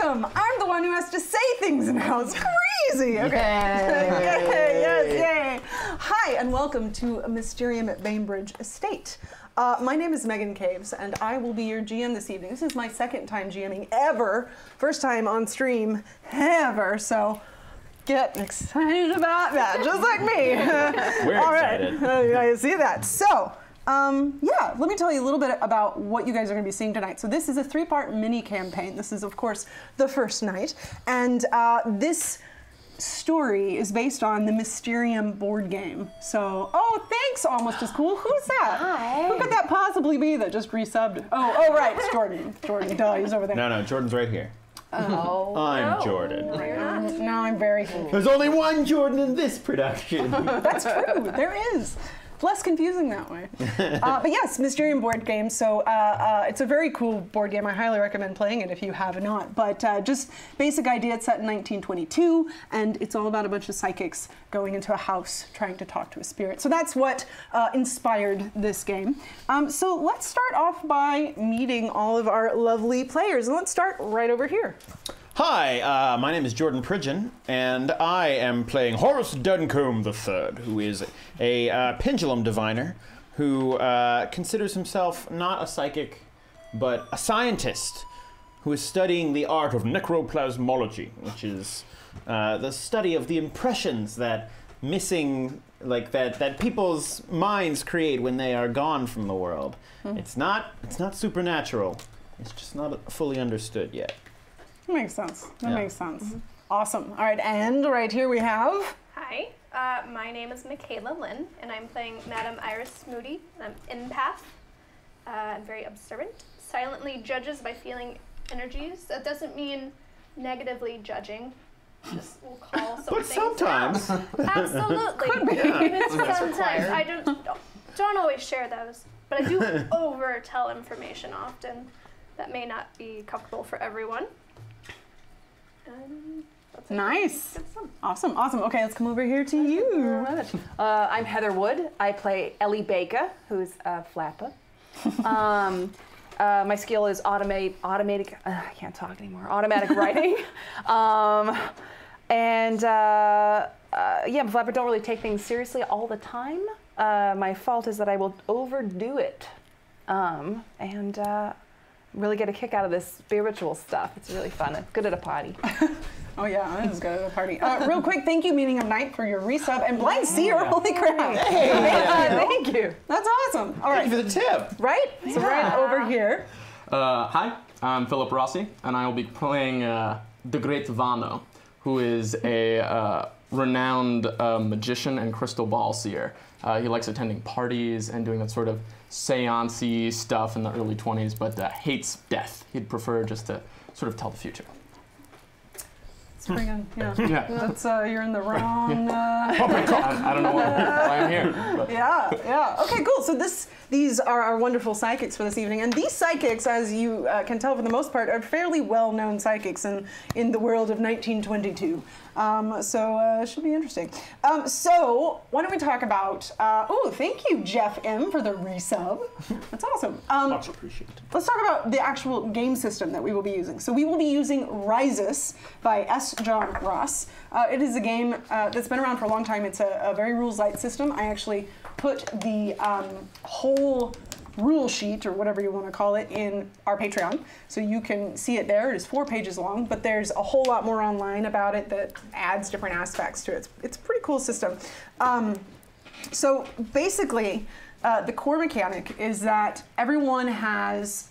welcome. I'm the one who has to say things now. It's crazy. Okay. Yes, yay. Hi, and welcome to Mysterium at Bainbridge Estate. My name is Megan Caves, and I will be your GM this evening. This is my second time GMing ever. First time on stream ever, so get excited about that, just like me. We're excited. I see that. So, yeah, let me tell you a little bit about what you guys are going to be seeing tonight. So this is a three-part mini campaign. This is, of course, the first night, and this story is based on the Mysterium board game. So, oh, thanks, Almost As Cool. Who's that? Hi. Who could that possibly be that just resubbed? Oh, right, it's Jordan. Jordan, duh, he's over there. No, Jordan's right here. Oh. I'm Jordan. Now I'm very confused. There's only one Jordan in this production. That's true, there is. Less confusing that way. But yes, Mysterium board game. So it's a very cool board game. I highly recommend playing it if you have not. But just basic idea, it's set in 1922, and it's all about a bunch of psychics going into a house trying to talk to a spirit. So that's what inspired this game. So let's start off by meeting all of our lovely players. And let's start right over here. Hi, my name is Jordan Pridgeon, and I am playing Horace Duncombe III, who is a pendulum diviner who considers himself not a psychic, but a scientist who is studying the art of necroplasmology, which is the study of the impressions that that people's minds create when they are gone from the world. It's not supernatural. It's just not fully understood yet. That makes sense. That makes sense. Awesome. All right, and right here we have... Hi, my name is Michaela Lynn, and I'm playing Madame Iris Moody. I'm empath. I'm very observant. Silently judges by feeling energies. That doesn't mean negatively judging. Just we'll call something. But sometimes. Absolutely. Even sometimes I don't always share those, but I do over-tell information often that may not be comfortable for everyone. Nice. Awesome, awesome. Okay, let's come over here to you. I'm Heather Wood. I play Ellie Baker, who's a flapper. My skill is automatic. I can't talk anymore. Automatic writing. Yeah, flapper don't really take things seriously all the time. My fault is that I will overdo it, and really get a kick out of this spiritual stuff. It's really fun. It's good at a party. Oh yeah, that is good at a party. Real quick, thank you, Meaning of Night, for your resub, and Blind Seer, holy crap. Hey, thank you. That's awesome. All right. Thank you for the tip. Right? So right over here. Hi, I'm Philip Rossi, and I will be playing the Great Vano, who is a renowned magician and crystal ball seer. He likes attending parties and doing that sort of séance-y stuff in the early 20s, but hates death. He'd prefer just to sort of tell the future. It's pretty good. Yeah. That's you're in the wrong. I don't know why I'm here. But. Yeah. Okay, cool. So these are our wonderful psychics for this evening, and these psychics, as you can tell for the most part, are fairly well-known psychics in the world of 1922. So it should be interesting. So why don't we talk about? Oh, thank you, Jeff M, for the resub. That's awesome. Much appreciated. Let's talk about the actual game system that we will be using. So we will be using Rises by S. John Ross. It is a game that's been around for a long time. It's a very rules-light system. I actually put the whole rule sheet, or whatever you want to call it, in our Patreon. So you can see it there. It is 4 pages long, but there's a whole lot more online about it that adds different aspects to it. It's a pretty cool system. So basically, the core mechanic is that everyone has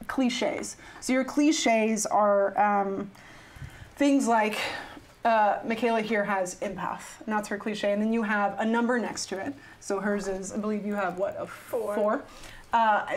cliches. So your cliches are things like Michaela here has empath, and that's her cliche, and then you have a number next to it. So hers is, I believe you have what, a 4?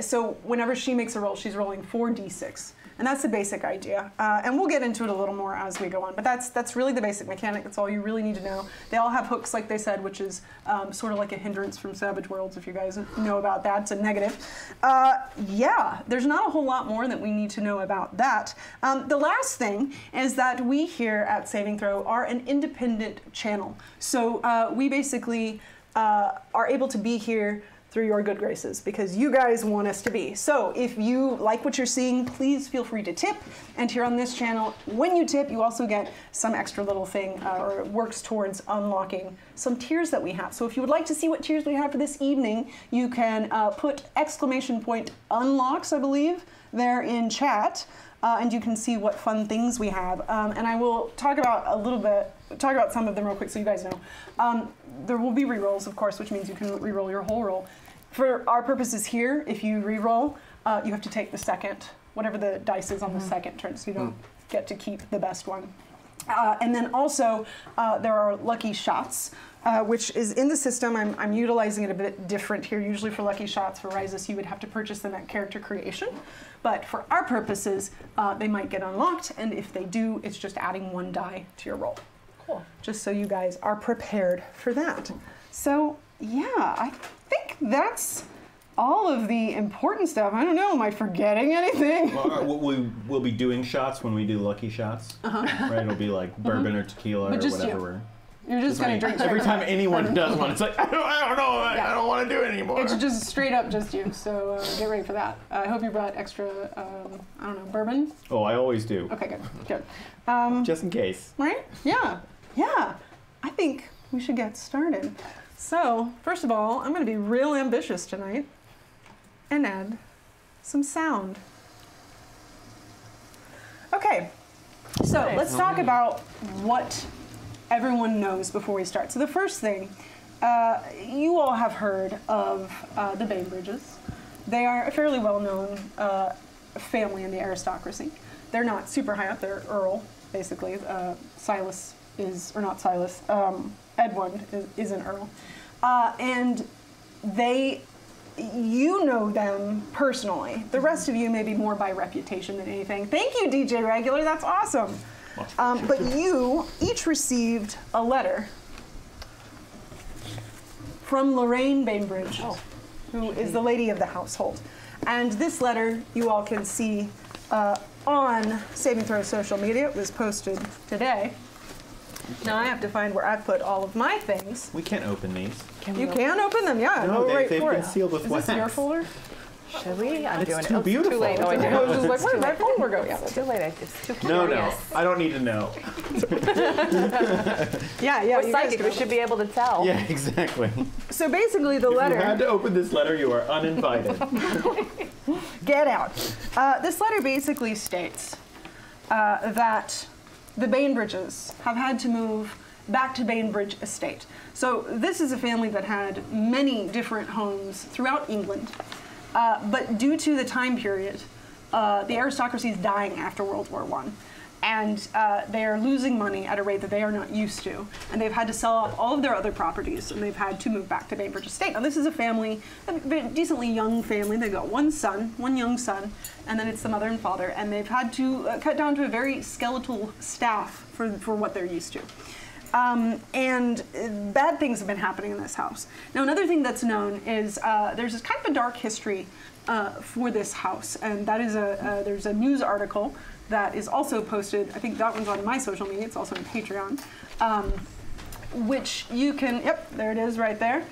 So whenever she makes a roll, she's rolling 4d6. And that's the basic idea. And we'll get into it a little more as we go on. But that's really the basic mechanic. That's all you really need to know. They all have hooks, like they said, which is sort of like a hindrance from Savage Worlds, if you guys know about that. It's a negative. Yeah, there's not a whole lot more that we need to know about that. The last thing is that we here at Saving Throw are an independent channel. So we basically are able to be here through your good graces because you guys want us to be. So if you like what you're seeing, please feel free to tip. And here on this channel, when you tip, you also get some extra little thing, or it works towards unlocking some tiers that we have. So if you would like to see what tiers we have for this evening, you can put !unlocks, I believe, there in chat. And you can see what fun things we have. And I will talk about some of them real quick so you guys know. There will be rerolls, of course, which means you can reroll your whole roll. For our purposes here, if you reroll, you have to take the second, whatever the dice is on the second turn, so you don't get to keep the best one. And then also, there are lucky shots, which is in the system. I'm utilizing it a bit different here. Usually for lucky shots, for Rises, you would have to purchase them at character creation. But for our purposes, they might get unlocked, and if they do, it's just adding 1 die to your roll. Cool. Just so you guys are prepared for that. So, yeah, I think that's all of the important stuff. I don't know, am I forgetting anything? Well, we'll be doing shots when we do lucky shots, right? It'll be like bourbon or tequila But or just whatever. You're just going to drink Every straight time anyone does one, it's like, I don't know, I don't want to do it anymore. It's just straight up just you, so get ready for that. I hope you brought extra, I don't know, bourbon? Oh, I always do. Okay, good. Just in case. Right? Yeah. I think we should get started. So, first of all, I'm going to be real ambitious tonight and add some sound. Okay, so let's talk about what everyone knows before we start. So the first thing, you all have heard of the Bainbridges. They are a fairly well-known family in the aristocracy. They're not super high up, they're Earl, basically. Silas is, or not Silas, Edwin is an Earl. And you know them personally. The rest of you maybe more by reputation than anything. Thank you, DJ Regular, that's awesome. But you each received a letter from Lorraine Bainbridge, who is the lady of the household. And this letter you all can see on Saving Throw social media. It was posted today. Now I have to find where I've put all of my things. We can't open these. You can open them, yeah. No, go right they've for been it. sealed with wax. Is this your folder? Should we? I'm doing It's too beautiful. Too late. Oh, I do. I was just like, where did my folder go? Yeah. It's too late. It's too No, curious. I don't need to know. Yeah. We're you guys psychic. go. We should be able to tell. Yeah, exactly. So basically the If letter... you had to open this letter, you are uninvited. Get out. This letter basically states that the Bainbridges have had to move back to Bainbridge Estate. So this is a family that had many different homes throughout England, but due to the time period, the aristocracy is dying after World War I. And they are losing money at a rate that they are not used to. And they've had to sell off all of their other properties, and they've had to move back to Bainbridge Estate. Now this is a family, a decently young family. They've got one young son, and then it's the mother and father. And they've had to cut down to a very skeletal staff for what they're used to. And bad things have been happening in this house. Now another thing that's known is there's this kind of a dark history for this house, and that is there's a news article that is also posted. I think that one's on my social media. It's also on Patreon, which you can, yep, there it is right there,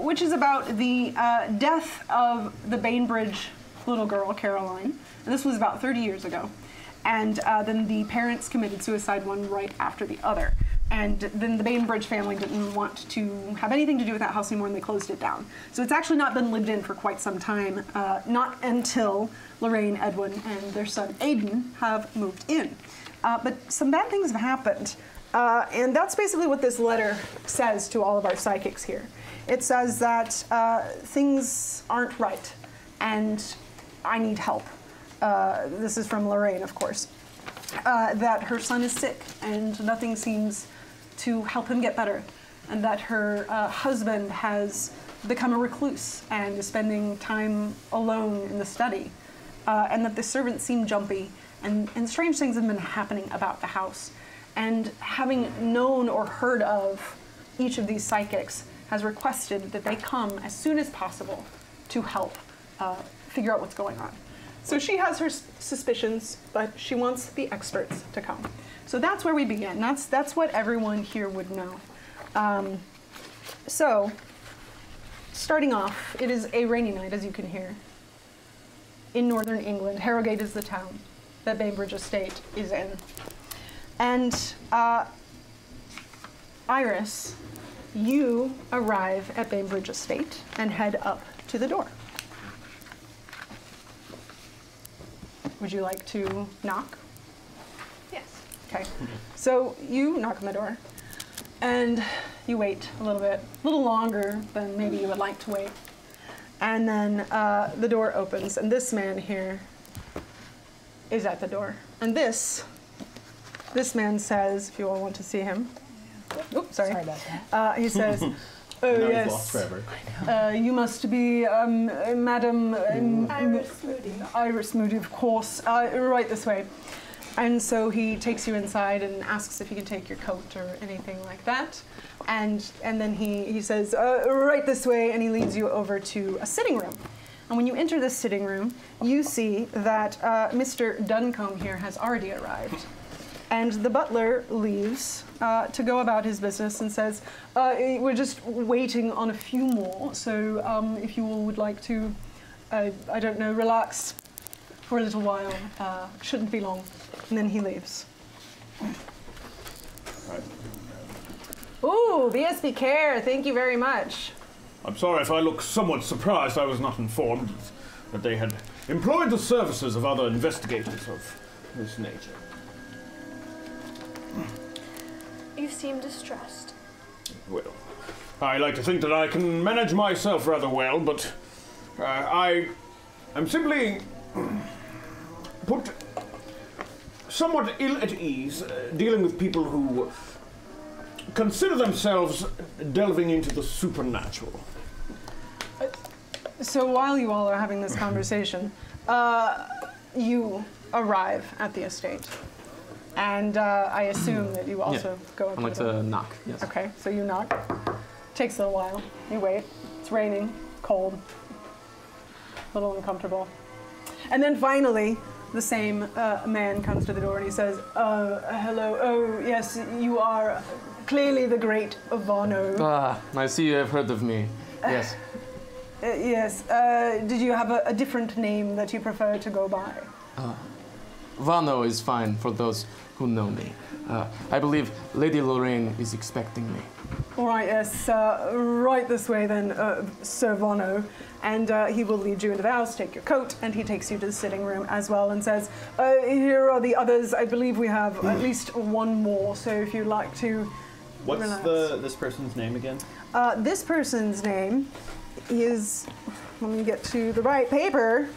which is about the death of the Bainbridge little girl, Caroline. And this was about 30 years ago. And then the parents committed suicide one right after the other. And then the Bainbridge family didn't want to have anything to do with that house anymore, and they closed it down. So it's actually not been lived in for quite some time, not until Lorraine, Edwin, and their son Aidan have moved in. But some bad things have happened. And that's basically what this letter says to all of our psychics here. It says that things aren't right, and I need help. This is from Lorraine, of course. That her son is sick and nothing seems to help him get better, and that her husband has become a recluse and is spending time alone in the study, and that the servants seem jumpy, and strange things have been happening about the house. And having known or heard of each of these psychics has requested that they come as soon as possible to help figure out what's going on. So she has her suspicions, but she wants the experts to come. So that's where we begin. That's what everyone here would know. So starting off, it is a rainy night, as you can hear. In northern England, Harrogate is the town that Bainbridge Estate is in. And Iris, you arrive at Bainbridge Estate and head up to the door. Would you like to knock? Yes. Okay. So you knock on the door, and you wait a little bit, a little longer than maybe you would like to wait. And then the door opens, and this man here is at the door. And this man says, if you all want to see him. Oops, sorry. Sorry about that. He says, oh, Now yes. he's lost forever. You must be Madam Iris Moody. Iris Moody, of course. Right this way. And so he takes you inside and asks if you can take your coat or anything like that. And then he says, right this way, and he leads you over to a sitting room. And when you enter this sitting room, you see that Mr. Duncombe here has already arrived. And the butler leaves to go about his business and says, we're just waiting on a few more, so if you all would like to, I don't know, relax for a little while, shouldn't be long. And then he leaves. Right. Ooh, BSB Care, thank you very much. I'm sorry if I look somewhat surprised. I was not informed that they had employed the services of other investigators of this nature. You seem distressed. Well, I like to think that I can manage myself rather well, but I am simply put somewhat ill at ease dealing with people who consider themselves delving into the supernatural. So while you all are having this conversation, you arrive at the estate. And I assume that you also go up I'd like to the door. to knock, yes. Okay, so you knock. Takes a little while. You wait. It's raining, cold, a little uncomfortable. And then finally, the same man comes to the door and he says, hello, oh, yes, you are clearly the great Ivano. Ah, I see you have heard of me. Yes. Yes, did you have a different name that you prefer to go by? Vano is fine for those who know me. I believe Lady Lorraine is expecting me. All right, yes, right this way then, Sir Vano. And he will lead you into the house, take your coat, and he takes you to the sitting room as well and says, here are the others. I believe we have at least one more, so if you'd like to What's relax. this person's name again? This person's name is, let me get to the right paper.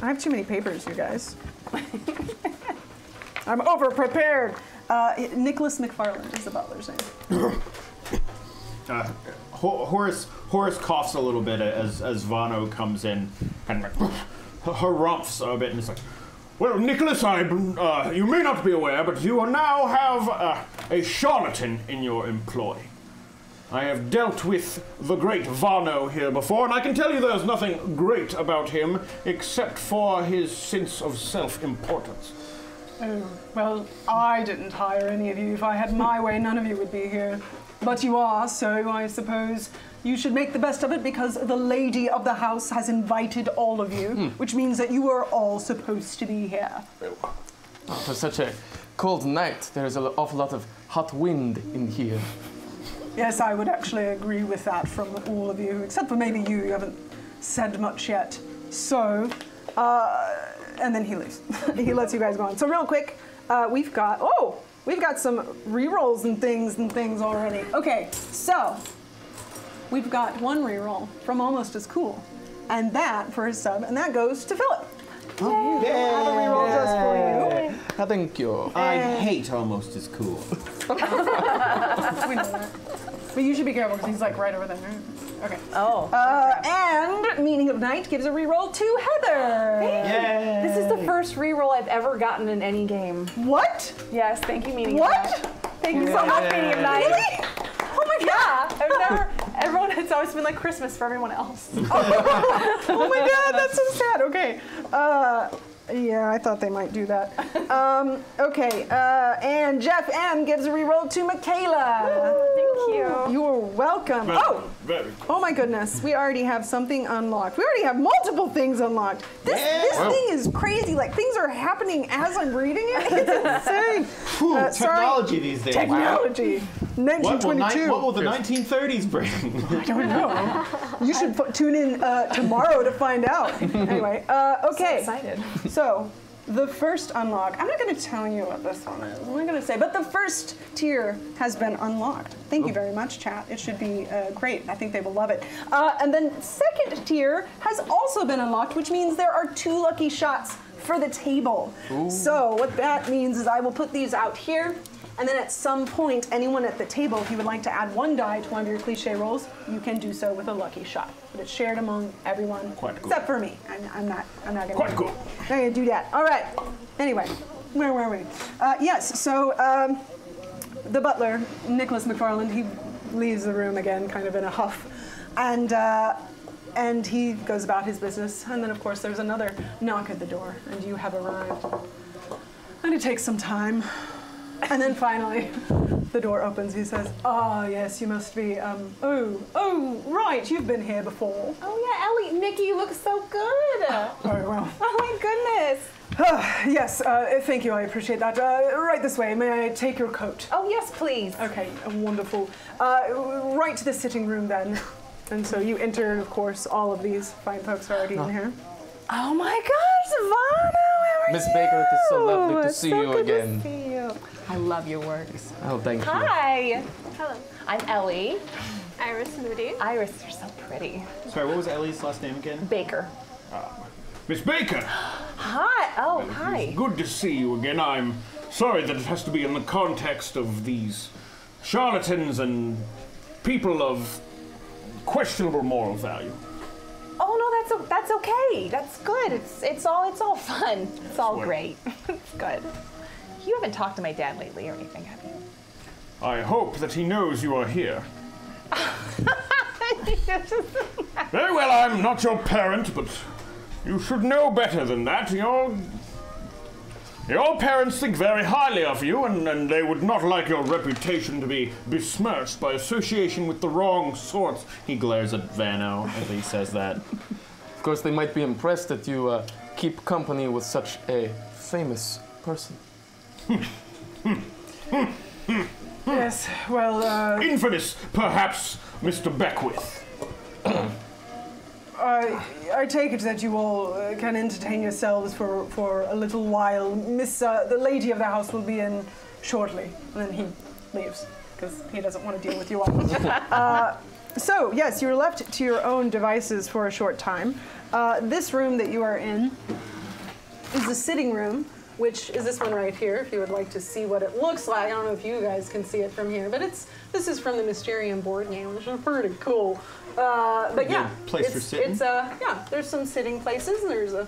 I have too many papers, you guys. I'm over-prepared. Nicholas McFarlane is the butler's name. Horace coughs a little bit as Vano comes in and harumphs a bit and is like, Well, Nicholas, you may not be aware, but you now have a charlatan in your employ. I have dealt with the great Vano here before, and I can tell you there's nothing great about him except for his sense of self-importance. Oh, well, I didn't hire any of you. If I had my way, none of you would be here. But you are, so I suppose you should make the best of it because the lady of the house has invited all of you, which means that you are all supposed to be here. For such a cold night, there is an awful lot of hot wind in here. Yes, I would actually agree with that from all of you, except for maybe you. You haven't said much yet. So, and then he leaves. He lets you guys go on. So real quick, we've got some rerolls and things already. Okay, so we've got one reroll from Almost As Cool, and that for his sub, and that goes to Philip. Oh, I have a reroll just for you. Thank you. I hate Almost As Cool. We know that. But you should be careful because he's like right over there. Okay. Oh. And Meaning of Night gives a reroll to Heather. Yay! This is the first reroll I've ever gotten in any game. What? Yes, thank you, Meaning of What? Night. Thank you so much, Meaning of Night. Really? Oh my god. Yeah, it's always been like Christmas for everyone else. Oh my god, that's so sad. Okay. Yeah, I thought they might do that. Okay, and Jeff M gives a reroll to Michaela. you. You're welcome. Oh my goodness. We already have something unlocked. We already have multiple things unlocked. This thing is crazy. Like, things are happening as I'm reading it. It's insane. Technology these days. Technology. 1922. What will the 1930s bring? I don't know. You should tune in tomorrow to find out. Anyway, okay. So excited. So, the first unlock, I'm not going to tell you what this one is. I'm not going to say, but the first tier has been unlocked. Thank you very much, chat. It should be great. I think they will love it. And then second tier has also been unlocked, which means there are 2 lucky shots for the table. Ooh. So what that means is I will put these out here. And then at some point, anyone at the table, if you would like to add 1 die to one of your cliche rolls, you can do so with a lucky shot. But it's shared among everyone, except for me. I'm not gonna do that. All right. Anyway, where were we? Yes. So the butler, Nicholas McFarland, he leaves the room again, kind of in a huff, and he goes about his business. And then, of course, there's another knock at the door, and you have arrived. And it takes some time. And then finally, the door opens. He says, "Ah, yes, you must be, oh, right, you've been here before." Oh, yeah, Ellie, Nikki, you look so good. Very well. Oh, my goodness. Yes, thank you, I appreciate that. Right this way, may I take your coat? Oh, yes, please. Okay, wonderful. Right to the sitting room, then. And so you enter, and of course, all of these fine folks are already in here. Oh, my gosh, Ivana, how are Miss Baker, it's so lovely to see you again. To see you. I love your works. Oh, thank you. Hi. Hello. I'm Ellie. Iris Moody. Iris, you're so pretty. Sorry, what was Ellie's last name again? Baker. Miss Baker! Hi. Oh, hi. Good to see you again. I'm sorry that it has to be in the context of these charlatans and people of questionable moral value. Oh no, that's okay. That's good. It's all fun. It's all great. It's good. You haven't talked to my dad lately or anything, have you? I hope that he knows you are here. Very well, I'm not your parent, but you should know better than that. Your parents think very highly of you, and they would not like your reputation to be besmirched by association with the wrong sorts. He glares at Vano as he says that. Of course, they might be impressed that you keep company with such a famous person. Yes, well, Infamous, perhaps, Mr. Beckwith. I take it that you all can entertain yourselves for a little while. The lady of the house will be in shortly. And then he leaves, because he doesn't want to deal with you all. So, yes, you're left to your own devices for a short time. This room that you are in is the sitting room, which is this one right here, if you would like to see what it looks like. I don't know if you guys can see it from here, but this is from the Mysterium board game, which is pretty cool. But yeah, place for sitting? There's some sitting places. There's a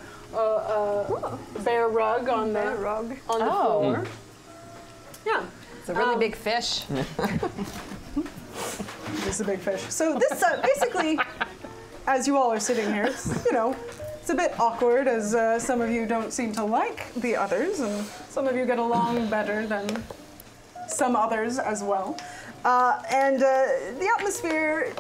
bear rug on the floor. Yeah. It's a really big fish. This is a big fish. So this basically, as you all are sitting here, it's a bit awkward as some of you don't seem to like the others, and some of you get along better than some others as well. And the atmosphere,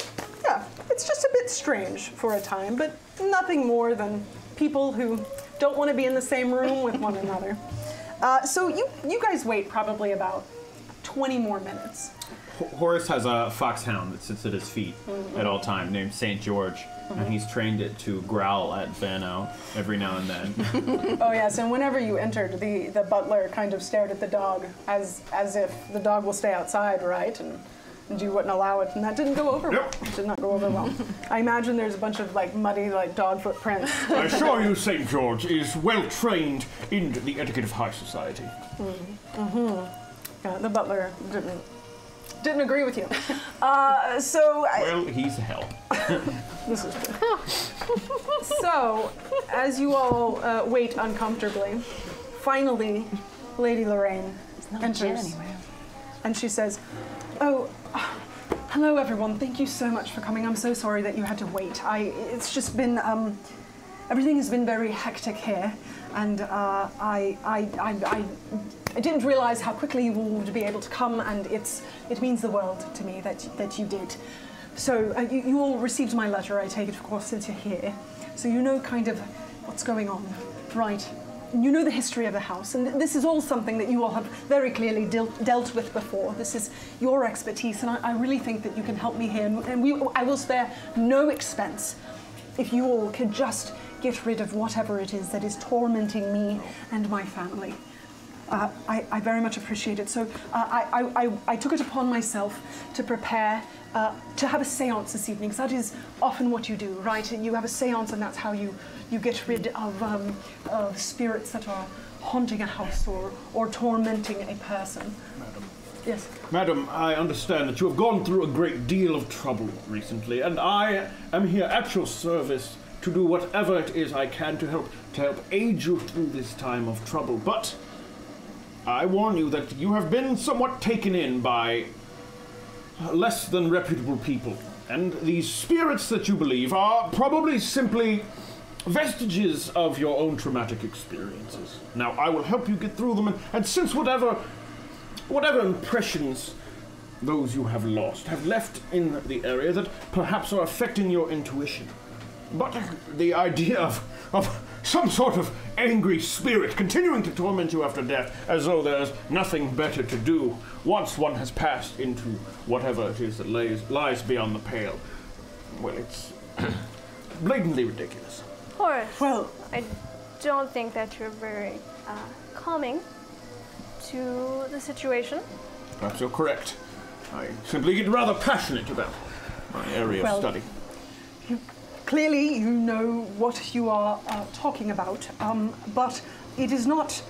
it's just a bit strange for a time, but nothing more than people who don't want to be in the same room with one another. So you guys wait probably about 20 more minutes. Horace has a foxhound that sits at his feet at all times, named St. George, and he's trained it to growl at Vano every now and then. Oh yes, and whenever you entered, the butler kind of stared at the dog as if the dog will stay outside, right? And you wouldn't allow it, and that didn't go over well. It did not go over well. I imagine there's a bunch of muddy dog footprints. I assure you St. George is well trained in the etiquette of high society. Yeah, the butler didn't agree with you. Well, he's hell. This is true. So, as you all wait uncomfortably, finally, Lady Lorraine enters, and she says, "Oh, hello everyone. Thank you so much for coming. I'm so sorry that you had to wait. It's just been everything has been very hectic here, and I didn't realize how quickly you would be able to come, and it means the world to me that you did. So you all received my letter, I take it, of course, since you're here. So you know kind of what's going on, right? You know the history of the house, and this is all something that you all have very clearly dealt with before. This is your expertise, and I really think that you can help me here, and I will spare no expense if you all could just get rid of whatever it is that is tormenting me and my family. I very much appreciate it. So I took it upon myself to prepare to have a séance this evening, because that is often what you do, right? You have a séance, and that's how you get rid of spirits that are haunting a house or tormenting a person. Madam. Yes. Madam, I understand that you have gone through a great deal of trouble recently, and I am here at your service to do whatever it is I can to help aid you through this time of trouble. But I warn you that you have been somewhat taken in by less than reputable people, and these spirits that you believe are probably simply vestiges of your own traumatic experiences. Now, I will help you get through them, and since whatever impressions those you have lost have left in the area that perhaps are affecting your intuition, but the idea of some sort of angry spirit continuing to torment you after death, as though there's nothing better to do once one has passed into whatever it is that lies beyond the pale, well, it's blatantly ridiculous. Horace, Well, I don't think that you're very calming to the situation. Perhaps you're correct. I simply get rather passionate about my area of study. Clearly, you know what you are talking about, but it is not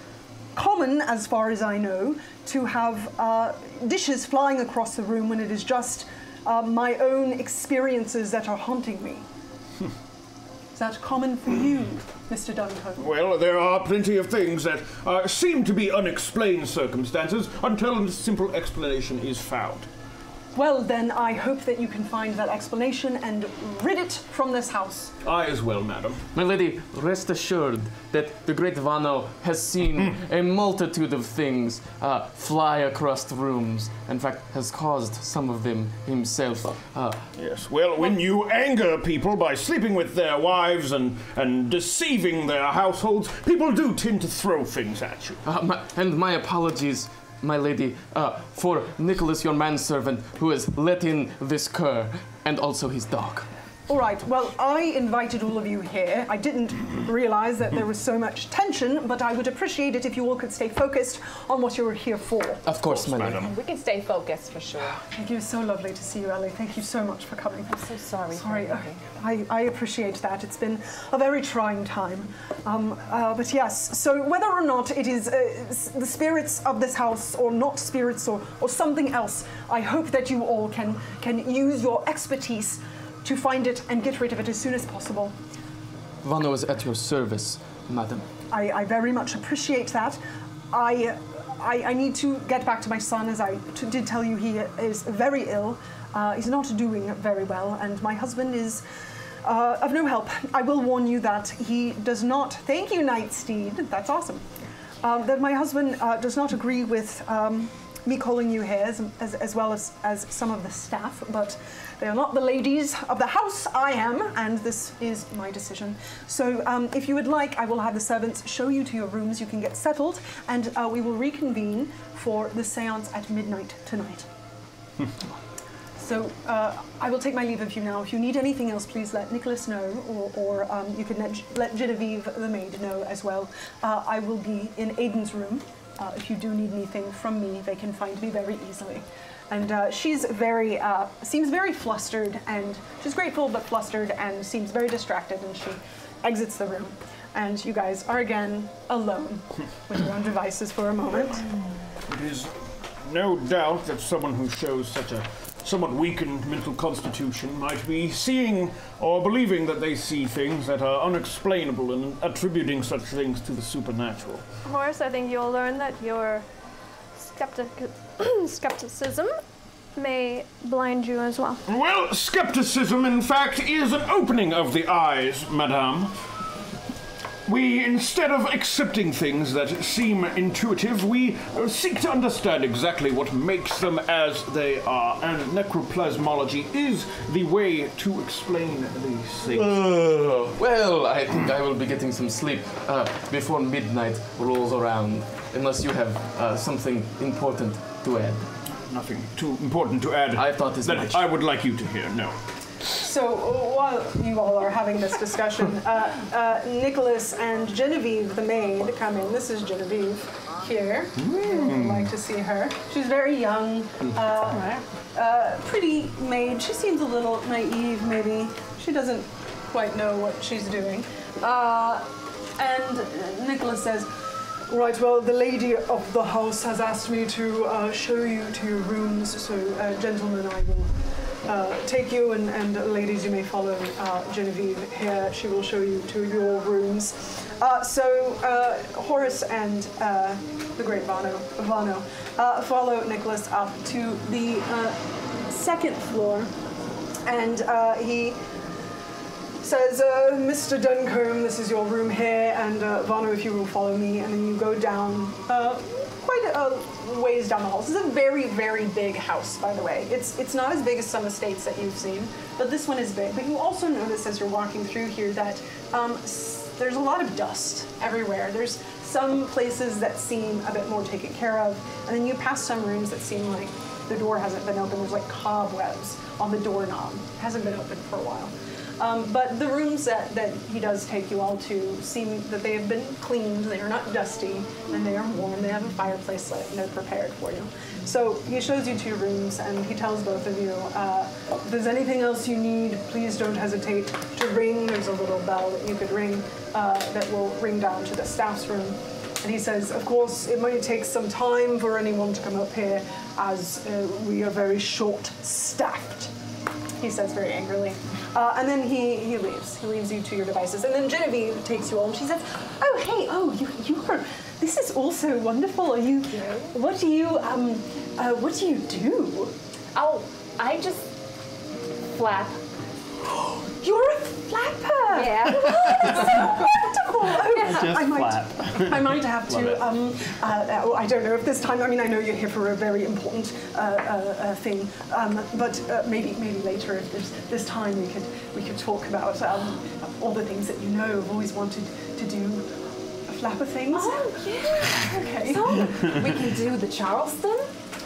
common, as far as I know, to have dishes flying across the room when it is just my own experiences that are haunting me. Is that common for you, Mr. Duncombe? Well, there are plenty of things that seem to be unexplained circumstances until a simple explanation is found. Well, then, I hope that you can find that explanation and rid it from this house. I as well, madam. My lady, rest assured that the great Vano has seen a multitude of things fly across the rooms. In fact, has caused some of them himself. Yes, well, when you anger people by sleeping with their wives and deceiving their households, people do tend to throw things at you. And my apologies, my lady, for Nicholas, your manservant, who has let in this cur, and also his dog. All right, well, I invited all of you here. I didn't realize that there was so much tension, but I would appreciate it if you all could stay focused on what you were here for. Of course, my lady. We can stay focused for sure. Thank you. So lovely to see you, Ellie. Thank you so much for coming. I'm so sorry. Sorry, I appreciate that. It's been a very trying time. But yes, so whether or not it is the spirits of this house or not spirits or something else, I hope that you all can use your expertise to find it and get rid of it as soon as possible. Vano is at your service, madam. I very much appreciate that. I need to get back to my son, as I did tell you. He is very ill. He's not doing very well, and my husband is of no help. I will warn you that he does not, thank you, Nightsteed, that's awesome, that my husband does not agree with me calling you here, as well as some of the staff, but they are not the ladies of the house. I am, and this is my decision. So if you would like, I will have the servants show you to your rooms. You can get settled, and we will reconvene for the séance at midnight tonight. So I will take my leave of you now. If you need anything else, please let Nicholas know, or you can let Genevieve, the maid, know as well. I will be in Aiden's room. If you do need anything from me, they can find me very easily. And she's seems very flustered, and she's grateful but flustered, and seems very distracted, and she exits the room. And you guys are again alone with your own devices for a moment. It is no doubt that someone who shows such a somewhat weakened mental constitution might be seeing or believing that they see things that are unexplainable and attributing such things to the supernatural. Horace, I think you'll learn that your skepticism may blind you as well. Well, skepticism, in fact, is an opening of the eyes, madame. We, instead of accepting things that seem intuitive, we seek to understand exactly what makes them as they are. And necroplasmology is the way to explain these things. Well, I think I will be getting some sleep before midnight rolls around, unless you have something important to add. Nothing too important to add. I thought as that much. I would like you to hear, no. So while you all are having this discussion, Nicholas and Genevieve, the maid, come in. This is Genevieve here. I'd like to see her. She's very young, pretty maid. She seems a little naive, maybe. She doesn't quite know what she's doing. And Nicholas says, right, well, the lady of the house has asked me to show you to your rooms, so gentlemen, I will take you, and ladies, you may follow Genevieve here. She will show you to your rooms. So Horace and the great Vano follow Nicholas up to the second floor, and he says, Mr. Duncombe, this is your room here, and Vano, if you will follow me, and then you go down quite a ways down the hall. This is a very, very big house, by the way. It's not as big as some estates that you've seen, but this one is big. But you also notice as you're walking through here that there's a lot of dust everywhere. There's some places that seem a bit more taken care of, and then you pass some rooms that seem like the door hasn't been open. There's like cobwebs on the doorknob. It hasn't been open for a while. But the rooms that he does take you all to seem that they have been cleaned, they are not dusty, and they are warm. They have a fireplace lit, and they're prepared for you. So he shows you to your rooms, and he tells both of you, if there's anything else you need, please don't hesitate to ring. There's a little bell that you could ring that will ring down to the staff's room. And he says, of course, it might take some time for anyone to come up here, as we are very short-staffed, he says very angrily. And then he leaves. He leaves you to your devices. And then Genevieve takes you all, and she says, oh, hey, you are, this is also wonderful. What do you do? Oh, I just flap. You're a flapper! Yeah. That's so wonderful! I might have to, I don't know if this time, I mean, I know you're here for a very important thing, but maybe later, if there's this time, we could talk about all the things that you know. I've always wanted to do flapper things. Oh, yeah. Okay. So, we can do the Charleston,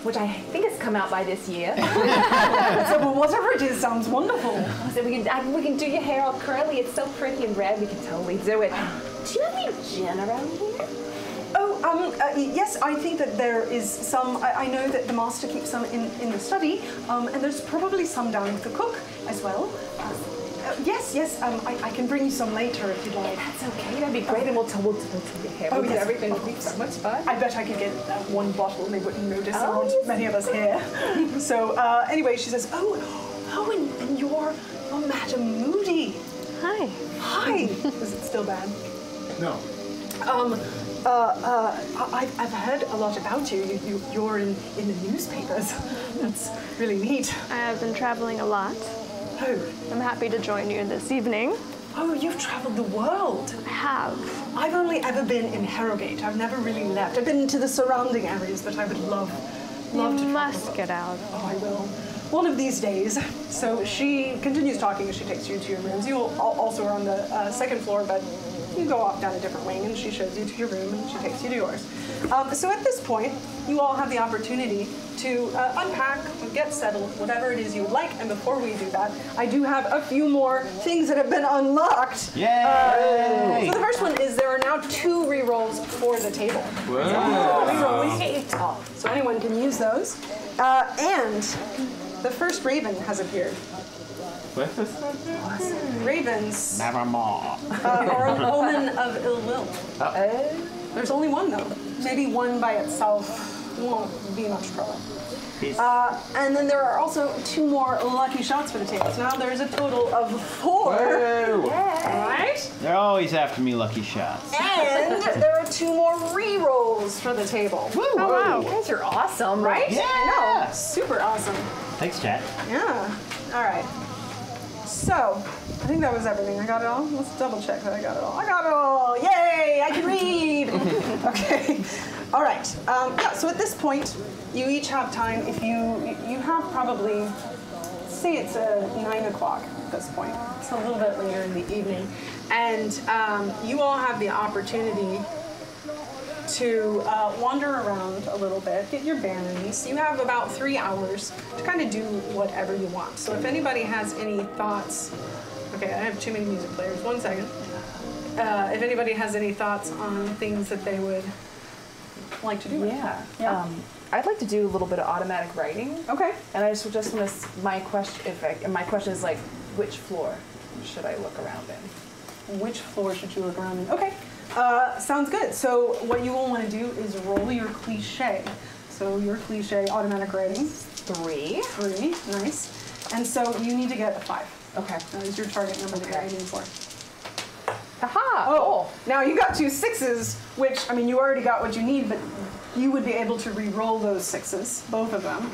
which I think has come out by this year. So, well, whatever it is, sounds wonderful. So we can do your hair all curly. It's so pretty and red. We can totally do it. Do you have any gin around here? Oh, yes, I think that there is some. I know that the master keeps some in the study, and there's probably some down with the cook as well. Yes, I can bring you some later if you'd like. That's okay. That'd be great, and we'll do your hair. Oh, yes. Everything will be so much fun. I bet I could get one bottle. They wouldn't notice. There Oh, aren't yes. many of us here. So anyway, she says, and you're Madam Moody. Hi. Hi. Is it still bad? No. I've heard a lot about you. You're in the newspapers. That's really neat. I have been traveling a lot. Oh. I'm happy to join you this evening. Oh, you've traveled the world. I have. I've only ever been in Harrogate. I've never really left. I've been to the surrounding areas, but I would love to You travel. must get out. Oh, I will. One of these days. So she continues talking as she takes you to your rooms. You also are on the second floor, but you go off down a different wing, and she shows you to your room, and she takes you to yours. So at this point, you all have the opportunity to unpack, get settled, whatever it is you would like. And before we do that, I do have a few more things that have been unlocked. Yay! So the first one is there are now 2 rerolls for the table. Wow. So anyone can use those. And the first raven has appeared. Ravens Nevermore. are an omen of ill will. There's only one though. Maybe one by itself won't be much trouble. And then there are also 2 more lucky shots for the table. So now there's a total of 4. Whoa. Right? They're always after me, lucky shots. And there are 2 more re-rolls for the table. Woo, Oh, wow. You guys are awesome, Right? Yeah. I know. Super awesome. Thanks, chat. Yeah. All right. So, I think that was everything. I got it all? Let's double check that I got it all. I got it all! Yay! I can read! Okay. All right. Yeah, so at this point, you each have time. If you have probably, say it's 9 o'clock at this point. It's a little bit later in the evening. And you all have the opportunity to wander around a little bit, get your bearings. You have about 3 hours to kind of do whatever you want. So if anybody has any thoughts, okay, I have too many music players. 1 second. If anybody has any thoughts on things that they would like to do. Yeah. I'd like to do a little bit of automatic writing. Okay. And I just want to, my question is like, which floor should I look around in? Which floor should you look around in? Okay. Sounds good. So what you will want to do is roll your cliche. So your cliche automatic writing. 3. 3. Nice. And so you need to get a 5. Okay. That is your target number that you're aiming for. Aha! Oh, now you got 2 6s, which, I mean, you already got what you need, but you would be able to re-roll those 6s, both of them,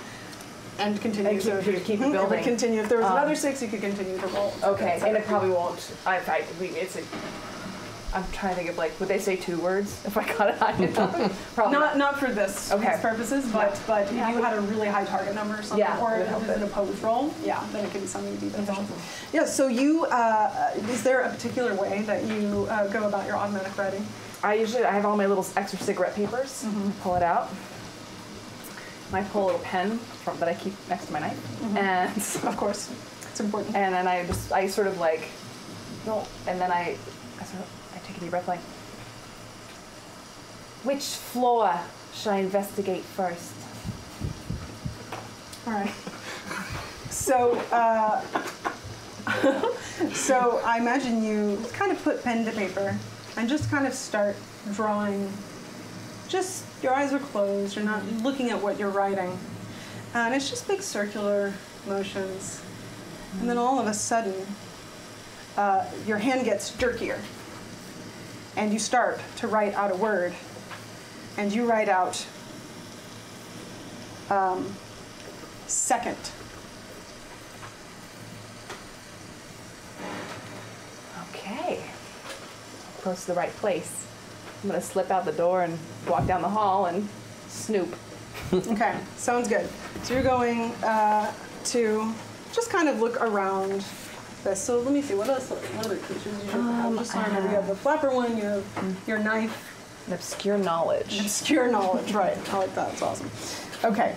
and continue. And keep it It building. would continue. If there was another 6, you could continue to roll. Okay, and it probably won't. I'm trying to think of like, would they say 2 words if I got it high enough? Probably Not for this these purposes, but if you had a really high target number or something, or if it was an opposed roll, then it could be something to be beneficial. Yeah. So you, is there a particular way that you go about your automatic writing? I have all my little extra cigarette papers. Pull it out. I pull a little pen that I keep next to my knife, and of course, it's important. And then I sort of like, no, and then I take a deep breath, like, which floor should I investigate first? All right. So, so I imagine you kind of put pen to paper and just kind of start drawing. Just your eyes are closed. You're not looking at what you're writing, and it's just big circular motions. And then all of a sudden, your hand gets jerkier. And you start to write out a word, and you write out second. Okay. Close to the right place. I'm gonna slip out the door and walk down the hall and snoop. Okay, sounds good. So you're going to just kind of look around this. So let me see, what other creatures you have? Just so I remember, you have the flapper one, you have your knife. An obscure knowledge. Obscure knowledge, right. I like that, it's awesome. Okay.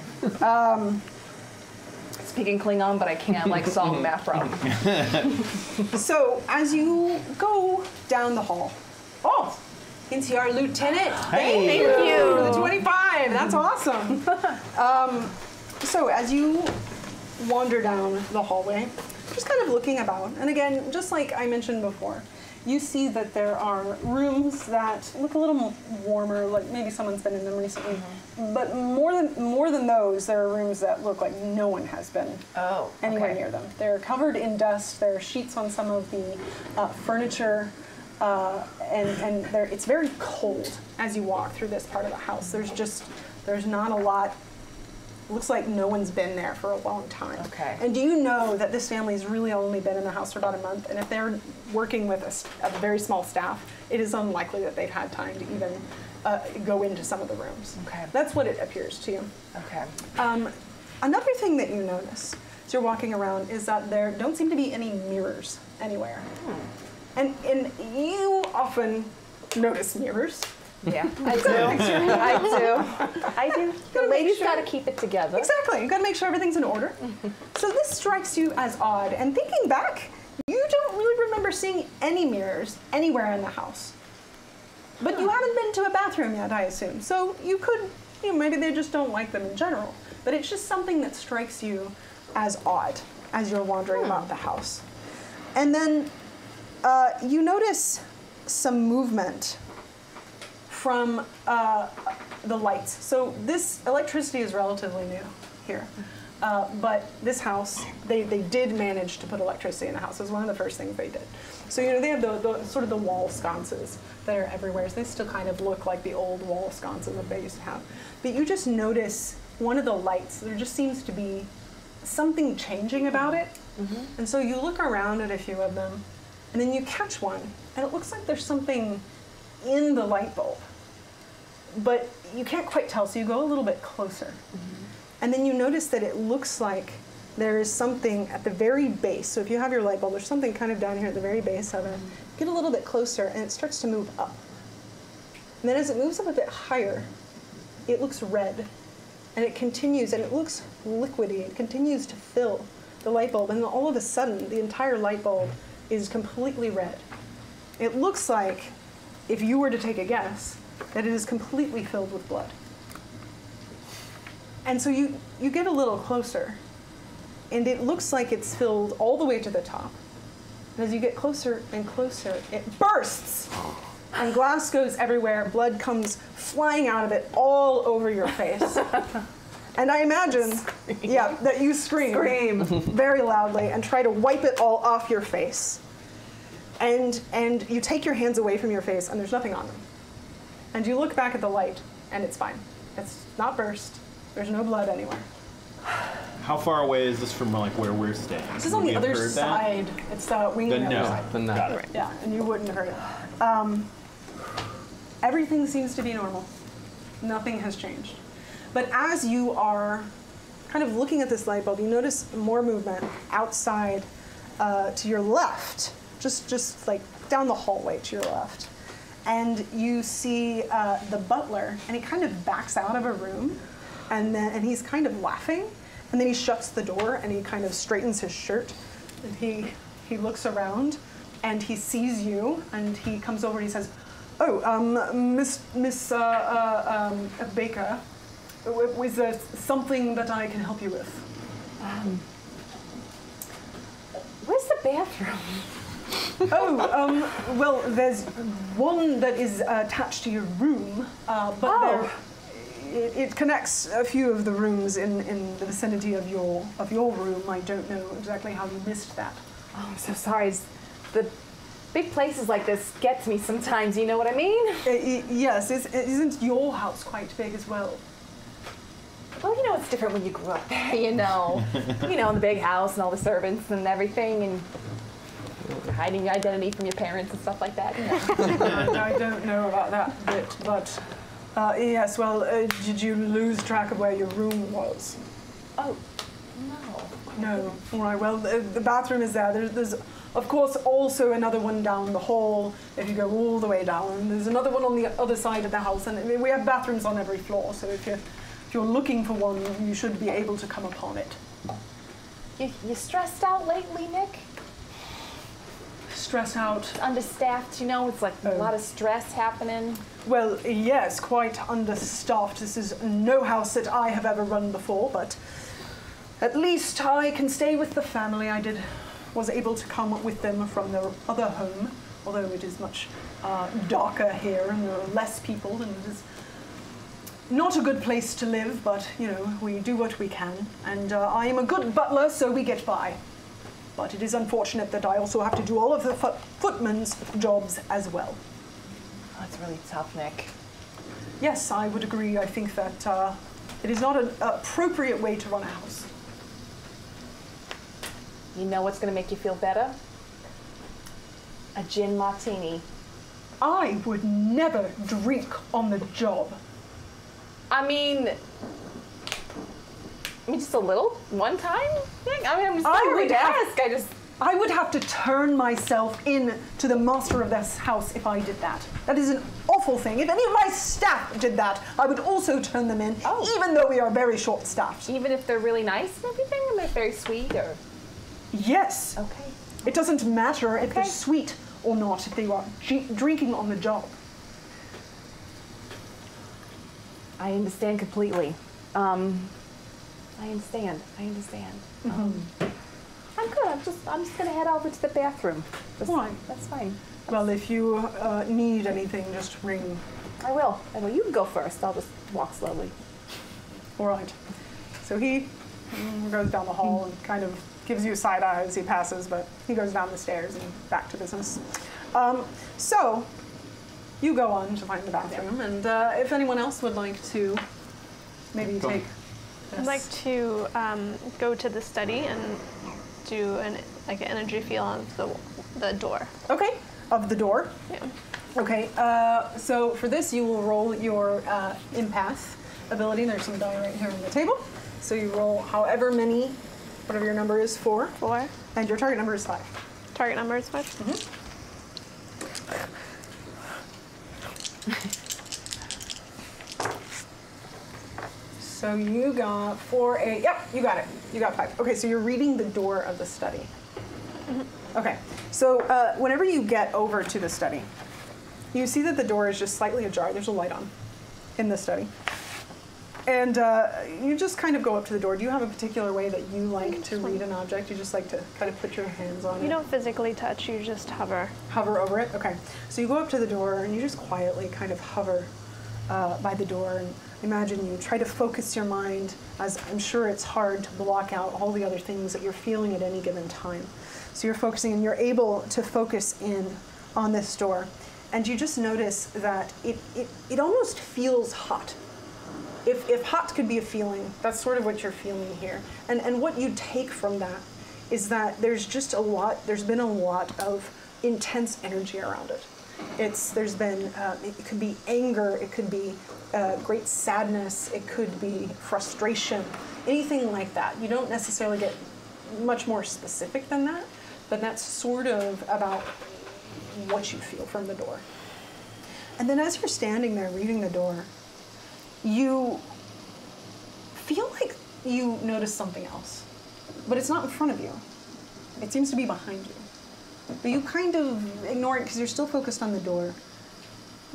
Speaking Klingon, but I can't like solve a math problem. So as you go down the hall, into your lieutenant. Hey. Thank you. For the 25, that's awesome. So as you wander down the hallway, just kind of looking about, and again, just like I mentioned before, you see that there are rooms that look a little more warmer, like maybe someone's been in them recently. But more than those, there are rooms that look like no one has been anywhere near them. They're covered in dust. There are sheets on some of the furniture, and it's very cold as you walk through this part of the house. There's not a lot. Looks like no one's been there for a long time. Okay. And do you know that this family's really only been in the house for about a month? And if they're working with a very small staff, it is unlikely that they've had time to even go into some of the rooms. Okay. That's what it appears to you. Okay. Another thing that you notice as you're walking around is that there don't seem to be any mirrors anywhere. And you often notice mirrors. Yeah, I do. I do. The lady's got to keep it together. Exactly. You've got to make sure everything's in order. So this strikes you as odd. And thinking back, you don't really remember seeing any mirrors anywhere in the house. But you haven't been to a bathroom yet, I assume. So you could, maybe they just don't like them in general. But it's just something that strikes you as odd as you're wandering about the house. And then you notice some movement from the lights. So this electricity is relatively new here. But this house, they did manage to put electricity in the house. It was one of the first things they did. So they have the sort of the wall sconces that are everywhere. So they still kind of look like the old wall sconces that they used to have. But you just notice one of the lights, there just seems to be something changing about it. And so you look around at a few of them, and then you catch one, and it looks like there's something in the light bulb. But you can't quite tell, so you go a little bit closer. And then you notice that it looks like there is something at the very base. So if you have your light bulb, there's something kind of down here at the very base of it. Get a little bit closer, and it starts to move up. And then as it moves up a bit higher, it looks red. And it continues, and it looks liquidy. It continues to fill the light bulb, and then all of a sudden, the entire light bulb is completely red. It looks like, if you were to take a guess, that it is completely filled with blood. And so you get a little closer, and it looks like it's filled all the way to the top. And as you get closer and closer, it bursts, and glass goes everywhere. Blood comes flying out of it all over your face. And I imagine, that you scream very loudly and try to wipe it all off your face. And you take your hands away from your face, and there's nothing on them. And you look back at the light, and it's fine. It's not burst. There's no blood anywhere. How far away is this from like where we're staying? This is on the other side. It's wing on the other side. Then that. Right. Yeah, and you wouldn't have heard it. Everything seems to be normal. Nothing has changed. But as you are kind of looking at this light bulb, you notice more movement outside to your left, just like down the hallway to your left. And you see the butler, and he kind of backs out of a room, and he's kind of laughing, and then he shuts the door, and he kind of straightens his shirt, and he looks around, and he sees you, and he comes over and he says, "Oh, Miss Baker, was there something that I can help you with?" Where's the bathroom? Well, there's one that is attached to your room, but it connects a few of the rooms in the vicinity of your room. I don't know exactly how you missed that. Oh, I'm so sorry. The big places like this gets me sometimes, you know what I mean? Yes, isn't your house quite big as well? Well, you know, it's different when you grew up there, you know. You know, in the big house and all the servants and everything, and you're hiding your identity from your parents and stuff like that, you know. I don't know about that bit, but yes, well, did you lose track of where your room was? Oh, no. No. All right, well, the bathroom is there. There's, of course, also another one down the hall, if you go all the way down. There's another one on the other side of the house, and we have bathrooms on every floor, so if you're looking for one, you should be able to come upon it. You stressed out lately, Nick? Stressed out? Understaffed, you know, it's like a lot of stress happening. Well, yes, quite understaffed. This is no house that I have ever run before, but at least I can stay with the family. I was able to come with them from their other home, although it is much darker here and there are less people, and it is not a good place to live, but, you know, we do what we can. And I am a good butler, so we get by. But it is unfortunate that I also have to do all of the footman's jobs as well. That's really tough, Nick. Yes, I would agree. I think that it is not an appropriate way to run a house. You know what's going to make you feel better? A gin martini. I would never drink on the job. I mean, just a little, one time thing? I mean, I'm just sorry to ask. I would have to turn myself in to the master of this house if I did that. That is an awful thing. If any of my staff did that, I would also turn them in, even though we are very short-staffed. Even if they're really nice and everything, and they're very sweet, or? Yes. Okay. It doesn't matter if they're sweet or not, if they are drinking on the job. I understand completely. I understand. Mm-hmm. I'm good. I'm just gonna head over to the bathroom. Why? That's fine. Well, if you need anything, just ring. I will. You can go first. I'll just walk slowly. All right. So he goes down the hall and kind of gives you a side eye as he passes, but he goes down the stairs and back to business. So you go on to find the bathroom, and if anyone else would like to maybe take this. I'd like to go to the study and do an energy feel of the door. Okay, of the door. Yeah. Okay, so for this you will roll your empath ability. There's some die right here on the table. So you roll however many, whatever your number is, 4. 4. And your target number is 5. Target number is 5. So you got 4, 8. Yep, you got it. You got 5. Okay, so you're reading the door of the study. Okay, so whenever you get over to the study, you see that the door is just slightly ajar. There's a light on in the study. And you just kind of go up to the door. Do you have a particular way that you like to read an object? You just like to kind of put your hands on it? You don't physically touch, you just hover. Hover over it? Okay. So you go up to the door and you just quietly kind of hover by the door, and imagine you try to focus your mind, as I'm sure it's hard to block out all the other things that you're feeling at any given time. So you're focusing and you're able to focus in on this door. And you just notice that it almost feels hot. If hot could be a feeling, that's sort of what you're feeling here. And what you take from that is that there's been a lot of intense energy around it. There's been, it could be anger, it could be great sadness, it could be frustration, anything like that. You don't necessarily get much more specific than that, but that's sort of about what you feel from the door. And then as you're standing there reading the door, you feel like you notice something else, but it's not in front of you. It seems to be behind you. But you kind of ignore it because you're still focused on the door.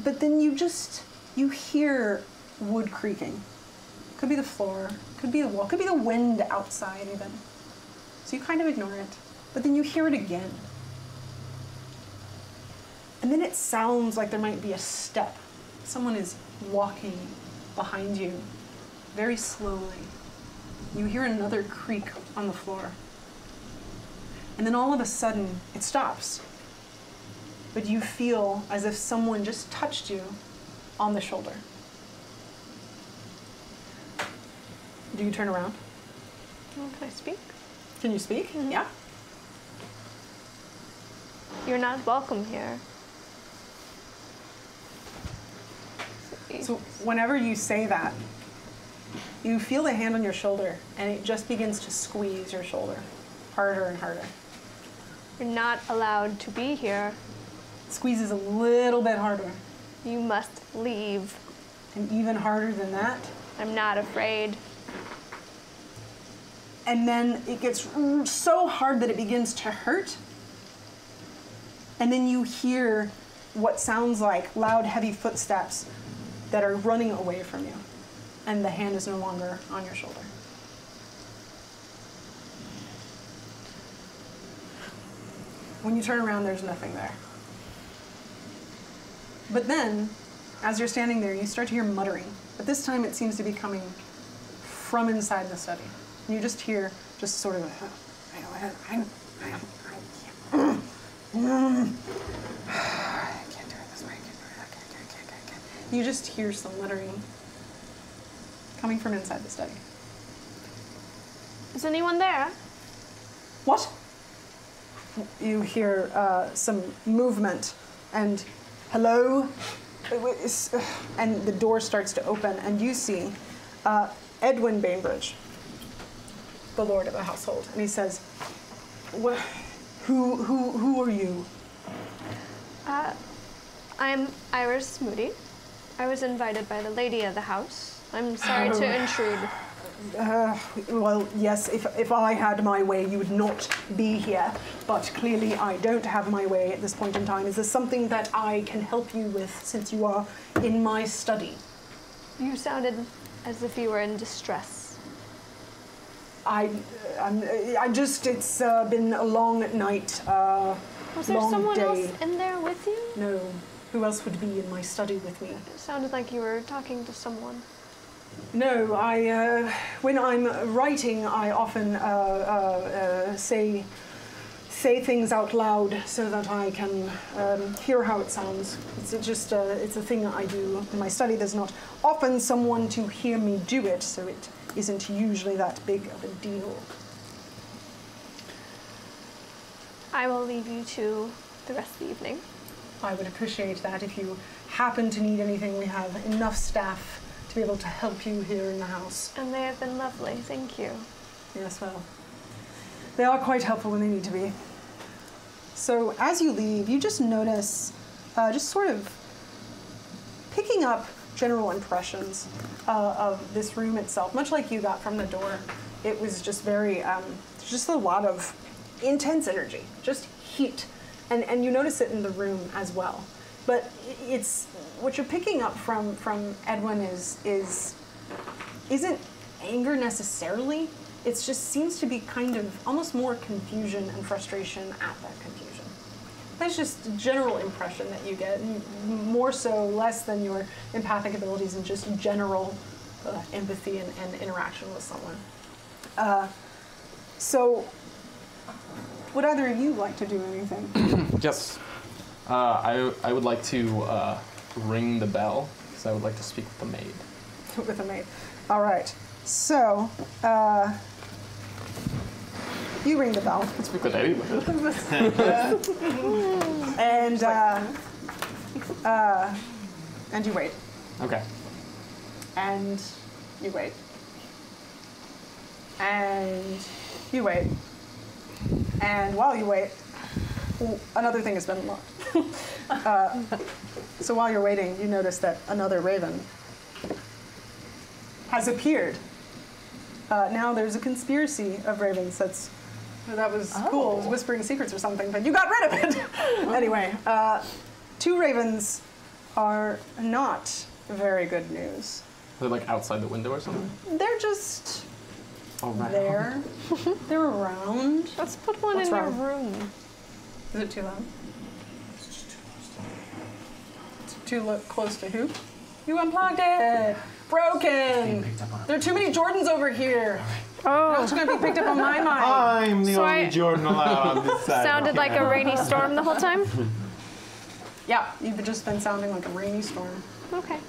But then you hear wood creaking. Could be the floor, could be the wall, could be the wind outside even. So you kind of ignore it, but then you hear it again. And then it sounds like there might be a step. Someone is walking behind you, very slowly. You hear another creak on the floor. And then all of a sudden, it stops. But you feel as if someone just touched you on the shoulder. Do you turn around? Can I speak? Can you speak? Mm-hmm. Yeah. You're not welcome here. So whenever you say that, you feel the hand on your shoulder, and it just begins to squeeze your shoulder harder and harder. You're not allowed to be here. It squeezes a little bit harder. You must leave. And even harder than that. I'm not afraid. And then it gets so hard that it begins to hurt. And then you hear what sounds like loud, heavy footsteps that are running away from you. And the hand is no longer on your shoulder. When you turn around, there's nothing there. But then, as you're standing there, you start to hear muttering. But this time it seems to be coming from inside the study. And you just hear just sort of you just hear some muttering coming from inside the study. Is anyone there? What? You hear some movement and hello, and the door starts to open, and you see Edwin Bainbridge, the lord of the household, and he says, "Who are you?" I'm Iris Moody. I was invited by the lady of the house. I'm sorry to intrude. Well, yes, if I had my way, you would not be here. But clearly I don't have my way at this point in time. Is there something that I can help you with since you are in my study? You sounded as if you were in distress. It's been a long night, Was there long someone day. else in there with you? No. Who else would be in my study with me? It sounded like you were talking to someone. No, when I'm writing, I often say things out loud so that I can hear how it sounds. It's a thing I do in my study. There's not often someone to hear me do it, so it isn't usually that big of a deal. I will leave you to the rest of the evening. I would appreciate that. If you happen to need anything, we have enough staff to be able to help you here in the house. And they have been lovely. Thank you. Yes, well, they are quite helpful when they need to be. So as you leave, you just notice, just sort of picking up general impressions of this room itself, much like you got from the door. It was just very, just a lot of intense energy, just heat. And you notice it in the room as well. But it's, what you're picking up from Edwin isn't anger necessarily. It just seems to be kind of almost more confusion and frustration at that confusion. That's just a general impression that you get, more so less than your empathic abilities and just general empathy and interaction with someone. So, would either of you like to do anything? Yes. I would like to ring the bell, because I would like to speak with the maid. With the maid. All right. So, you ring the bell. Let's speak with anyone. And you wait. Okay. And you wait. And you wait. And while you wait, another thing has been unlocked. So while you're waiting, you notice that another raven has appeared. Now there's a conspiracy of ravens that was cool. It was whispering secrets or something, but you got rid of it. Anyway, 2 ravens are not very good news. Are they like outside the window or something? They're just Around. there. They're around. Let's put one What's in wrong? your room. Is it too loud? Too close to who? You unplugged it. Broken. There are too many Jordans over here. Now it's going to be picked up on my mind. I'm the So only Jordan allowed on this side. Sounded like a rainy storm the whole time? Yeah, you've just been sounding like a rainy storm. Okay.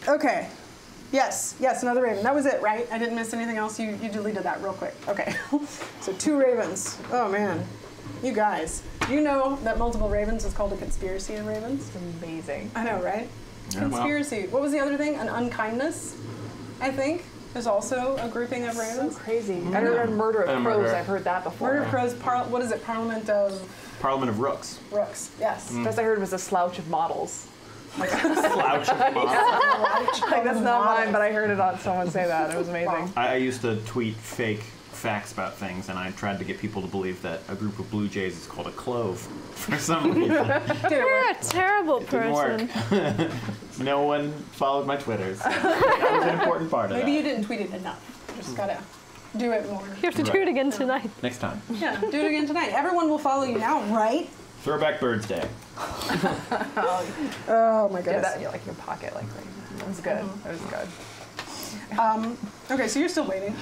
Okay. Yes, another raven. That was it, right? I didn't miss anything else. You deleted that real quick. Okay. So 2 ravens. Oh, man. You guys. Do you know that multiple ravens is called a conspiracy of ravens? It's amazing. I know, right? Yeah, Conspiracy. What was the other thing? An unkindness, I think, is also a grouping of So ravens. crazy. I heard Murder of And Crows. murder. I've heard that before. Murder of crows, what is it? Parliament of Parliament of Rooks. Rooks. Yes. First I heard it was a slouch of models. Slouch of models. Like, that's not mine, but I heard it on someone say that. It was amazing. Wow. I used to tweet fake facts about things, and I tried to get people to believe that a group of blue jays is called a clove for some reason. You're a terrible Didn't person. work. No one followed my Twitters. That was an important part of Maybe that. you didn't tweet it enough. You just gotta do it more. You have to do it again tonight. Next time. Yeah, do it again tonight. Everyone will follow you now, right? Throwback Birds Day. Oh my Yeah, goodness. that like your pocket, like that was good. That was good. Okay, so you're still waiting.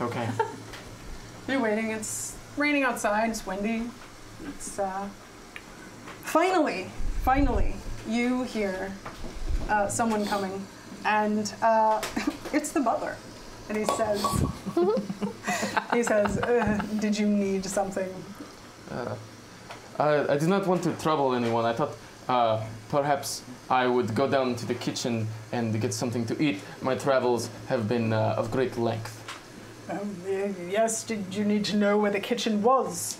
Okay. You're waiting. It's raining outside. It's windy. It's finally, you hear someone coming, and it's the butler, and he says, "Did you need something?" I did not want to trouble anyone. I thought perhaps I would go down to the kitchen and get something to eat. My travels have been of great length. Yes. Did you need to know where the kitchen was?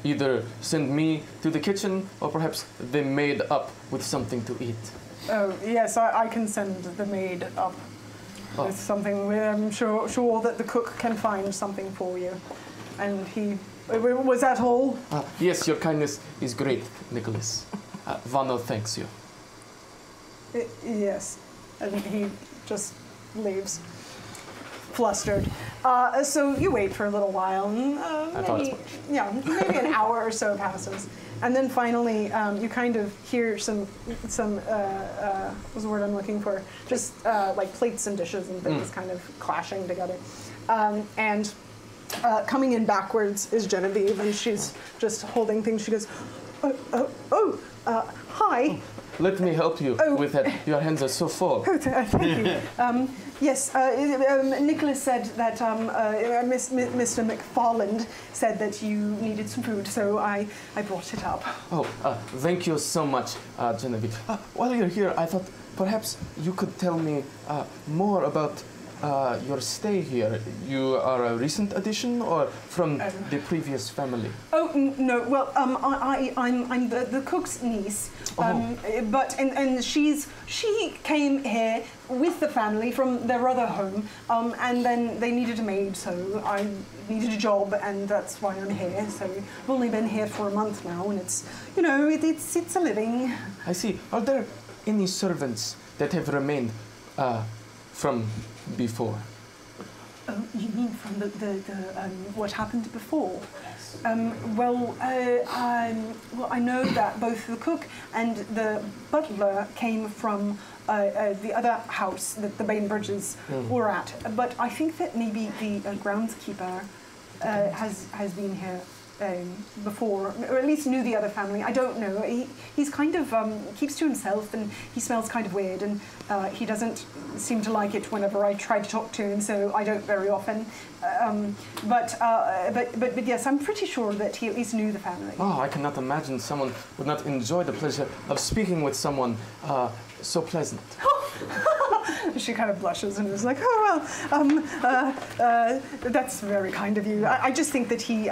Either send me to the kitchen or perhaps they made up with something to eat. Oh yes, I can send the maid up with something. I'm sure that the cook can find something for you. And he. Was that all? Yes, your kindness is great, Nicholas. Vano thanks you. Yes. And he just leaves, flustered. So you wait for a little while, and I thought as maybe, much. maybe an hour or so passes. And then finally, you kind of hear some what's the word I'm looking for? Just like plates and dishes and things kind of clashing together. And coming in backwards is Genevieve, and she's just holding things. She goes, hi. let me help you with that. Your hands are so full. Oh, thank you. Yes, Nicholas said that Mr. McFarland said that you needed some food, so I brought it up. Oh, thank you so much, Genevieve. While you're here, I thought perhaps you could tell me more about your stay here. You are a recent addition, or from the previous family? Oh no, well, I'm the cook's niece, but she came here with the family from their other home, and then they needed a maid, so I needed a job, and that's why I'm here. So I've only been here for a month now, and it's it's a living. I see. Are there any servants that have remained from before? Oh, you mean from the what happened before? Yes. Well, I know that both the cook and the butler came from the other house that the Bainbridges were at, but I think that maybe the groundskeeper has been here before, or at least knew the other family. I don't know. He's kind of keeps to himself, and he smells kind of weird, and he doesn't seem to like it whenever I try to talk to him, so I don't very often. But yes, I'm pretty sure that he at least knew the family. Oh, I cannot imagine someone would not enjoy the pleasure of speaking with someone so pleasant. She kind of blushes and is like, oh, well, that's very kind of you. I just think that he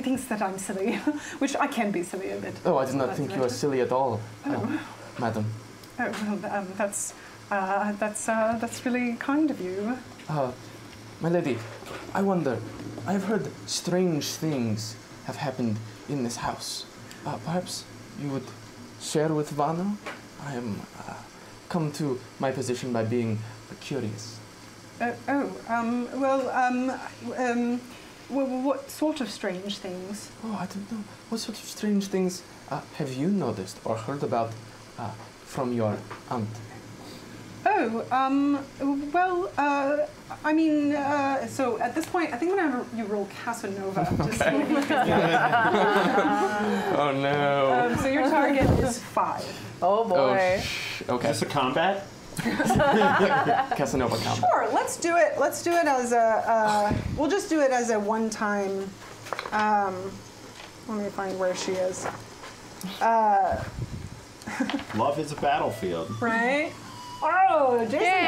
thinks that I'm silly, which I can be silly a bit. Oh, I did not think you were silly at all, madam. Oh, well, that's really kind of you. My lady, I wonder, I've heard strange things have happened in this house. Perhaps you would share with Vano? I am come to my position by being curious. What sort of strange things? Oh, I don't know. What sort of strange things have you noticed or heard about from your aunt? Oh, I mean, so at this point, I think I'm going to have you roll Casanova. Okay. Oh, no. So your target is 5. Oh boy. Okay. Is this a combat? Casanova combat. Sure, let's do it as a, we'll just do it as a one-time, let me find where she is. Love is a battlefield. Right? Oh, Jason! Yay!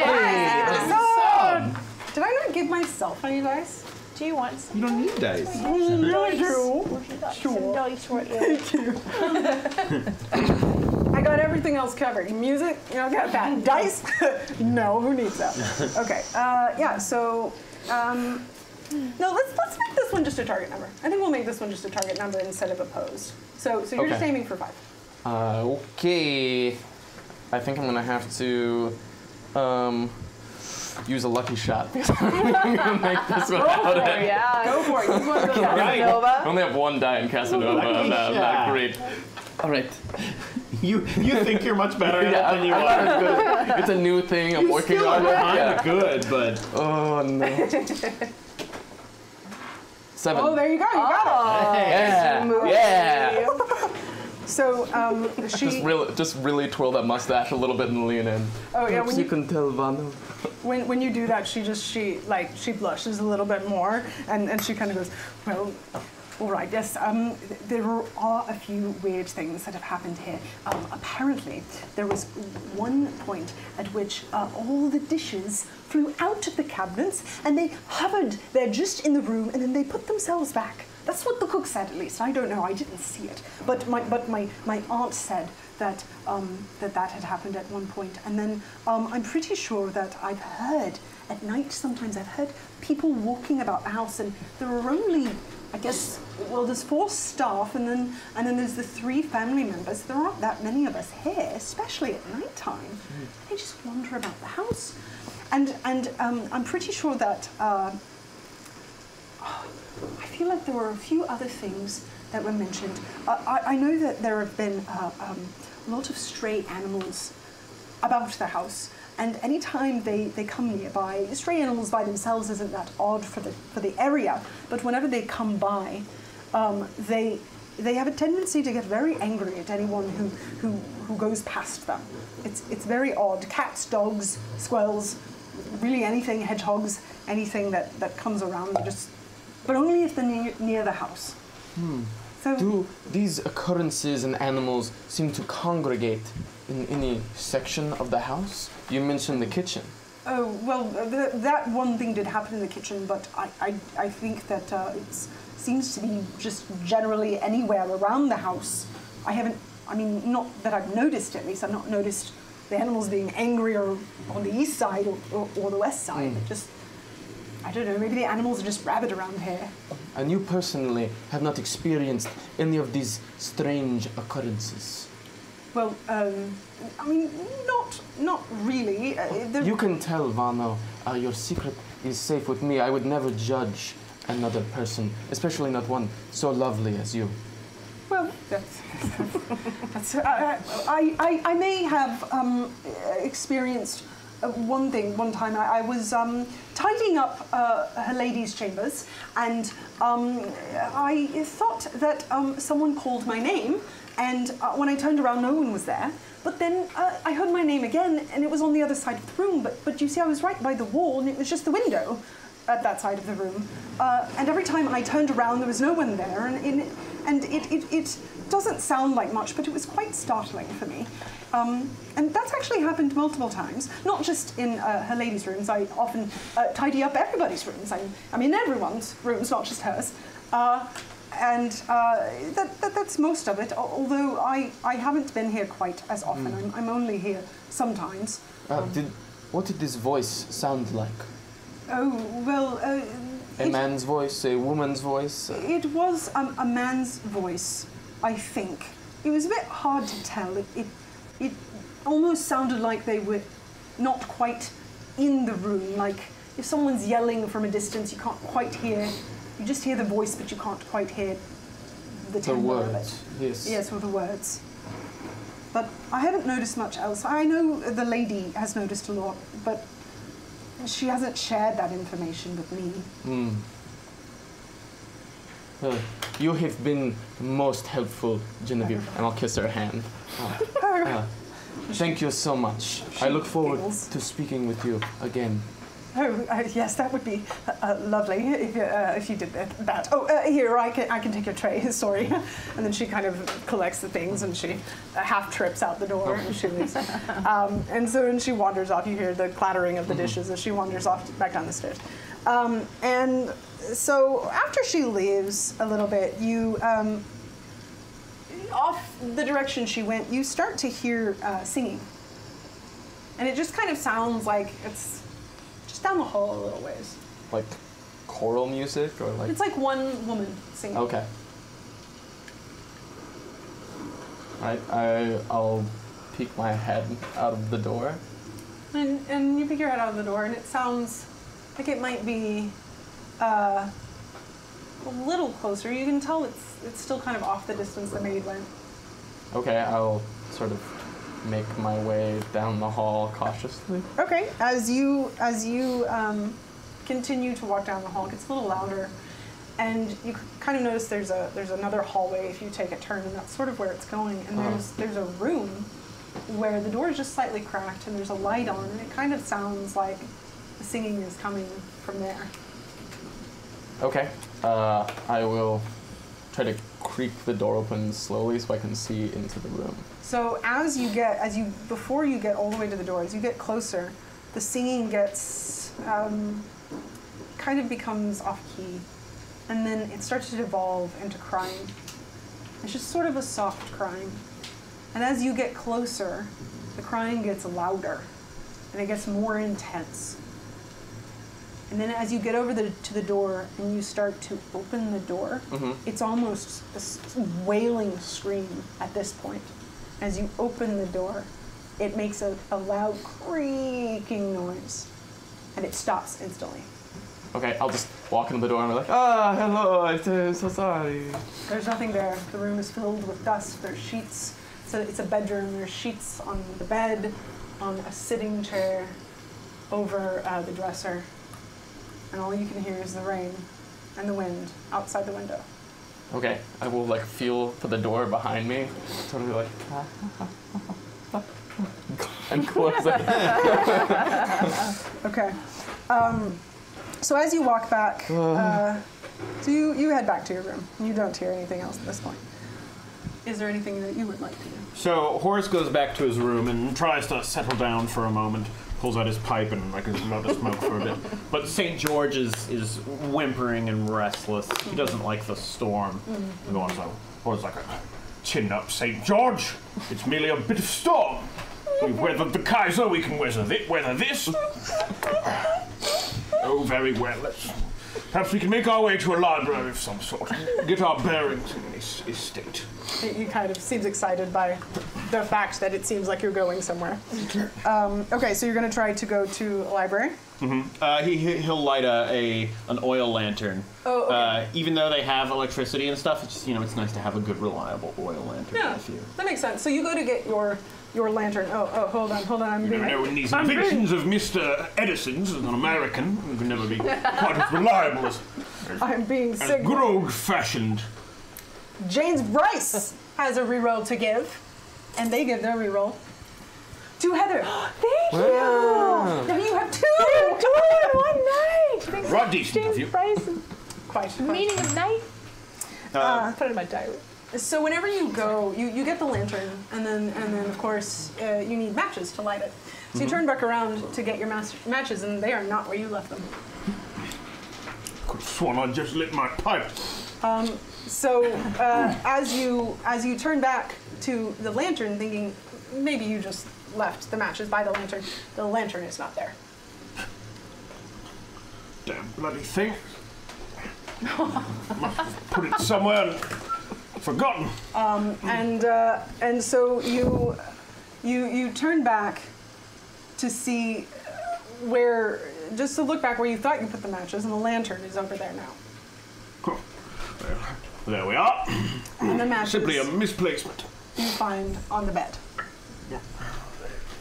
Did I not give myself any dice? Do you want some? You don't need dice. I do. Some dice for you. Thank you. I got everything else covered. Music, got that. Dice? No, who needs that? Okay. Yeah. So, no. Let's make this one just a target number. I think we'll make this one just a target number instead of opposed. So you're just aiming for 5. Okay. I think I'm gonna have to use a lucky shot because I'm gonna make this without it. Yeah. Go for it. Use one of those. Casanova. I only have 1 die in Casanova. I'm not great. All right. You think you're much better at it than you are. It's a new thing. I'm working on it. Kind of good, but Oh no. 7. Oh, there you go. You got it. Yeah. So she. Just really twirl that mustache a little bit and lean in. Oh yeah. Perhaps you can tell Vano. When you do that, she blushes a little bit more, and she kind of goes, well, all right, yes. There are a few weird things that have happened here. Apparently, there was one point at which all the dishes flew out of the cabinets, and they hovered there just in the room, and then they put themselves back. That's what the cook said, at least. I don't know. I didn't see it, but my aunt said that that had happened at one point, and then I'm pretty sure that I've heard at night. Sometimes I've heard people walking about the house, and there are only, I guess, well, there's 4 staff, and then there's the 3 family members. There aren't that many of us here, especially at night time. I just wonder about the house, and I'm pretty sure that. I feel like there were a few other things that were mentioned. I know that there have been a lot of stray animals about the house, and anytime they come nearby, stray animals by themselves isn't that odd for the area, but whenever they come by, they they have a tendency to get very angry at anyone who goes past them. It's very odd. Cats, dogs, squirrels, really anything, hedgehogs, anything that comes around, but only if they're near the house. So, do these occurrences and animals seem to congregate in any section of the house? You mentioned the kitchen. Oh, well, that one thing did happen in the kitchen, but I think that it seems to be just generally anywhere around the house. Not that I've noticed, at least. I've not noticed the animals being angrier on the east side or the west side. But just, I don't know, maybe the animals are just rabid around here. And you personally have not experienced any of these strange occurrences? Well, not really. You can tell, Vano, your secret is safe with me. I would never judge another person, especially not one so lovely as you. Well, I may have experienced one thing. One time I was tidying up her lady's chambers, and I thought that someone called my name, and when I turned around, no one was there. But then I heard my name again, and it was on the other side of the room. But you see, I was right by the wall, and it was just the window at that side of the room. And every time I turned around, there was no one there, and it doesn't sound like much, but it was quite startling for me. And that's actually happened multiple times, not just in her lady's rooms. I often tidy up everybody's rooms. I'm in everyone's rooms, not just hers. That's most of it, although I haven't been here quite as often. I'm only here sometimes. What did this voice sound like? Oh, well... a man's voice, a woman's voice? It was a man's voice, I think. It was a bit hard to tell. It almost sounded like they were not quite in the room, like if someone's yelling from a distance, you can't quite hear. You just hear the voice, but you can't quite hear the timbre of it. Yes. Yes, or the words. But I haven't noticed much else. I know the lady has noticed a lot, but she hasn't shared that information with me. Well, you have been most helpful, Genevieve, and I'll kiss her hand. Thank you so much. I look forward to speaking with you again. Oh, yes, that would be lovely if you did that. Oh, here, I can take your tray, sorry. And then she kind of collects the things, and she half trips out the door, and she leaves. And so when she wanders off, you hear the clattering of the dishes as she wanders off back down the stairs. And so after she leaves a little bit, you, off the direction she went, you start to hear singing. And it just kind of sounds like it's down the hall a little ways. Like choral music, or like? It's like one woman singing. Okay. Alright, I'll peek my head out of the door. And you peek your head out of the door, and it sounds like it might be a little closer. You can tell it's still kind of off the distance the maid went. Okay, I'll sort of make my way down the hall cautiously. Okay, as you continue to walk down the hall, it gets a little louder, and you kind of notice there's another hallway if you take a turn, and that's sort of where it's going. And there's a room where the door is just slightly cracked, and there's a light on, and it kind of sounds like the singing is coming from there. Okay, I will try to creak the door open slowly so I can see into the room. So before you get all the way to the door, as you get closer, the singing gets, kind of becomes off-key, and then it starts to devolve into crying. It's just sort of a soft crying. And as you get closer, the crying gets louder, and it gets more intense. And then as you get over to the door and you start to open the door, it's almost a wailing scream at this point. As you open the door, it makes a loud creaking noise, and it stops instantly. Okay, I'll just walk into the door and be like, hello, I'm so sorry. There's nothing there. The room is filled with dust. There's sheets. So it's a bedroom. There's sheets on the bed, on a sitting chair, over the dresser. And all you can hear is the rain and the wind outside the window. Okay, I will like feel for the door behind me, totally like, and close it. Okay. So as you walk back, so you head back to your room. You don't hear anything else at this point. Is there anything that you would like to do? So Horace goes back to his room and tries to settle down for a moment. Pulls out his pipe and like a lot of smoke for a bit. But St. George is whimpering and restless. He doesn't like the storm. Going so Horace like, chin up, St. George. It's merely a bit of storm. We've weathered the Kaiser. We can weather this. Oh, very well. Perhaps we can make our way to a library of some sort and get our bearings in this estate. He kind of seems excited by the fact that it seems like you're going somewhere. Okay, so you're going to try to go to a library? He'll light an oil lantern. Oh, okay. Even though they have electricity and stuff, it's just, it's nice to have a good, reliable oil lantern. Yeah, with you. that makes sense. So you go to get your lantern. Oh, hold on. You know, in these inventions of Mr. Edison's, as an American, we can never be quite as reliable as I'm being sick. good old-fashioned. James Bryce has a reroll to give, and they give their reroll to Heather. Thank you. Now you have two. Do it one night. Thanks, Right decent of James you. Bryce. Quite. Meeting of night. Put it in my diary. So whenever you go, you get the lantern, and then of course you need matches to light it. So you turn back around to get your matches, and they are not where you left them. Could have sworn I just lit my pipe. So as you turn back to the lantern, thinking maybe you just left the matches by the lantern is not there. Damn bloody thing. Must have put it somewhere and forgotten. And so you turn back to see just to look back where you thought you put the matches, and the lantern is over there now. Well, there we are. And the matches Simply a misplacement. you find on the bed.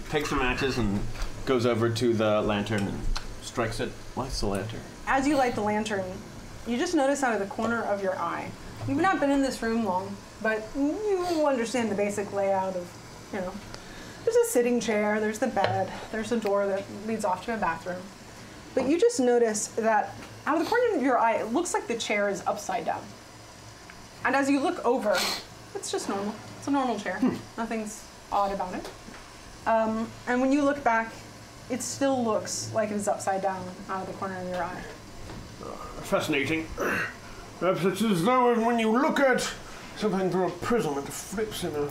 Takes the matches and goes over to the lantern and strikes it. Lights the lantern. As you light the lantern, you just notice out of the corner of your eye. You've not been in this room long, but you understand the basic layout of, there's a sitting chair, there's the bed, there's a door that leads off to a bathroom. But you just notice that out of the corner of your eye, it looks like the chair is upside down. And as you look over, it's just normal. It's a normal chair. Nothing's odd about it. And when you look back, it still looks like it is upside down out of the corner of your eye. Fascinating. Perhaps it's as though when you look at something through a prism, it flips in a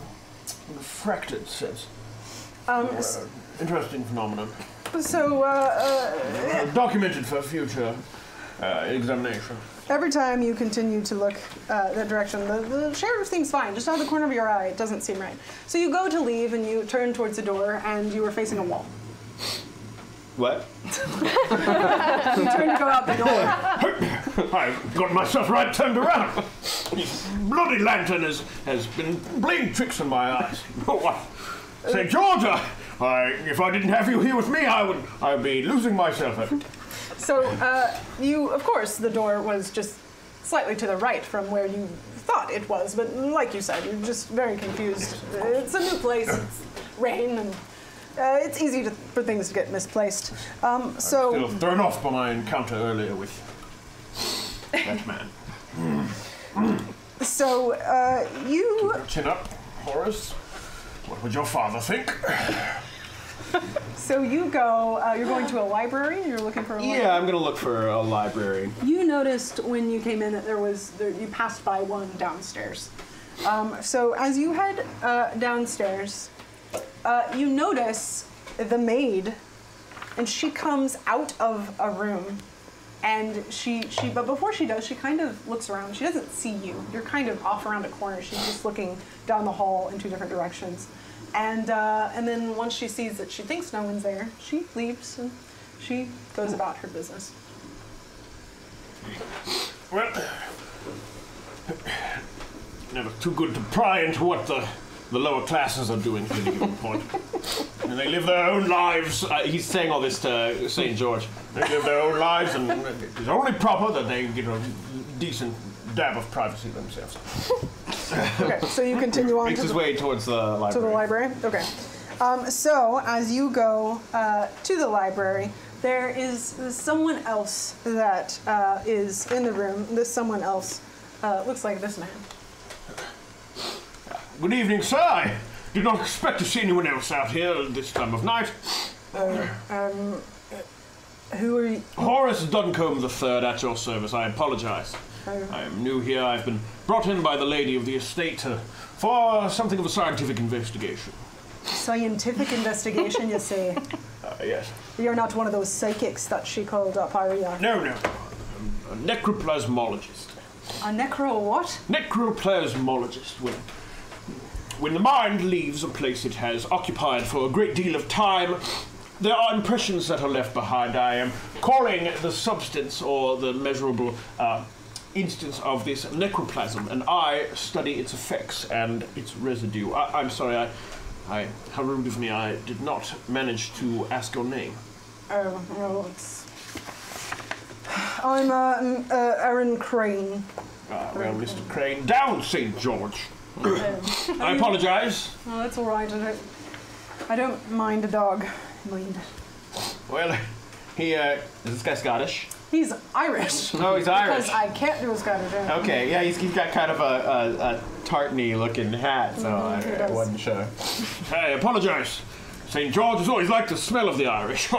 fractured sense. Interesting phenomenon. So, Documented for future examination. every time you continue to look that direction, the chair seems fine. Just out of the corner of your eye, it doesn't seem right. So you go to leave and you turn towards the door and you are facing a wall. What? You turn to go out the door. I've got myself right turned around. This bloody lantern has been playing tricks on my eyes. St. George, if I didn't have you here with me, I would be losing myself. So of course, the door was just slightly to the right from where you thought it was, but like you said, you're just very confused. It's a new place, it's rain, and it's easy for things to get misplaced. I'm still thrown off by my encounter earlier with that man. So you... Chin up, Horace. What would your father think? So you go, you're going to a library? You're looking for a library? Yeah, I'm going to look for a library. You noticed when you came in that you passed by one downstairs. So as you head downstairs, you notice the maid, and she comes out of a room, and but before she does, she kind of looks around. She doesn't see you. You're kind of off around a corner. She's just looking down the hall in two different directions. And then once she sees that she thinks no one's there, she leaves and she goes about her business. Well, never too good to pry into what the lower classes are doing at any given point. And they live their own lives. He's saying all this to St. George. They live their own lives, and it's only proper that they get a decent dab of privacy themselves. Okay, so you continue on Makes to his the, way towards the library. to the library. Okay. So as you go to the library, there is someone else that is in the room. This someone else looks like this man. Good evening, sir. I did not expect to see anyone else out here at this time of night. Who are you? Horace Duncombe III at your service. I apologize. I am new here. I've been brought in by the lady of the estate for something of a scientific investigation. Scientific investigation, you say? Yes. You're not one of those psychics that she called up, are you? No, no. I'm a necroplasmologist. A necro what? Necroplasmologist. When the mind leaves a place it has occupied for a great deal of time, there are impressions that are left behind. I am calling the substance or the measurable instance of this necroplasm, and I study its effects and its residue. I'm sorry, how rude of me, I did not manage to ask your name. Oh, well, I'm Aaron Crane. Well, Mr. Crane, down St. George. I apologize. Oh, that's all right. I don't mind a dog. Mind. Well, is this guy Scottish? He's Irish. Oh, he's Irish. Because I can't do a Scottish accent. Okay, yeah, he's got kind of a tartany looking hat, so I wasn't sure. I apologize. St. George has always liked the smell of the Irish.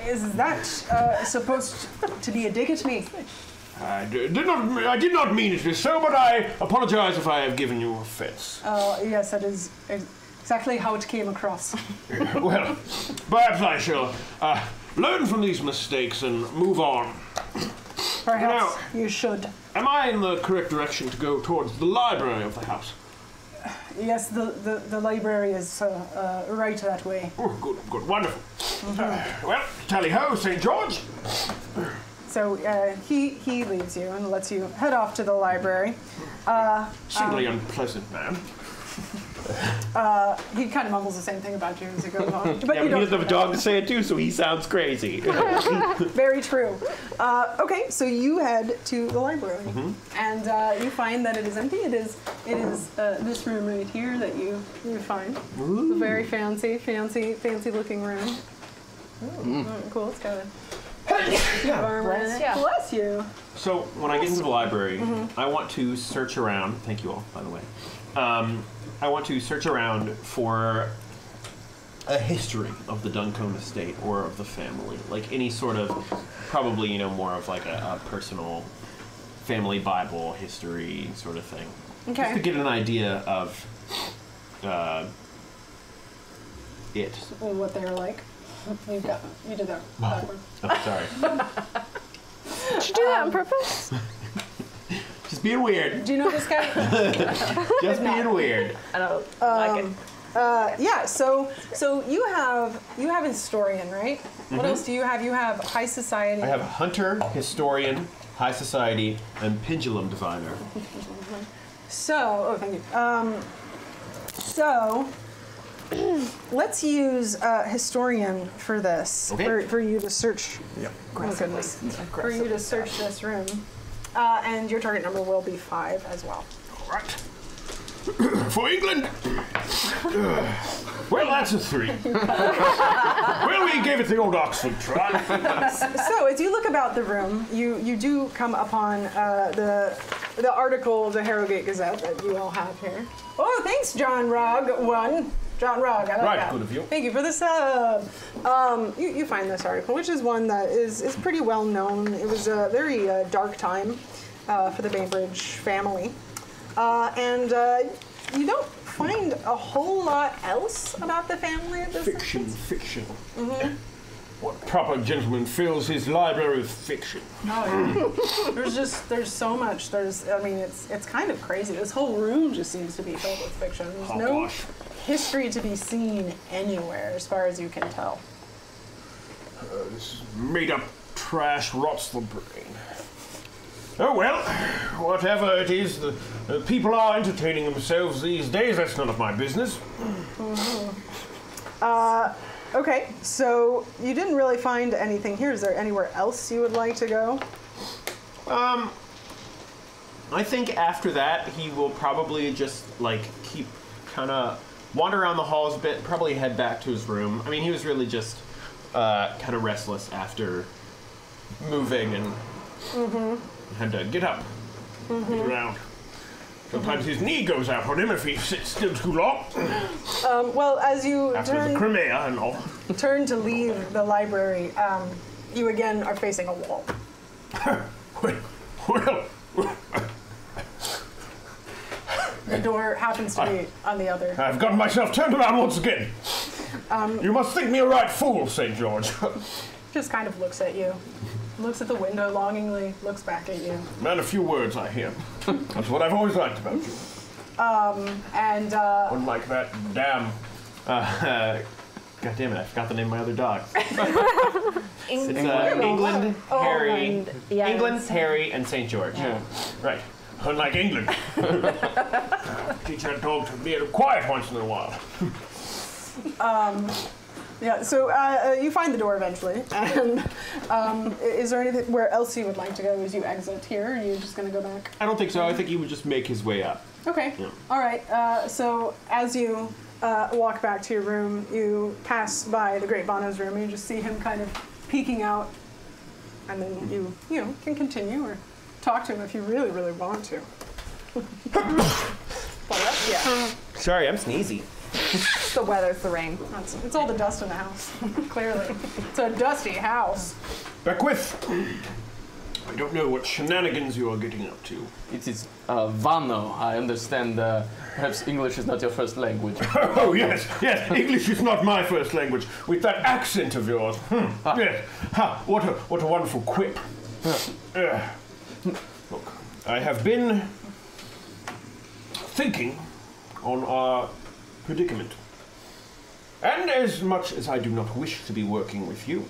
Is that supposed to be a dig at me? I did not mean it to be so, but I apologize if I have given you offense. Yes, that is exactly how it came across. Well, perhaps I shall learn from these mistakes and move on. Perhaps you should. Am I in the correct direction to go towards the library of the house? Yes, the library is right that way. Oh, good, wonderful. Well, tally-ho, St. George. So he leaves you and lets you head off to the library. Simply unpleasant man. He kind of mumbles the same thing about you as he goes on. But Yeah, you but he don't doesn't have a dog to say it to, so he sounds crazy. Very true. Okay, so you head to the library, and you find that it is empty. It is this room right here that you find. It's a very fancy looking room. Cool. It's got a armor in it. you. Bless you. So when I get into the library, I want to search around. Thank you all, by the way. I want to search around for a history of the Duncombe estate or of the family, like any sort of, probably more of like a personal family Bible history sort of thing. Okay. Just to get an idea of it. What they're like. You did that backward. Oh, sorry. Did you do that on purpose? Just being weird. Do you know this guy? Just being weird. I don't like it. Yeah. So you have historian, right? What else do you have? You have high society. I have hunter, historian, high society, and pendulum diviner. So, thank you. So, let's use historian for this. Okay. For you to search. Yeah. Oh goodness. For you to search this room, and your target number will be 5 as well. All right. For England. Well, that's a 3. Well, we gave it the old Oxford try. So, as you look about the room, you do come upon the article of the Harrogate Gazette that you all have here. Oh, thanks, John Rogg. John Rogg, I like Right, that. good of you. Thank you for the sub. You find this article, which is one that is pretty well known. It was a very dark time for the Bainbridge family. And you don't find a whole lot else about the family at this Fiction. What proper gentleman fills his library with fiction? Oh, yeah. there's so much. It's kind of crazy. This whole room just seems to be filled with fiction. There's no Hogwash. history to be seen anywhere, as far as you can tell. This made-up trash rots the brain. Oh well, whatever it is, the people are entertaining themselves these days. That's none of my business. Okay, so you didn't really find anything here. Is there anywhere else you would like to go? I think after that, he will probably just, like, keep kind of wander around the halls a bit, probably head back to his room. I mean, he was really just kind of restless after moving and had to get up, get around. Sometimes his knee goes out on him if he sits still too long. Well, as you After the Crimea and all. turn to leave the library, you again are facing a wall. Well, The door happens to be on the other. I've got myself turned around once again. You must think me a right fool, St. George. Just kind of looks at you, looks at the window longingly, looks back at you. Man, a few words I hear. That's what I've always liked about you. Unlike that damn... God damn it, I forgot the name of my other dog. England. England, Harry, And, yeah, England, it's- Harry, and St. George. Yeah, right. Unlike England. Teach that dog to be quiet once in a while. Yeah, so you find the door eventually, and is there anything where else you would like to go as you exit here? Or are you just going to go back? I don't think so. I think he would just make his way up. Okay. Yeah. All right. So as you walk back to your room, you pass by the Great Bono's room, and you just see him kind of peeking out, and then you can continue or talk to him if you really, really want to. But, yeah, Sorry, I'm sneezy. It's the weather, it's the rain. it's all the dust in the house. Clearly, it's a dusty house. Beckwith, I don't know what shenanigans you are getting up to. It is Vano. I understand perhaps English is not your first language. Oh, yes, English is not my first language. With that accent of yours. Yes. Ha, what a wonderful quip. Look, I have been thinking on our predicament. And as much as I do not wish to be working with you,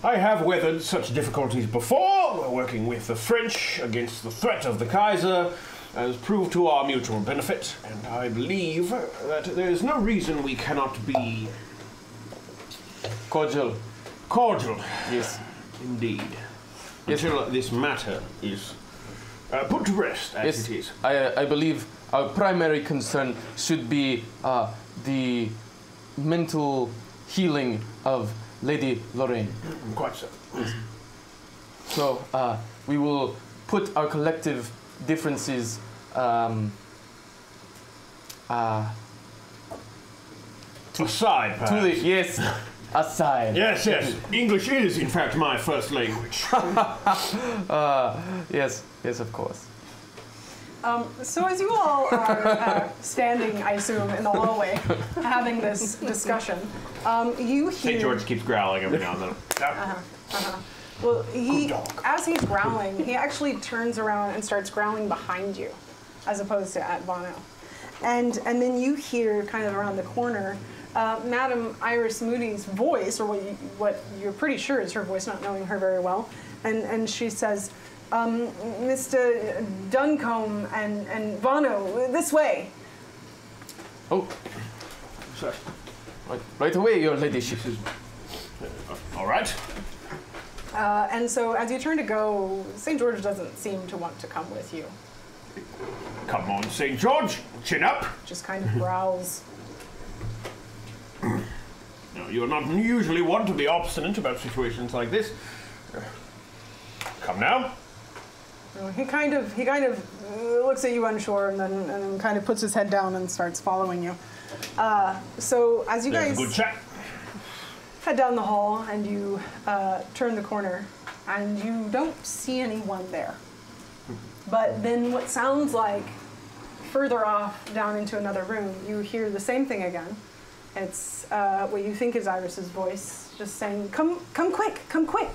I have weathered such difficulties before, working with the French against the threat of the Kaiser, has proved to our mutual benefit, and I believe that there is no reason we cannot be Cordial. cordial. Yes. Indeed. Yes. Until this matter is put to rest, as Yes, it is. I believe our primary concern should be the mental healing of Lady Lorraine. Quite so. So we will put our collective differences Aside, perhaps. to the yes aside. Yes. English is, in fact, my first language. Yes, of course. So as you all are standing, I assume, in the hallway, having this discussion, you hear... St. George keeps growling every now and then. Well, Good dog. as he's growling, he actually turns around and starts growling behind you, as opposed to at Bono. And then you hear, kind of around the corner, Madam Iris Moody's voice, or what you're pretty sure is her voice, not knowing her very well, and she says, Mr. Duncombe and Bono, this way. Oh, So, right away, your ladyship. all right. And so as you turn to go, St. George doesn't seem to want to come with you. Come on, St. George. Chin up. Just kind of growls. No, you're not usually one to be obstinate about situations like this. Come now. He kind of looks at you unsure, and then kind of puts his head down and starts following you. So as you There's a guys good chat. head down the hall and you turn the corner, and you don't see anyone there. But then what sounds like further off down into another room, you hear the same thing again. It's what you think is Iris's voice, just saying, "Come quick, come quick."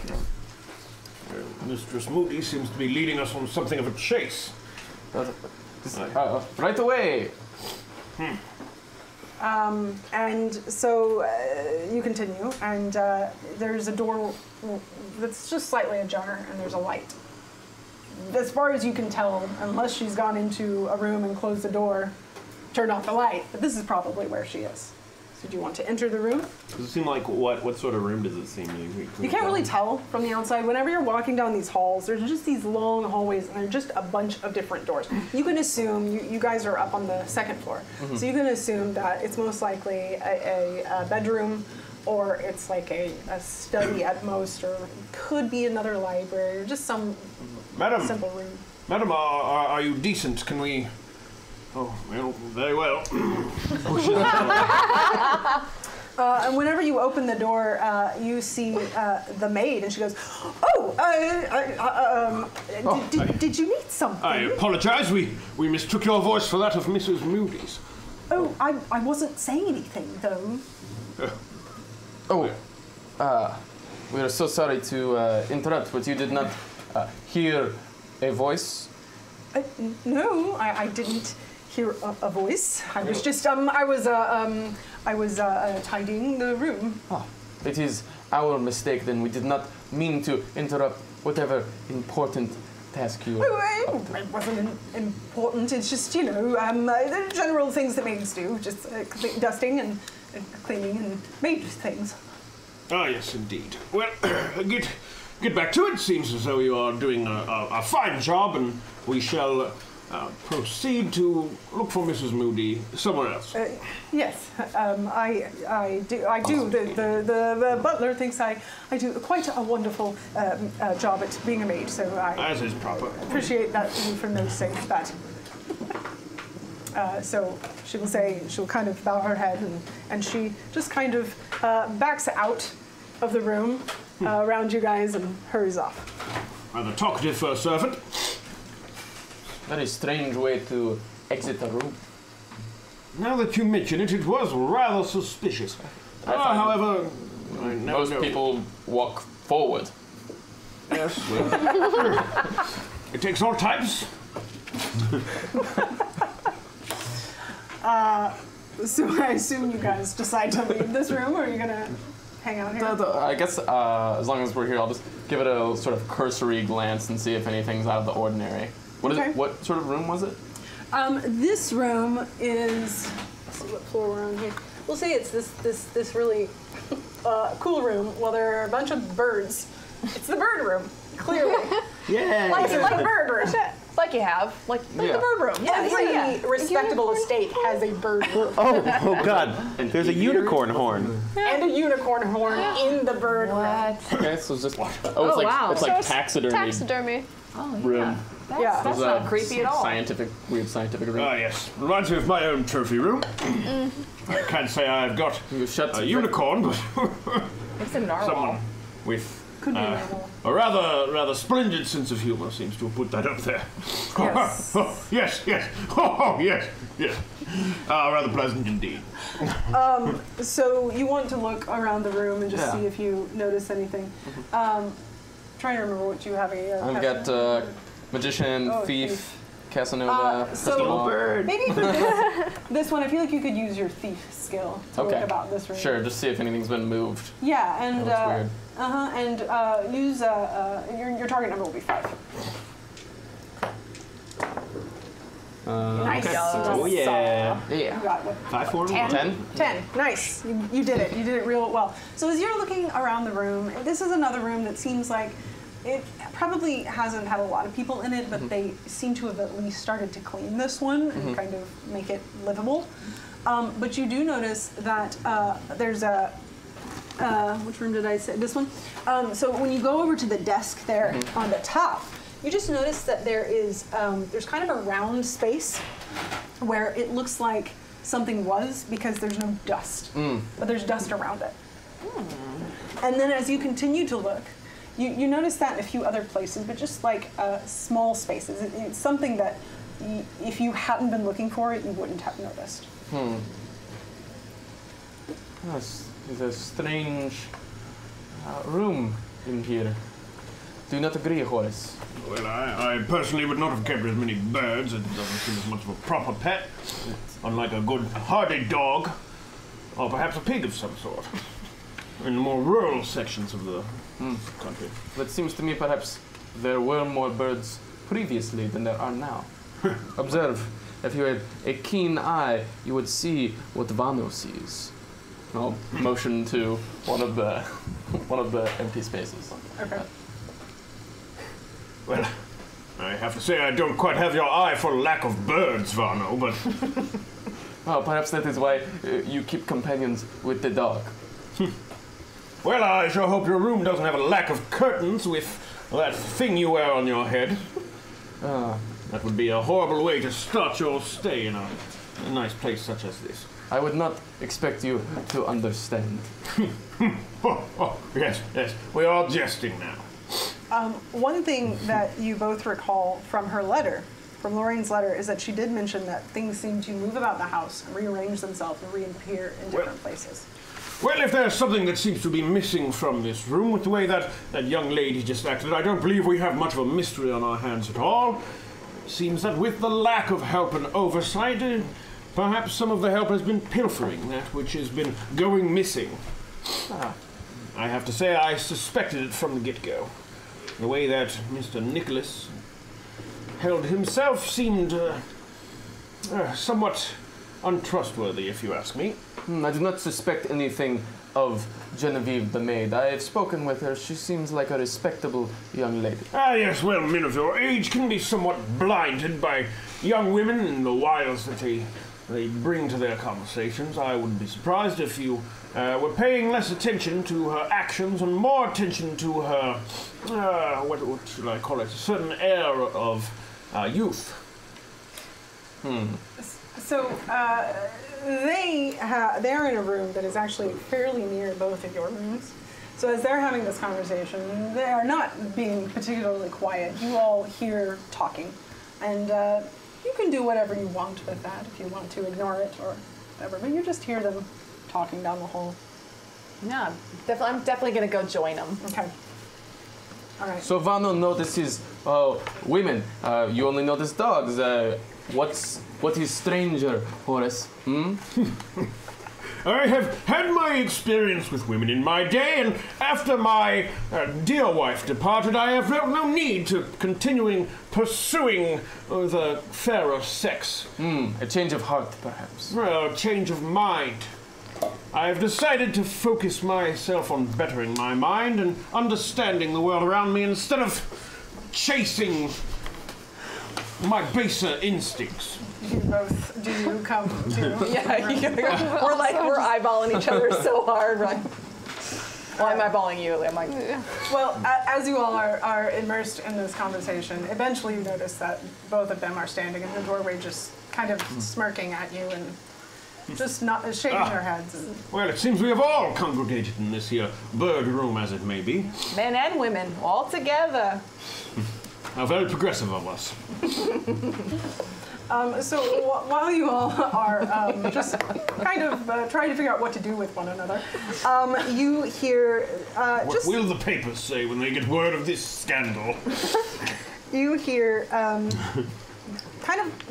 Mistress Moody seems to be leading us on something of a chase. Right away. And so you continue, and there's a door that's just slightly ajar, and there's a light. As far as you can tell, unless she's gone into a room and closed the door, turned off the light, but this is probably where she is. So do you want to enter the room? Does it seem like what sort of room does it seem? You can't really tell from the outside. Whenever you're walking down these halls, there's just these long hallways, and there's just a bunch of different doors. You can assume, you guys are up on the second floor, so you can assume that it's most likely a bedroom, or it's like a study at most, or could be another library, or just some simple room. Madam, are you decent? Can we... Oh, well, very well. And whenever you open the door, you see the maid, and she goes, did you need something? I apologize. We mistook your voice for that of Mrs. Moody's. Oh, I wasn't saying anything, though. We are so sorry to interrupt, but you did not hear a voice? No, I didn't hear a voice. I was just, I was tidying the room. Oh, it is our mistake then. We did not mean to interrupt whatever important task you... It wasn't important. It's just, the general things that maids do. Just dusting and cleaning and maid things. Ah, yes, indeed. Well, get back to it. Seems as though you are doing a fine job, and we shall proceed to look for Mrs. Moody somewhere else. Yes, I do. The butler thinks I do quite a wonderful job at being a maid, so I as is proper. Appreciate that from those saying that. So she will say, she'll kind of bow her head, and she just kind of backs out of the room around you guys and hurries off. Rather talkative for a servant. Very strange way to exit a room. Now that you mention it, it was rather suspicious. However, I never most know. people walk forward. Yes, well, it takes all types. So I assume you guys decide to leave this room, or are you gonna hang out here? I guess as long as we're here, I'll just give it a sort of cursory glance and see if anything's out of the ordinary. What is it? What sort of room was it? This room is. Let's see what floor we're on here. We'll say it's this really cool room. Well, there are a bunch of birds. It's the bird room, clearly. Yeah. Like the bird room. Like you have. Like the bird room. Every respectable estate has a bird room. Oh God! There's a unicorn horn. And a unicorn horn in the bird room. Okay, so it's just wow. it's like taxidermy Taxidermy. room. That's not creepy at all. Weird scientific room. Ah, yes. Reminds me of my own trophy room. I can't say I've got a unicorn, but It's a narwhal. someone with Could be normal. a rather splendid sense of humor seems to have put that up there. Yes. Yes. Oh, yes. Rather pleasant indeed. So you want to look around the room and just see if you notice anything. Trying to remember what you have. I've got magician, thief, Casanova, crystal ball. Bird. Maybe for this one, I feel like you could use your thief skill to look about this room. Sure, just see if anything's been moved. Yeah, and That looks weird. use your target number will be 5. Nice. Okay. Oh yeah. You Yeah. got what? 5, 4, 10? 10. Nice. You did it. You did it real well. So as you're looking around the room, this is another room that seems like it probably hasn't had a lot of people in it, but they seem to have at least started to clean this one and kind of make it livable. But you do notice that there's a which room did I say? This one. So when you go over to the desk there on the top, you just notice that there is there's kind of a round space where it looks like something was, because there's no dust, but there's dust around it. And then as you continue to look, you notice that in a few other places, but just like small spaces. It's something that if you hadn't been looking for it, you wouldn't have noticed. Yes, it's a strange room in here. Do you not agree, Horace? Well, I personally would not have kept as many birds. It doesn't seem as much of a proper pet. Unlike a good, hardy dog, or perhaps a pig of some sort. In the more rural sections of the country. But it seems to me perhaps there were more birds previously than there are now. Observe. If you had a keen eye, you would see what Vano sees. I'll motion to one of the empty spaces. Okay. Well, I have to say I don't quite have your eye for lack of birds, Varno, but Oh, perhaps that is why you keep companions with the dog. well, I sure hope your room doesn't have a lack of curtains with that thing you wear on your head. That would be a horrible way to start your stay in a nice place such as this. I would not expect you to understand. Yes, we are jesting now. One thing that you both recall from her letter, from Lorraine's letter, is that she did mention that things seem to move about the house, and rearrange themselves, and reappear in different places. Well, if there's something that seems to be missing from this room with the way that young lady just acted, I don't believe we have much of a mystery on our hands at all. Seems that with the lack of help and oversight, perhaps some of the help has been pilfering that which has been going missing. I have to say I suspected it from the get-go. The way that Mr. Nicholas held himself seemed somewhat untrustworthy, if you ask me. I do not suspect anything of Genevieve the maid. I have spoken with her. She seems like a respectable young lady. Ah, yes, well, men of your age can be somewhat blinded by young women and the wiles that they bring to their conversations. I wouldn't be surprised if you were paying less attention to her actions and more attention to her, what should I call it, a certain air of youth. So, they're in a room that is actually fairly near both of your rooms. So as they're having this conversation, they are not being particularly quiet. You all hear talking. And you can do whatever you want with that, if you want to ignore it or whatever. But you just hear them talking down the hall. Yeah, I'm definitely going to go join them. Okay. All right. So Vano notices women. You only notice dogs. What is stranger, Horace? I have had my experience with women in my day, and after my dear wife departed, I have felt no need to continuing pursuing the fairer sex. A change of heart, perhaps. Well, a change of mind. I have decided to focus myself on bettering my mind and understanding the world around me instead of chasing my baser instincts. Do you come to... Yeah, we're eyeballing each other so hard. Right? Well, I'm eyeballing you. I'm like, Well, as you all are immersed in this conversation, eventually you notice that both of them are standing in the doorway just kind of smirking at you and just not shaking their heads. Well, it seems we have all congregated in this here bird room, as it may be. men and women, all together. How very progressive of us. So while you all are just kind of trying to figure out what to do with one another, you hear What will the papers say when they get word of this scandal? you hear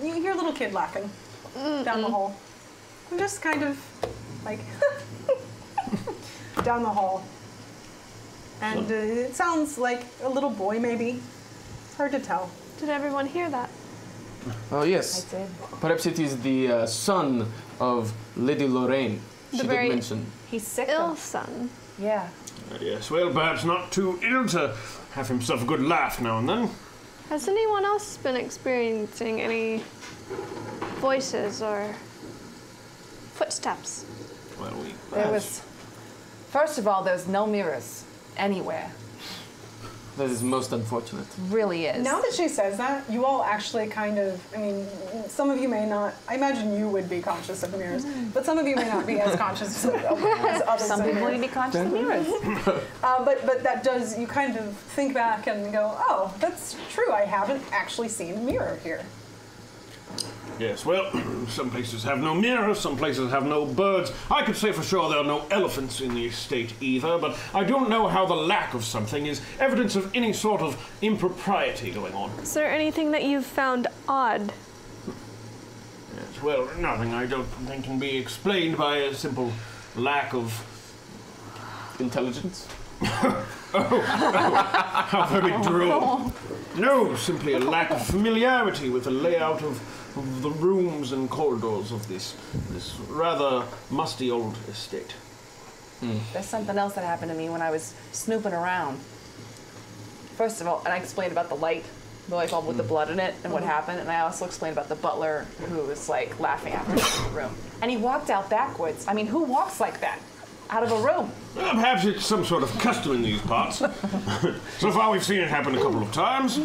you hear a little kid laughing down the hall. Just kind of like down the hall. And it sounds like a little boy, maybe. It's hard to tell. Did everyone hear that? Oh, yes. I did. Perhaps it is the son of Lady Lorraine. She did very- mention. He's sick. Ill though. son. Yeah. Yes, well, perhaps not too ill to have himself a good laugh now and then. Has anyone else been experiencing any voices or footsteps? Well, There was. First of all, there's no mirrors anywhere. That is most unfortunate. Really is. Now that she says that, you all actually kind of, I mean, some of you may not, I imagine you would be conscious of the mirrors, but some of you may not be as conscious of others. Some people need to be conscious of mirrors. But that does, you kind of think back and go, oh, that's true, I haven't actually seen a mirror here. Yes, well, some places have no mirrors, some places have no birds. I could say for sure there are no elephants in the estate either, but I don't know how the lack of something is evidence of any sort of impropriety going on. Is there anything that you've found odd? Yes, well, nothing I don't think can be explained by a simple lack of... Intelligence? How very droll. No, simply a lack of familiarity with the layout of the rooms and corridors of this rather musty old estate. There's something else that happened to me when I was snooping around. First of all, and I explained about the light bulb with the blood in it and what happened, and I also explained about the butler who was like laughing after me in the room. And he walked out backwards. I mean, who walks like that? Out of a room? Well, perhaps it's some sort of custom in these parts. So far we've seen it happen a couple of times.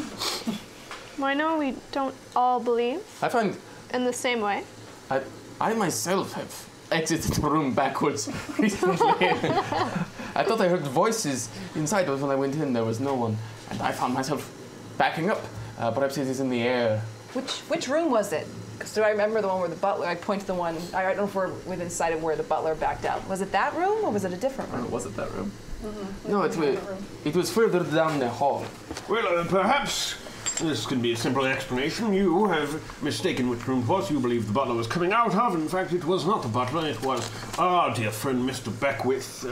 Well, I know we don't all believe I find in the same way. I myself have exited the room backwards recently. I thought I heard voices inside, but when I went in, there was no one. And I found myself backing up. Perhaps it is in the air. Which room was it? Because do I remember the one where the butler, I point to the one, I don't know if we're within sight of where the butler backed out. Was it that room or was it a different room? Was it that room? No, it was further down the hall. Well, perhaps this can be a simple explanation. You have mistaken which room it was you believe the butler was coming out of. In fact, it was not the butler, it was our dear friend Mr. Beckwith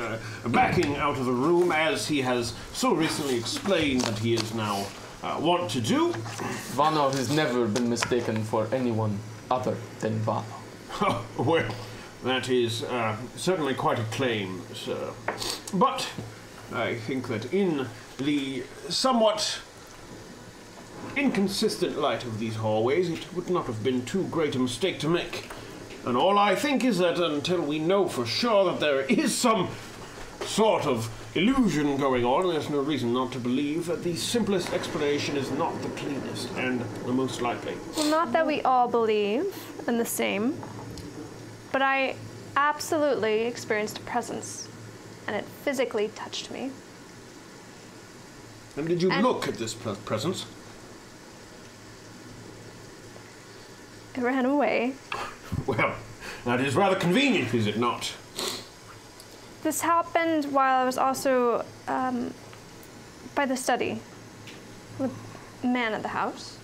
backing out of the room, as he has so recently explained that he is now want to do. Vano has never been mistaken for anyone other than Vano. Well, that is certainly quite a claim, sir. But I think that in the somewhat inconsistent light of these hallways, it would not have been too great a mistake to make. And all I think is that until we know for sure that there is some sort of illusion going on, there's no reason not to believe that the simplest explanation is not the cleanest and the most likely. Well, not that we all believe in the same, but I absolutely experienced a presence, and it physically touched me. And did you look at this presence? It ran away. Well, that is rather convenient, is it not? This happened while I was also by the study with a man at the house.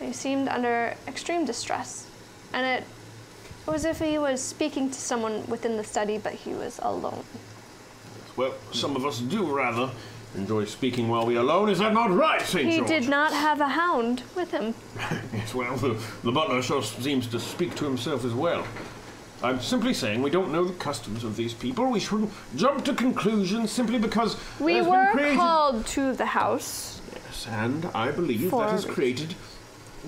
He seemed under extreme distress, and it was as if he was speaking to someone within the study, but he was alone. Well, some of us do rather enjoy speaking while we are alone. Is that not right, St. George? He did not have a hound with him. Yes, well, the butler sure seems to speak to himself as well. I'm simply saying we don't know the customs of these people. We shouldn't jump to conclusions simply because We there's were been created... called to the house. Yes, and I believe For that a has reason. created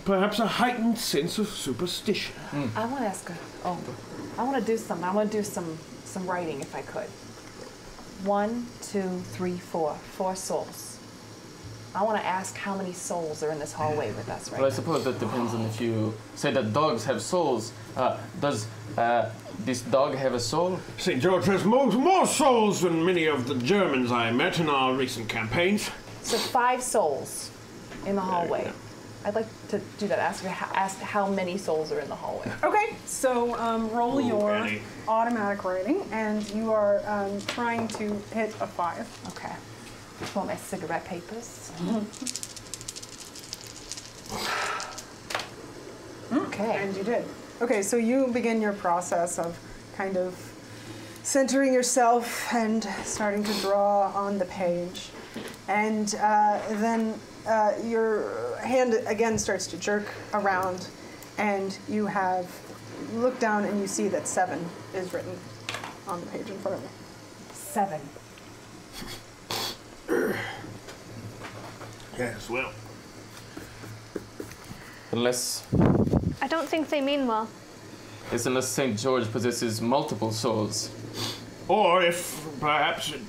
perhaps a heightened sense of superstition. I want to ask I want to do some. I want to do some writing if I could. 1, 2, 3, 4. 4 souls. I want to ask how many souls are in this hallway with us right Well, I now. suppose that depends on if you say that dogs have souls. Does this dog have a soul? St. George has more souls than many of the Germans I met in our recent campaigns. So 5 souls in the hallway. I'd like to do that. Ask how many souls are in the hallway. Okay, so roll your Annie. automatic rating, and you are trying to hit a 5. Okay. Want my cigarette papers? Okay. And you did. Okay, so you begin your process of kind of centering yourself and starting to draw on the page. And then your hand again starts to jerk around, and you look down and you see that 7 is written on the page in front of you. 7. Yes, well. Unless I don't think they mean well. unless St. George possesses multiple souls. Or if perhaps it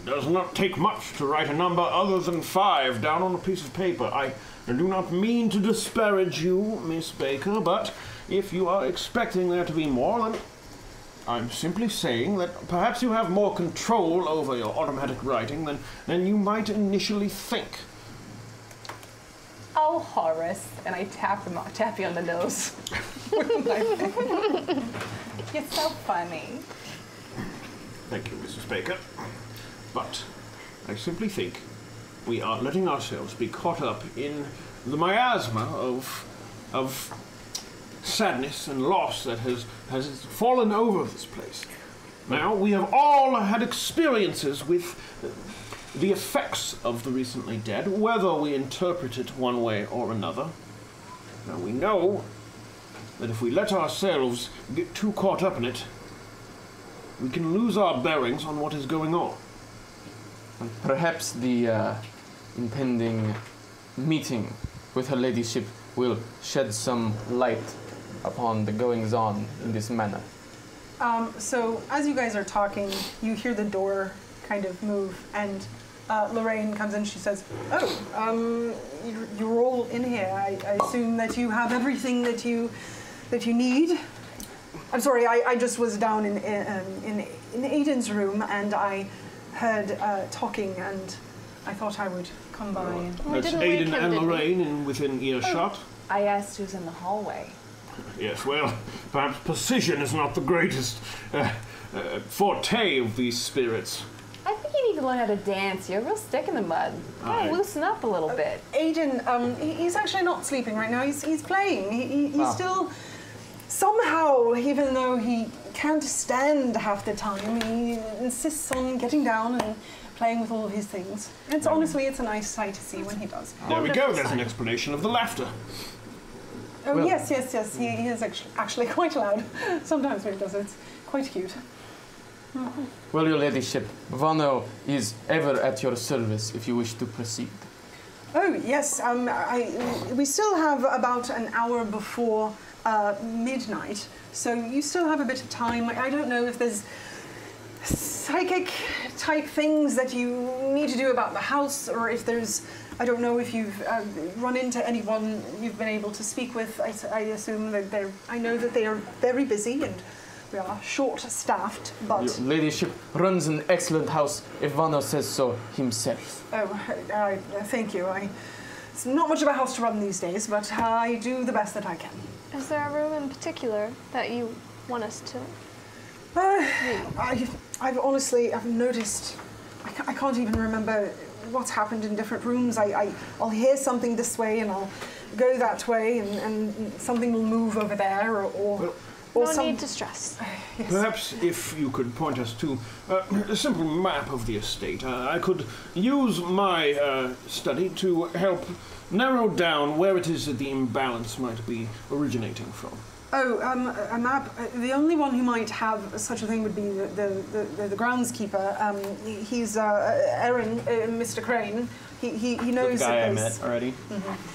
does not take much to write a number other than 5 down on a piece of paper. I do not mean to disparage you, Miss Baker, but if you are expecting there to be more, then I'm simply saying that perhaps you have more control over your automatic writing than you might initially think. Oh, Horace. And I tap you on the nose. With my finger. You're so funny. Thank you, Mrs. Baker. But I simply think we are letting ourselves be caught up in the miasma of sadness and loss that has fallen over this place. Now, we have all had experiences with the effects of the recently dead, whether we interpret it one way or another. Now, we know that if we let ourselves get too caught up in it, we can lose our bearings on what is going on. And perhaps the impending meeting with her ladyship will shed some light upon the goings-on in this manor. So as you guys are talking, you hear the door kind of move, and Lorraine comes in. She says, "Oh, you're all in here. I assume that you have everything that you need." I'm sorry. I just was down in Aiden's room, and I heard talking, and I thought I would come by. And That's Aiden and Lorraine within earshot. I asked who's in the hallway. Yes, well, perhaps precision is not the greatest forte of these spirits. I think you need to learn how to dance. You're a real stick in the mud. Gotta loosen up a little bit. Aiden, he's actually not sleeping right now. He's playing. He's still somehow, even though he can't stand half the time, he insists on getting down and playing with all of his things. And honestly, it's a nice sight to see when he does. There we go. There's an explanation of the laughter. Oh, Well- yes. He is actually quite loud. Sometimes when he does it, it's quite cute. Well, your ladyship, Vano is ever at your service if you wish to proceed. Oh, yes. We still have about an hour before midnight, so you still have a bit of time. I don't know if there's psychic type things that you need to do about the house, or if there's, I don't know if you've run into anyone you've been able to speak with. I assume that I know that they are very busy and we are short-staffed, but... Your ladyship runs an excellent house, if Vano says so himself. Oh, thank you. It's not much of a house to run these days, but I do the best that I can. Is there a room in particular that you want us to? I've honestly noticed, I can't even remember what's happened in different rooms. I'll hear something this way and I'll go that way and something will move over there or No need to stress. Yes. Perhaps if you could point us to a simple map of the estate, I could use my study to help narrow down where it is that the imbalance might be originating from. Oh, a map. The only one who might have such a thing would be the groundskeeper. He's Aaron, Mr. Crane. He knows The guy I that met already.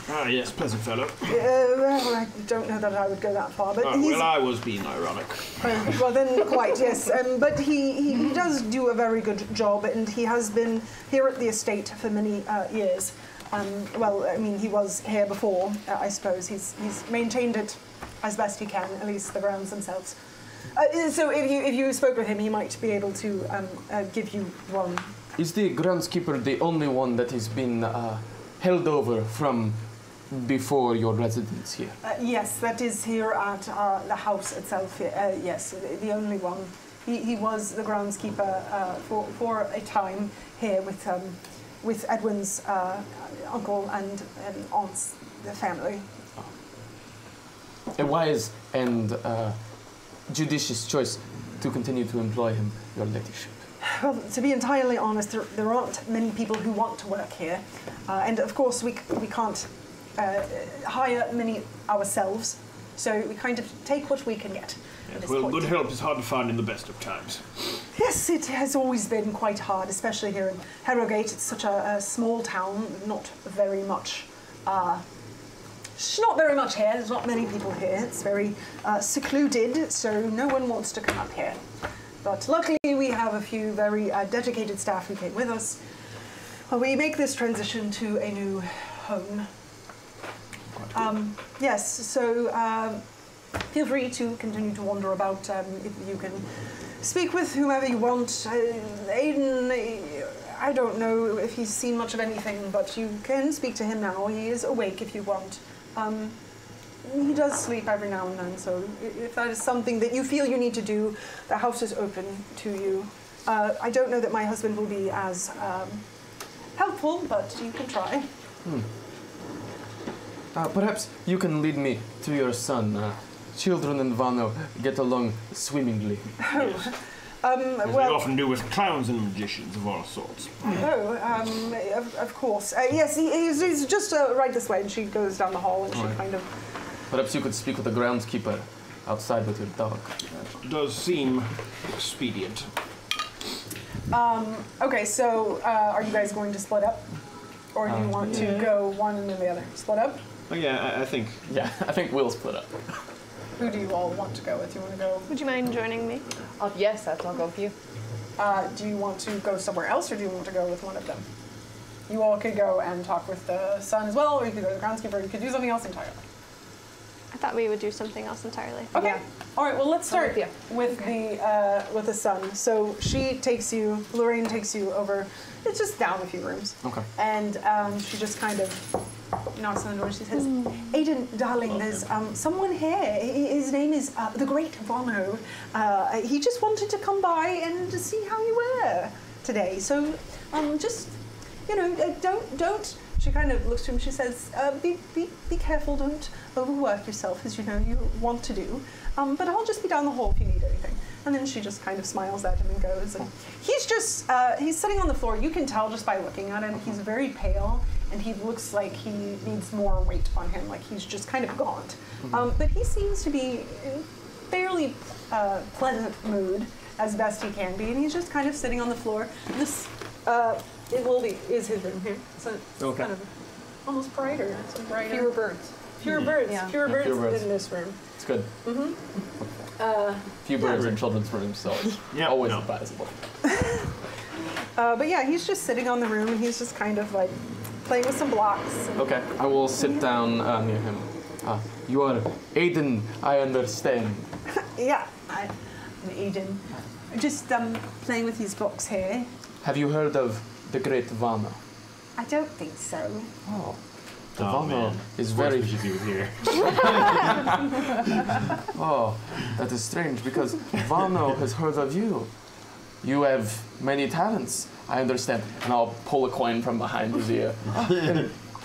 Ah, yes, pleasant fellow. well, I don't know that I would go that far, but he's... Well, I was being ironic. well, then quite, yes. But he does do a very good job, and he has been here at the estate for many years. Well, I mean, he was here before, I suppose. He's maintained it as best he can, at least the grounds themselves. So if you spoke with him, he might be able to give you one. Is the groundskeeper the only one that has been held over from before your residence here? Yes, that is here at the house itself. Yes, the only one. He was the groundskeeper for a time here with Edwin's uncle and aunt's family. A wise and judicious choice to continue to employ him, your ladyship. Well, to be entirely honest, there aren't many people who want to work here. And of course, we can't hire many ourselves, so we kind of take what we can get. Yes, well, good help is hard to find in the best of times. Yes, it has always been quite hard, especially here in Harrogate. It's such a small town, not very much here. There's not many people here. It's very secluded, so no one wants to come up here. But luckily, we have a few very dedicated staff who came with us. We make this transition to a new home. Yes, so feel free to continue to wander about. If you can speak with whomever you want. Aiden, I don't know if he's seen much of anything, but you can speak to him now. He is awake if you want. He does sleep every now and then, so if that is something that you feel you need to do, the house is open to you. I don't know that my husband will be as helpful, but you can try. Perhaps you can lead me to your son. Children and Vano get along swimmingly. Yes. As we often do with clowns and magicians of all sorts. Of course. Yes, he's just right this way, and she goes down the hall, and she kind of... Perhaps you could speak with the groundskeeper outside with your dog. Does seem expedient. Okay, so are you guys going to split up? Or do you want to go one and then the other? Split up? Oh, yeah, I think. Yeah, I think we'll split up. Who do you all want to go with? You want to go? Would you mind joining me? Yes, I'll go with you. Do you want to go somewhere else, or do you want to go with one of them? You all could go and talk with the son as well, or you could go to the groundskeeper. You could do something else entirely. I thought we would do something else entirely. Okay. Yeah. All right. Well, let's start Yeah. with the son. So she takes you. Lorraine takes you over. It's just down a few rooms. Okay. And she just kind of knocks on the door. She says, "Aiden, darling, there's someone here. His name is the Great Vono. He just wanted to come by and to see how you were today. So just, don't." She kind of looks to him. She says, "Be careful. Don't overwork yourself, as you know you want to do. But I'll just be down the hall if you need anything." And then she just kind of smiles at him and goes. And he's just he's sitting on the floor. You can tell just by looking at him. He's very pale, and he looks like he needs more weight on him. Like he's just kind of gaunt. But he seems to be in fairly pleasant mood as best he can be, and he's just kind of sitting on the floor. This is his room here. So it's kind of almost brighter. It's brighter. Fewer birds. Fewer birds. Yeah. Fewer birds Fewer birds. in this room. It's good. Few birds in children's rooms, so it's always advisable. But yeah, he's just sitting on the room, and he's just kind of like playing with some blocks. Okay, I will sit down near him. You are Aiden, I understand. Yeah, I'm Aiden. Just playing with these blocks here. Have you heard of the Great Vano? I don't think so. Oh. The Oh, Vano man. is Of course very... we should be here. Oh, that is strange, because Vano has heard of you. You have many talents, I understand. And I'll pull a coin from behind his ear.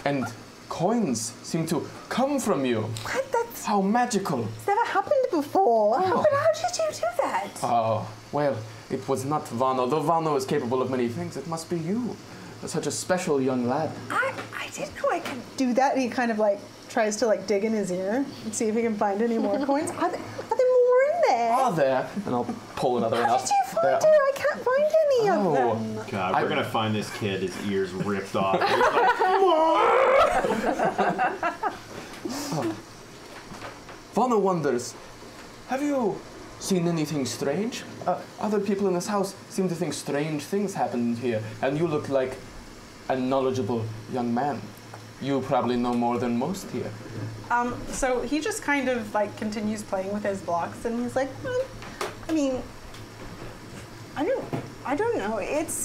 and coins seem to come from you. What? That's How magical. never happened before. Oh. How did you do that? Oh, well, it was not Vano. Though Vano is capable of many things, it must be you. Such a special young lad. I didn't know I could do that. And he kind of like tries to like dig in his ear and see if he can find any more coins. Are there more in there? Are there? And I'll pull another one How out. did you find it? There- I can't find any of Oh. them. God, we're gonna find this kid, his ears ripped off. Vano wonders, have you seen anything strange? Other people in this house seem to think strange things happened here, and you look like a knowledgeable young man. You probably know more than most here. So he just kind of like continues playing with his blocks, and he's like, I mean, I don't know. It just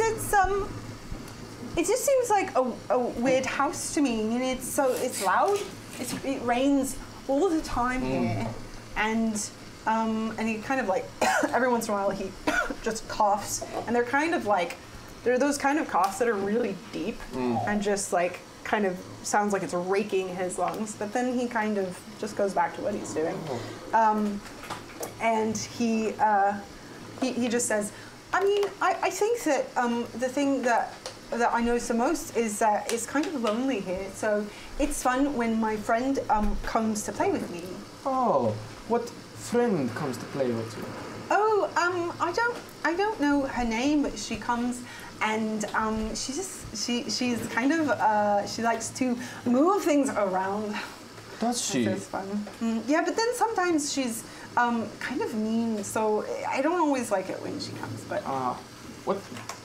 seems like a weird house to me, and it's loud. It rains all the time here, and he kind of like every once in a while he just coughs, and they're kind of like they're those kind of coughs that are really deep and just like kind of sounds like it's raking his lungs, but then he kind of just goes back to what he's doing, and he just says, I mean, I think that the thing that I notice the most is that it's kind of lonely here, so it's fun when my friend comes to play with me. Oh, what friend comes to play with you? Oh, I don't know her name, but she comes and she's kind of she likes to move things around. Does she? That's fun. Yeah, but then sometimes she's kind of mean, so I don't always like it when she comes. But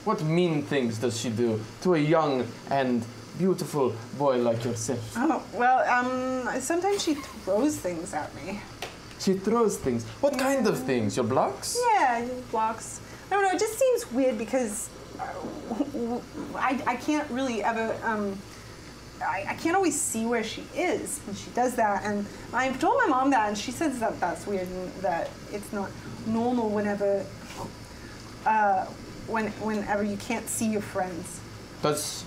What mean things does she do to a young and beautiful boy like yourself? oh well, sometimes she throws things at me. She throws things. What kind of things? Your blocks? Yeah, blocks. I don't know. It just seems weird because I can't really ever. I can't always see where she is when she does that, and I've told my mom that, and she says that that's weird and that it's not normal whenever you can't see your friends. Does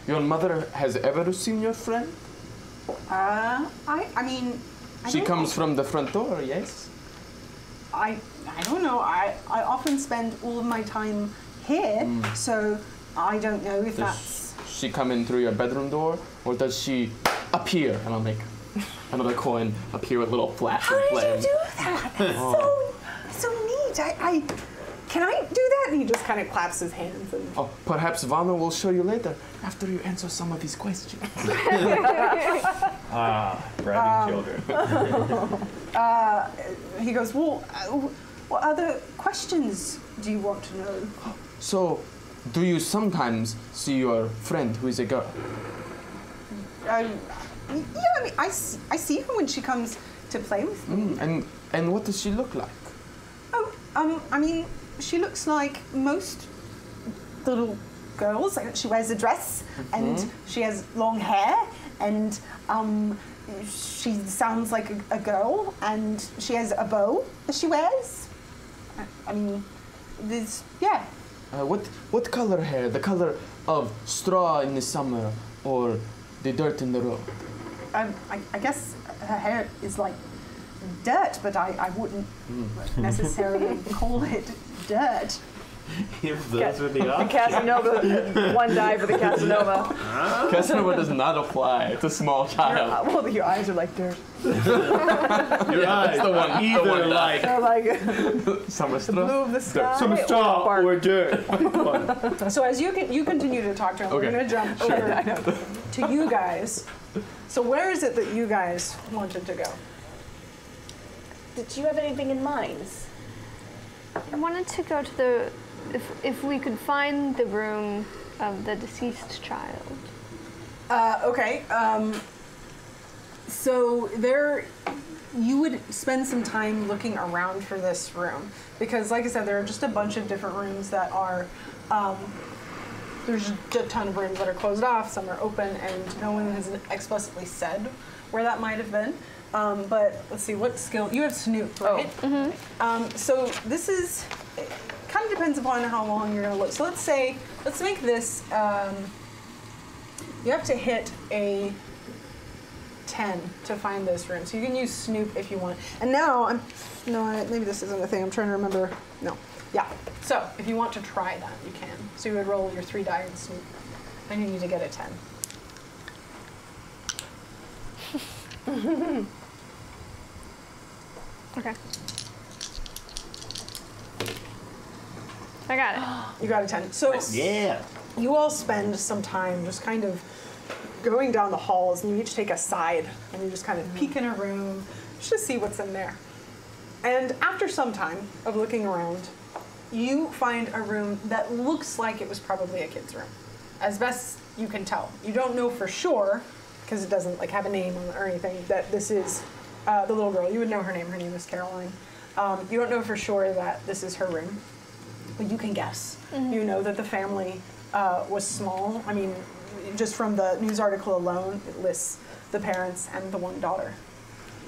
your mother has ever seen your friend? I mean, She don't comes know. from the front door, yes? I don't know. I often spend all of my time here, so I don't know if that's. Does she come in through your bedroom door, or does she appear? And I'll make Another coin appear with little flashes How of did flame. you do that? That's so neat. Can I do that? And he just kind of claps his hands. And Oh, perhaps Vano will show you later after you answer some of these questions. Bragging children. he goes, well, what other questions do you want to know? So, do you sometimes see your friend who is a girl? Yeah, I mean, I see her when she comes to play with me. And what does she look like? Oh, I mean, she looks like most little girls. Like, she wears a dress, and she has long hair, and she sounds like a girl, and she has a bow that she wears. I mean, yeah. What color hair? The color of straw in the summer or the dirt in the road? I guess her hair is like dirt, but I wouldn't necessarily call it dirt. If those were the The options. Casanova, 1 die for the Casanova. Casanova does not apply. It's a small child. Well, your eyes are like dirt. Your eyes, the one either like They're like Summer the straw. blue of the sky. some straw bark. or dirt. So as you continue to talk to him, Okay. we're going to jump over to you guys. So where is it that you guys wanted to go? Did you have anything in mind? I wanted to go to the, if we could find the room of the deceased child. Okay. So you would spend some time looking around for this room because, like I said, there are just a bunch of different rooms that are. There's a ton of rooms that are closed off. Some are open, and no one has explicitly said where that might have been. But let's see, what skill you have? Snoop, right? So this is. It kind of depends upon how long you're going to look. So let's make this. You have to hit a 10 to find this room. So you can use Snoop if you want. And now, maybe this isn't a thing. I'm trying to remember. No. Yeah. So if you want to try that, you can. So you would roll your 3 die and Snoop. And you need to get a 10. Okay. I got it. You got a 10. So Yeah. you all spend some time just kind of going down the halls, and you each take a side, and you just kind of peek in a room just to see what's in there. And after some time of looking around, you find a room that looks like it was probably a kid's room, as best you can tell. You don't know for sure, because it doesn't like have a name on it or anything, that this is the little girl. You would know her name. Her name is Caroline. You don't know for sure that this is her room, but you can guess. You know that the family was small. I mean, just from the news article alone, it lists the parents and the one daughter.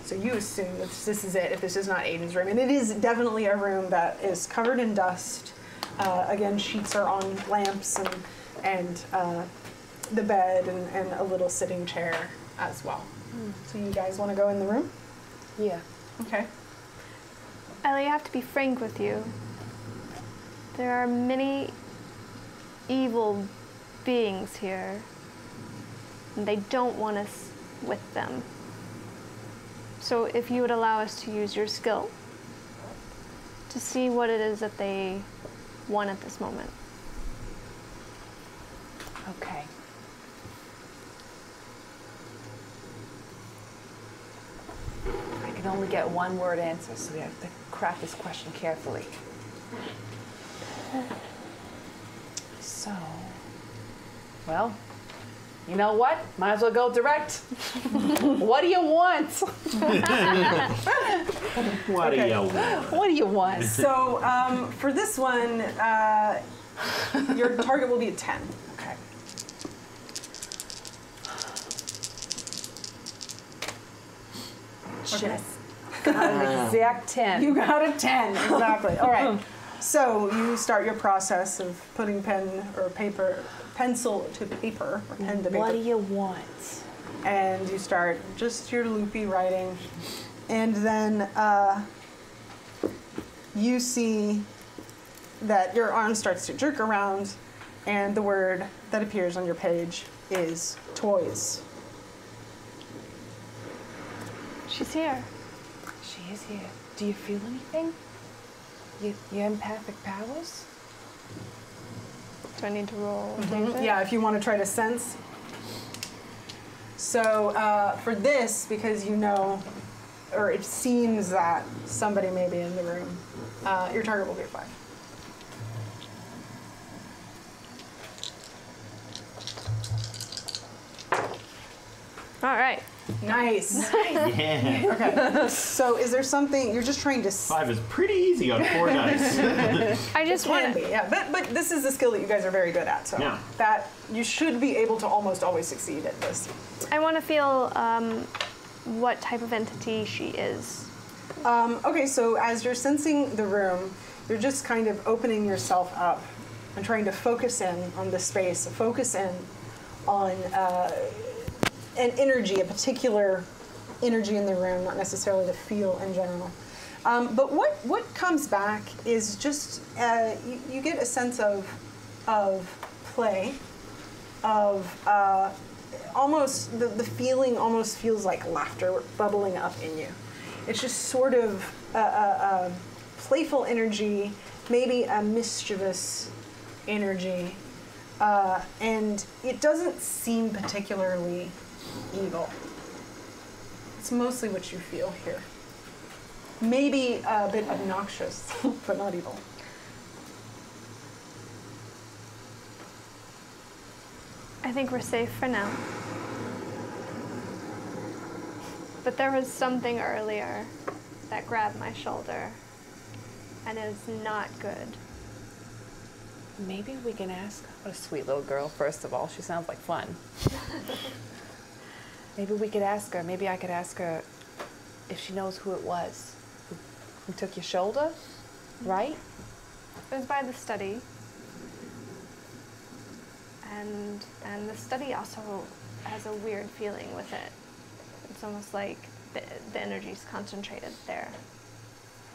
So you assume that this is it, if this is not Aiden's room. And it is definitely a room that is covered in dust. Again, sheets are on lamps and the bed and a little sitting chair as well. So you guys want to go in the room? Yeah. Okay. Ellie, I have to be frank with you. There are many evil beings here, and they don't want us with them. So if you would allow us to use your skill to see what it is that they want at this moment. Okay. I can only get one word answer, so we have to craft this question carefully. So, well, you know what? Might as well go direct. What do you want? What do you want? What do you want? So for this one, your target will be a 10. Okay. Just got an exact 10. You got a 10, exactly. All right. So you start your process of putting pencil to paper, or pen to paper. What do you want? And you start just your loopy writing. And then you see that your arm starts to jerk around, and the word that appears on your page is toys. She's here. She is here. Do you feel anything? Your empathic powers? Do I need to roll? David? Yeah, if you want to try to sense. So for this, because you know, or it seems that somebody may be in the room, your target will be a 5. All right. Nice. Yeah. Okay. So is there something you're just trying to? 5 is pretty easy on 4 dice. I just Can want be, yeah. But this is a skill that you guys are very good at, so Yeah. that you should be able to almost always succeed at this. I want to feel what type of entity she is. Okay, so as you're sensing the room, you're just kind of opening yourself up and trying to focus in on the space, focus in on an energy, a particular energy in the room, not necessarily the feel in general. But what comes back is just you get a sense of play, of almost the feeling almost feels like laughter bubbling up in you. It's just sort of a playful energy, maybe a mischievous energy, and it doesn't seem particularly evil. It's mostly what you feel here. Maybe a bit obnoxious, but not evil. I think we're safe for now. But there was something earlier that grabbed my shoulder and is not good. Maybe we can ask. What a sweet little girl, first of all. She sounds like fun. Maybe we could ask her. Maybe I could ask her if she knows who it was. Who took your shoulder, right? It was by the study. And the study also has a weird feeling with it. It's almost like the energy's concentrated there.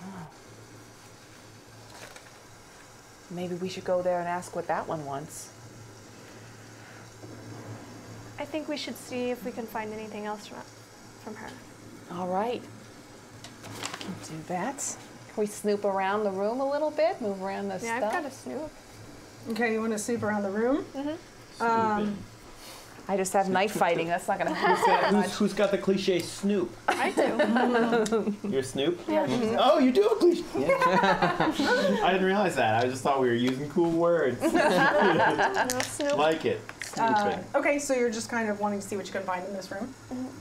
Oh. Maybe we should go there and ask what that one wants. I think we should see if we can find anything else from her. All right. We can do that. Can we snoop around the room a little bit? Move around the Yeah, stuff? I've got a snoop. Okay, you want to snoop around the room? Snooping. I just have knife fighting. That's not going to happen much. Who's got the cliche Snoop? I do. You're Snoop? Yeah. Oh, you do a cliche. Yeah. I didn't realize that. I just thought we were using cool words. Snoop. Like it. Snooping. Okay, so you're just kind of wanting to see what you can find in this room.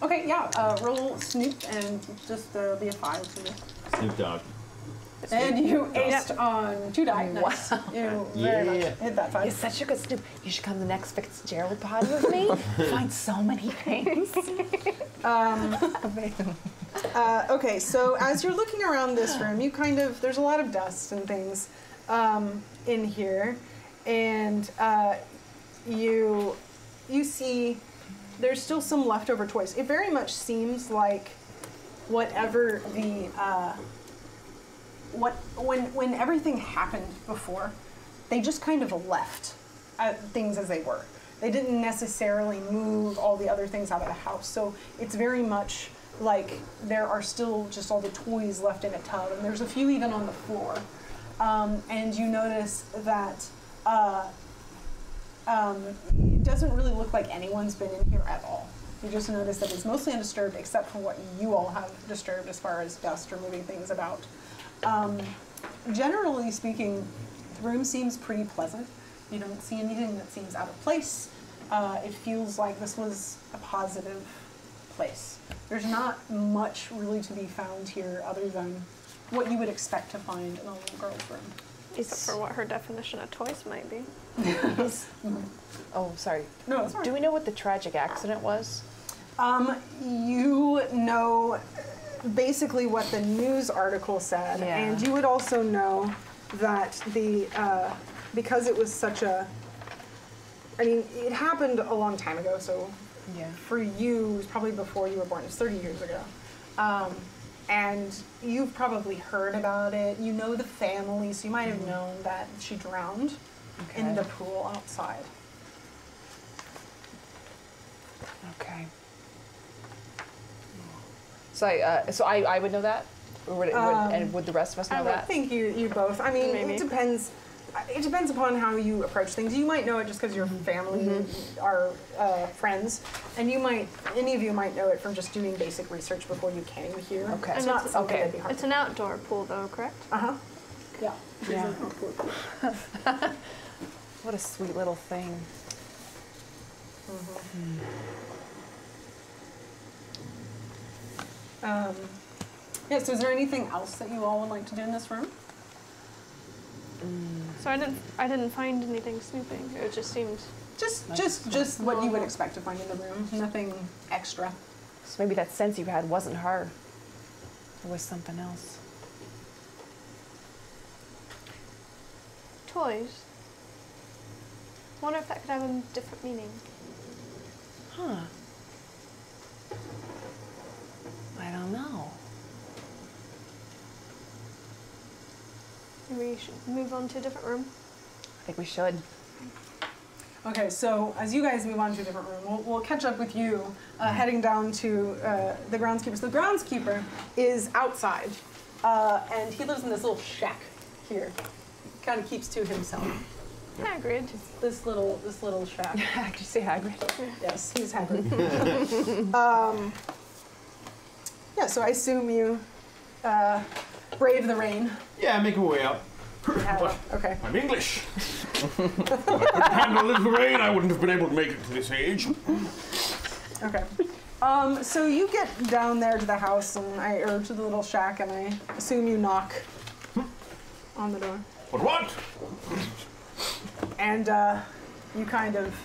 Okay, yeah. Roll snoop and just be a 5 to me. Snoop Dogg. And you aced on 2 die. Nice. You very much hit that 5. You're such a good Snoop. You should come to the next Fitzgerald party with me. Find so many things. Okay, so as you're looking around this room, you kind of, there's a lot of dust and things in here, and you see there's still some leftover toys. It very much seems like whatever the when everything happened before, they just kind of left things as they were. They didn't necessarily move all the other things out of the house. So it's very much like there are still just all the toys left in a tub, and there's a few even on the floor. And you notice that it doesn't really look like anyone's been in here at all. You just notice that it's mostly undisturbed except for what you all have disturbed as far as dust or moving things about. Generally speaking, the room seems pretty pleasant. You don't see anything that seems out of place. It feels like this was a positive place. There's not much really to be found here other than what you would expect to find in a little girl's room. Except for what her definition of toys might be. Oh, sorry. No, that's all right. Do we know what the tragic accident was? You know basically what the news article said, Yeah. and you would also know that the because it was such a, I mean, it happened a long time ago, so Yeah. for you, it was probably before you were born. It's 30 years ago. And you've probably heard about it. You know the family, so you might have known that she drowned in the pool outside. Okay. So I would know that? Or and would the rest of us know I that? would think you both. I mean, Maybe. it depends. It depends upon how you approach things. You might know it just because your family are friends, and any of you might know it from just doing basic research before you came here. Okay. It's And not something that'd be hard. It's an outdoor pool, though, correct? Yeah. Yeah. What a sweet little thing. Yeah. So, is there anything else that you all would like to do in this room? So I didn't find anything snooping. It just seemed. Just what you would expect to find in the room. Nothing extra. So maybe that sense you had wasn't her. It was something else. Toys. Wonder if that could have a different meaning. Huh. I don't know. Maybe we should move on to a different room. I think we should. Okay, so as you guys move on to a different room, we'll catch up with you heading down to the groundskeeper. So the groundskeeper is outside, and he lives in this little shack here. Kind of keeps to himself. Hagrid. This little shack. Did you say Hagrid? Yes, he's Hagrid. Yeah, so I assume you brave the rain. Yeah, make my way out. But Okay. I'm English. If I couldn't handle a little rain, I wouldn't have been able to make it to this age. Okay. So you get down there to the house, or to the little shack, and I assume you knock on the door. But what? And you kind of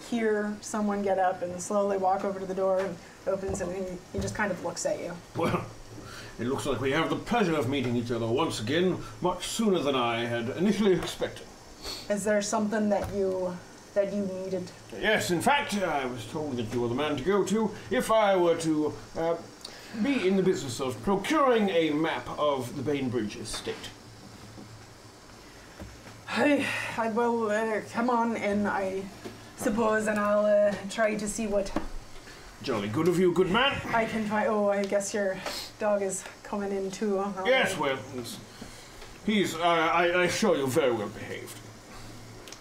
hear someone get up and slowly walk over to the door and opens it, and he just kind of looks at you. Well, it looks like we have the pleasure of meeting each other once again, much sooner than I had initially expected. Is there something that you needed? Yes, in fact, I was told that you were the man to go to if I were to be in the business of procuring a map of the Bainbridge Estate. I will come on in, I suppose, and I'll try to see what Jolly good of you, good man. I can find. Oh, I guess your dog is coming in too. Yes, well, I assure you, very well behaved.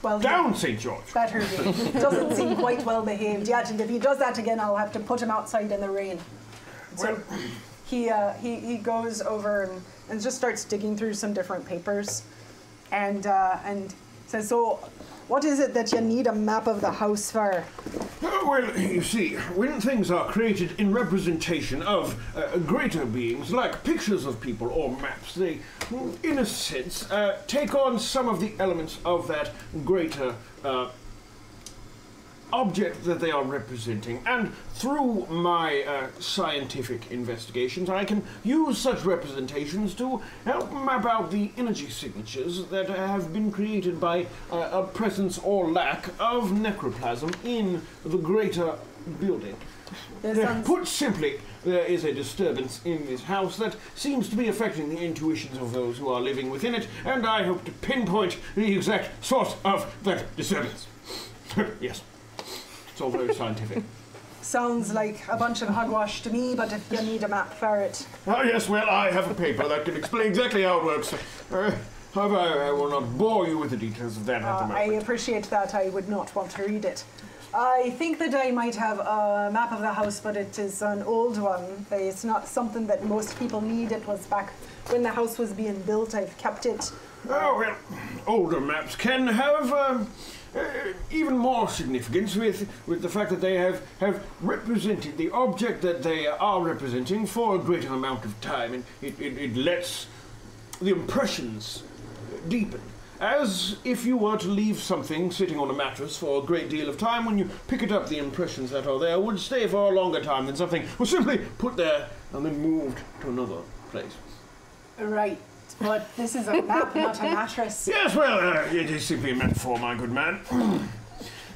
Well, Down, St. George. better be. Doesn't seem quite well behaved yet, and if he does that again, I'll have to put him outside in the rain. So he goes over and just starts digging through some different papers, and says, "So, what is it that you need a map of the house for?" Well, you see, when things are created in representation of greater beings, like pictures of people or maps, they, in a sense, take on some of the elements of that greater object that they are representing. And through my scientific investigations, I can use such representations to help map out the energy signatures that have been created by a presence or lack of necroplasm in the greater building. Put simply, there is a disturbance in this house that seems to be affecting the intuitions of those who are living within it, and I hope to pinpoint the exact source of that disturbance. Yes. It's all very scientific. Sounds like a bunch of hogwash to me, but if you need a map for it. Oh, yes, well, I have a paper that can explain exactly how it works. However, I will not bore you with the details of that at the I moment. appreciate that. I would not want to read it. I think that I might have a map of the house, but it is an old one. It's not something that most people need. It was back when the house was being built. I've kept it. Oh, well, older maps can have even more significance with the fact that they have represented the object that they are representing for a greater amount of time, and it lets the impressions deepen. As if you were to leave something sitting on a mattress for a great deal of time, when you pick it up, the impressions that are there would stay for a longer time than something was simply put there and then moved to another place. Right. But this is a map, not a mattress. Yes, well, it is simply a metaphor, my good man.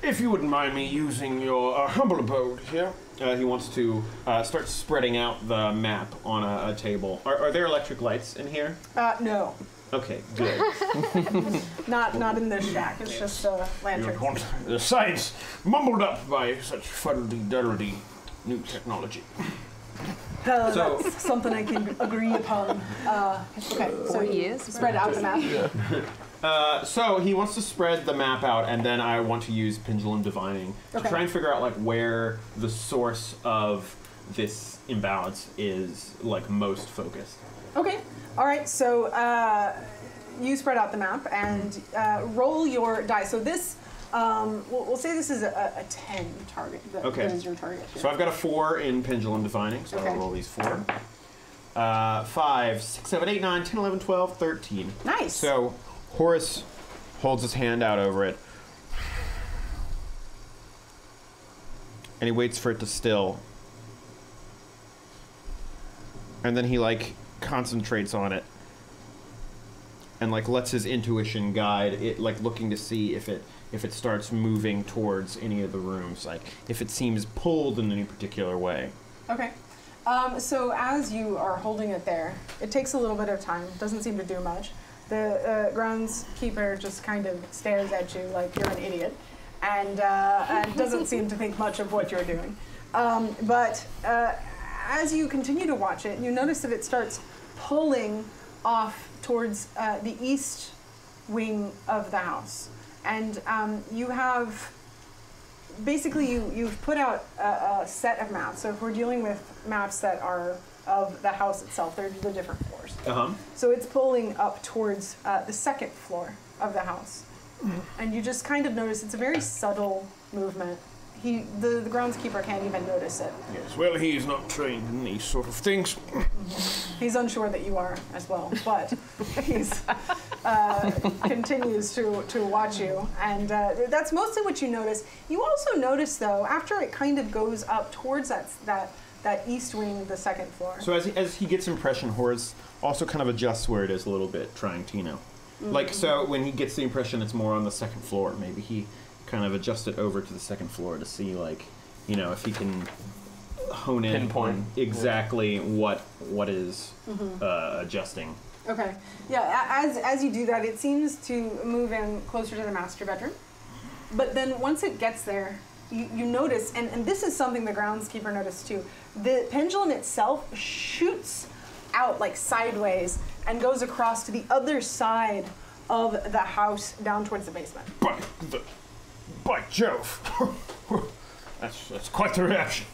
If you wouldn't mind me using your humble abode here. He wants to start spreading out the map on a table. Are there electric lights in here? No. Okay, good. Not in this shack. It's just a You lantern. don't want the science mumbled up by such fuddly-duddly new technology. Well, So- that's something I can agree upon. Okay, so He you is spread out the map. So he wants to spread the map out, and then I want to use pendulum divining to Okay. try and figure out like where the source of this imbalance is like most focused. Okay. All right. So you spread out the map and roll your die. So this, we'll say this is a 10 target. Okay. That is your target. Here. So I've got a 4 in pendulum divining, so Okay. I'll roll these 4. 5, 6, 7, 8, 9, 10, 11, 12, 13. Nice. So Horace holds his hand out over it, and he waits for it to still. And then he like concentrates on it and like lets his intuition guide it, like looking to see if it starts moving towards any of the rooms, like if it seems pulled in any particular way. Okay. So as you are holding it there, it takes a little bit of time. Doesn't seem to do much. The groundskeeper just kind of stares at you like you're an idiot, and doesn't seem to think much of what you're doing. But as you continue to watch it, you notice that it starts pulling off towards the east wing of the house, and you have. Basically, you've put out a set of maps. So if we're dealing with maps that are of the house itself, they're the different floors. Uh-huh. So it's pulling up towards the second floor of the house. And you just kind of notice it's a very subtle movement. The groundskeeper can't even notice it. Yes, well, he is not trained in these sort of things. He's unsure that you are as well, but he's continues to watch you, and that's mostly what you notice. You also notice, though, after it kind of goes up towards that east wing, the second floor. So as he gets impression, Horace also kind of adjusts where it is a little bit, trying to, you know. Like, so when he gets the impression it's more on the second floor, maybe he kind of adjusts it over to the second floor to see, like, you know, if he can hone in Pinpoint. on exactly what is adjusting. Okay. Yeah, as you do that, it seems to move in closer to the master bedroom. But then once it gets there, you notice, and this is something the groundskeeper noticed too, the pendulum itself shoots out like sideways and goes across to the other side of the house down towards the basement. By Jove! that's quite the reaction.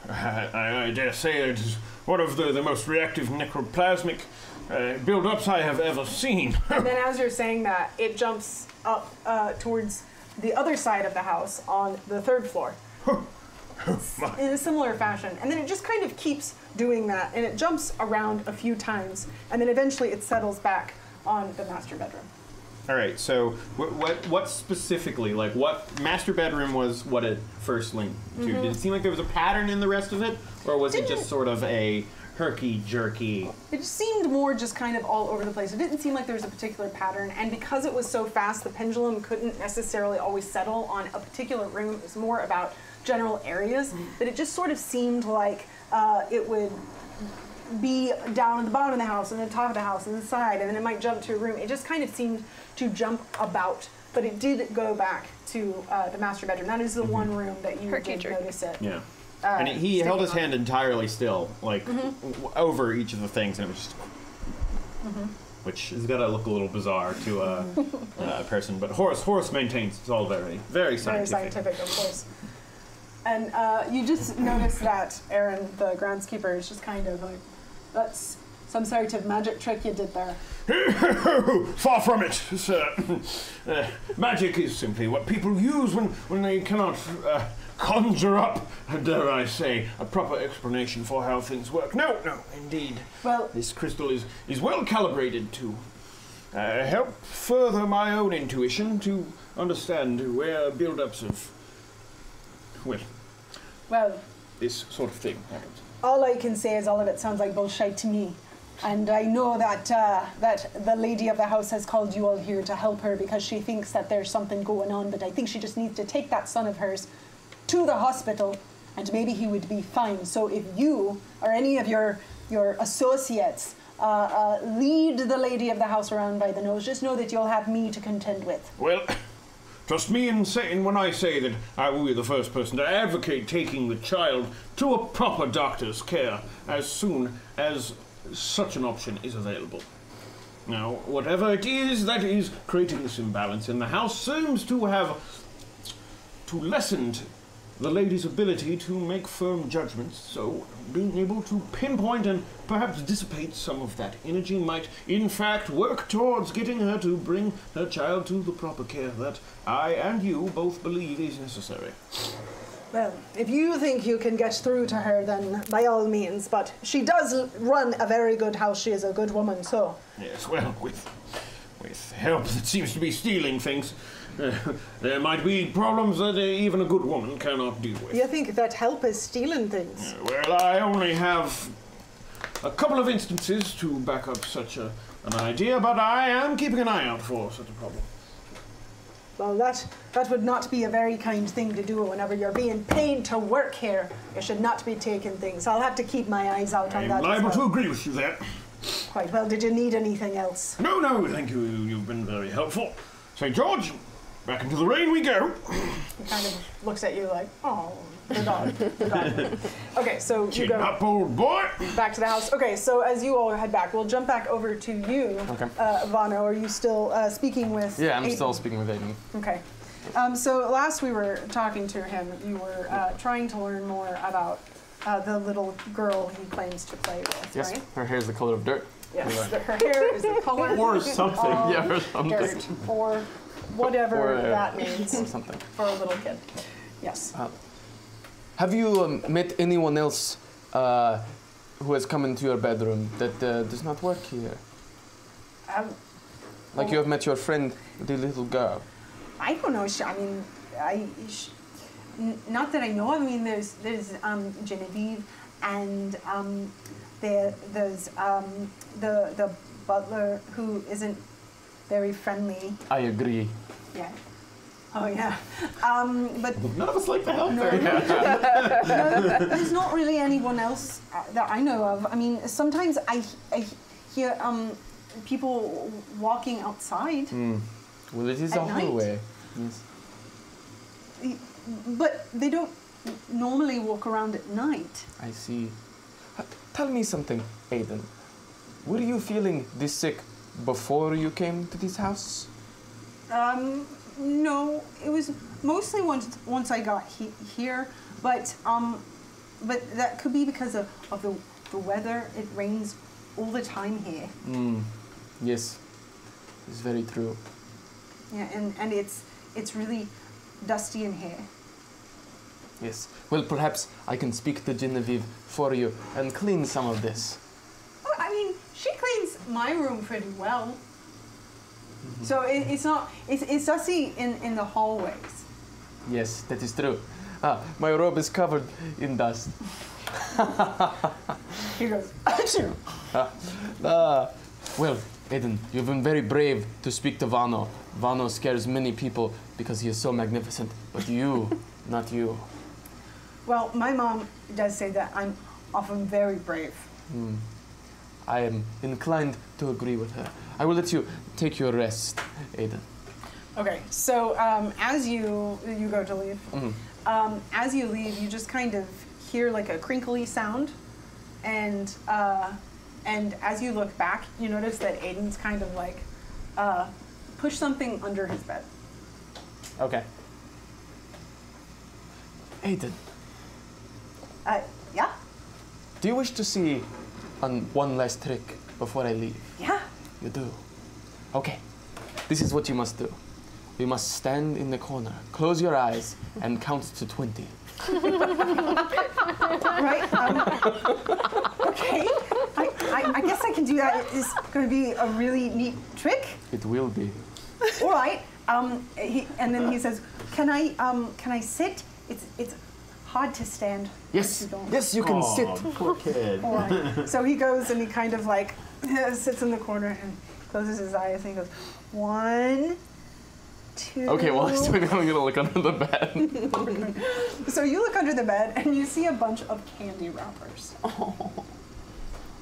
I dare say it is one of the most reactive necroplasmic build-ups I have ever seen. And then as you're saying that, it jumps up towards the other side of the house on the third floor. In a similar fashion. And then it just kind of keeps doing that, and it jumps around a few times, and then eventually it settles back on the master bedroom. All right, so what specifically, like what master bedroom was what it first linked to? Did it seem like there was a pattern in the rest of it, or was it just sort of a herky-jerky? It just seemed more just kind of all over the place. It didn't seem like there was a particular pattern, and because it was so fast, the pendulum couldn't necessarily always settle on a particular room. It was more about general areas, that it just sort of seemed like it would be down at the bottom of the house and the top of the house and the side, and then it might jump to a room. It just kind of seemed to jump about, but it did go back to the master bedroom. That is the one room that you did notice it. Yeah. And he held his sticking on. hand entirely still, like over each of the things, and it was just, which has got to look a little bizarre to a person. But Horace maintains it's all very, very scientific. Very scientific, of course. And you just notice that Aaron, the groundskeeper, is just kind of like, that's some sort of magic trick you did there. Far from it, sir. Magic is simply what people use when they cannot conjure up, dare I say, a proper explanation for how things work. No, indeed. Well, This crystal is well calibrated to help further my own intuition to understand where build-ups of, well, this sort of thing happens. all I can say is all of it sounds like bullshit to me. And I know that that the lady of the house has called you all here to help her because she thinks that there's something going on, but I think she just needs to take that son of hers to the hospital, and maybe he would be fine. So if you or any of your associates lead the lady of the house around by the nose, just know that you'll have me to contend with. Well, Trust me when I say that I will be the first person to advocate taking the child to a proper doctor's care as soon as such an option is available. Now, whatever it is that is creating this imbalance in the house seems to have lessened the lady's ability to make firm judgments, so being able to pinpoint and perhaps dissipate some of that energy might, in fact, work towards getting her to bring her child to the proper care that I and you both believe is necessary. Well, if you think you can get through to her, then by all means, but she does run a very good house. She is a good woman, so... Yes, well, with help that seems to be stealing things, there might be problems that even a good woman cannot deal with. You think that help is stealing things? Well, I only have a couple of instances to back up such an idea, but I am keeping an eye out for such a problem. Well, that would not be a very kind thing to do whenever you're being paid to work here. You should not be taking things. I'll have to keep my eyes out on that. I'm liable to agree with you there. Quite well. Did you need anything else? No, thank you. You've been very helpful. St. George, back into the rain we go. He kind of looks at you like, oh, the dog. Okay, so you Chin go up, old boy. back to the house. Okay, so as you all head back, we'll jump back over to you, Okay. Vano. Are you still speaking with Yeah, I'm Aiden? still speaking with Aiden. Okay. So last we were talking to him, you were trying to learn more about the little girl he claims to play with, Yes, right? her hair is the color of dirt. Yes, Anyway. her hair is the color Or something. of Yeah, or something. dirt, or whatever Or, that means Or something. for a little kid. Yes. Have you met anyone else who has come into your bedroom that does not work here? Like you have met your friend, the little girl. I don't know. Not that I know. I mean, there's Genevieve, and there's the butler who isn't very friendly. I agree. Yeah. Oh yeah. But None of us like to help no, her. there's not really anyone else that I know of. I mean, sometimes I hear people walking outside. Well, it is At a night? hallway. Yes. But they don't normally walk around at night. I see. Tell me something, Aiden. Were you feeling this sick before you came to this house? No, it was mostly once I got here, but that could be because of the weather. It rains all the time here. Yes, it's very true. Yeah, and it's really dusty in here. Yes. Well, perhaps I can speak to Genevieve for you and clean some of this. Oh, I mean, she cleans my room pretty well. So it's not it's dusty in the hallways. Yes, that is true. My robe is covered in dust. He goes, achoo. Well, Aiden, you've been very brave to speak to Vano. Vano scares many people because he is so magnificent, but you, not you. Well, my mom does say that I'm often very brave. I am inclined to agree with her. I will let you take your rest, Aiden. Okay, so as you go to leave, as you leave, you just kind of hear like a crinkly sound, and as you look back, you notice that Aiden's kind of like pushed something under his bed. Okay. Aiden, Yeah, do you wish to see one last trick before I leave? yeah. You do? Okay. This is what you must do. You must stand in the corner, close your eyes, and count to 20. Right. Okay. I guess I can do that. It's going to be a really neat trick. It will be. All right. And then he says, "Can I sit? It's hard to stand." Yes. Yes, you can sit. Poor kid. All right. So he goes and he kind of like sits in the corner and closes his eyes and he goes, 1, 2. Okay, well, he's doing that, I'm gonna look under the bed. So you look under the bed and you see a bunch of candy wrappers.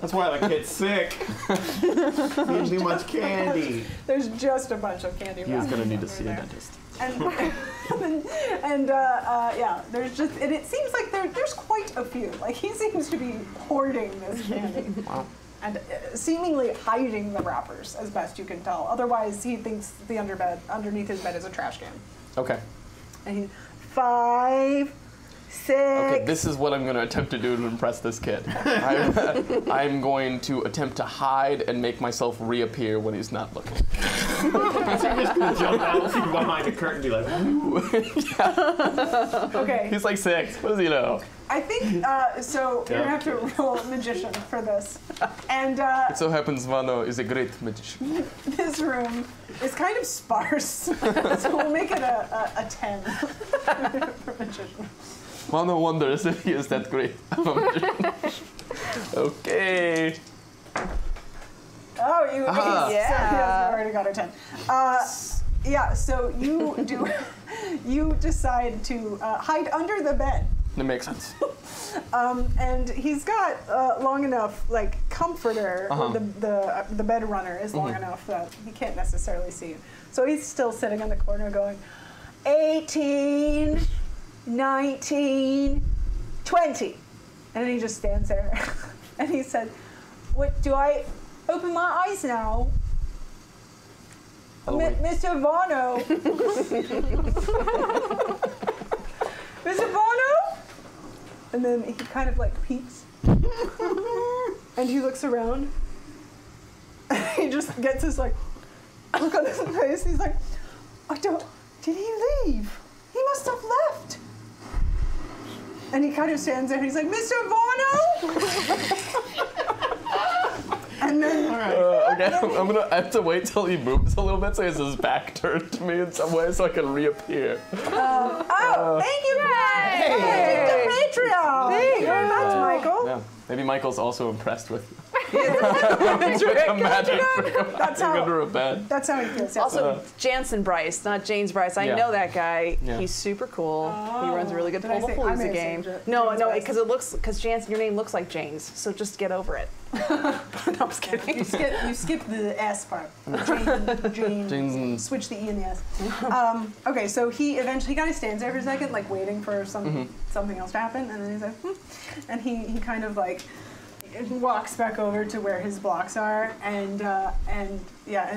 That's why the kid's sick. Eating too much candy. There's just a bunch of candy. He is going to need to wrappers see a there. dentist. And yeah, there's just, and it seems like there's quite a few. Like he seems to be hoarding this candy. Wow. And seemingly hiding the wrappers as best you can tell. Otherwise, he thinks the underneath his bed is a trash can. Okay. And he's 5, 6. Okay, this is what I'm going to attempt to do to impress this kid. I'm going to attempt to hide and make myself reappear when he's not looking. So you're just gonna jump out behind a curtain and be like, Okay. He's like 6. What does he know? I think so. You're gonna have to roll magician for this. And It so happens Vano is a great magician. this room is kind of sparse, so we'll make it a 10 for magician. Vano wonders if he is that great of a magician. Okay. Oh, you Ah. yeah. So, yes, you already got a 10. Yeah, so you decide to hide under the bed. That makes sense. And he's got long enough, like, comforter, the bed runner is long enough that he can't necessarily see you. So he's still sitting in the corner going, 18, 19, 20. And then he just stands there. And he said, what, do I open my eyes now? Oh, wait. Mr. Vano. Mr. Vano? And then he kind of like peeks. And he looks around. And he just gets this like look on his face. He's like, did he leave? He must have left. And he kind of stands there and he's like, Mr. Vano? And then, Okay, I'm gonna have to wait till he moves a little bit so he has his back turned to me in some way so I can reappear. thank you, Hey! The Patreon! Thank you very much, Michael. Yeah, maybe Michael's also impressed with a magic trick. That's how, under a bed. that's how he feels. Yes. Also, Jansen Bryce, not James Bryce. I Yeah. know that guy. Yeah. He's super cool. He runs a really good Did I say- I may Palooza have game. said No, James no, Bryce. because Jansen, your name looks like James. So just get over it. No, I'm just kidding. You skip the S part. Jane. James. Switch the E and the S. Okay, so he eventually kind of stands there for a second, like waiting for something else to happen, and then he's like, and he kind of like walks back over to where his blocks are, and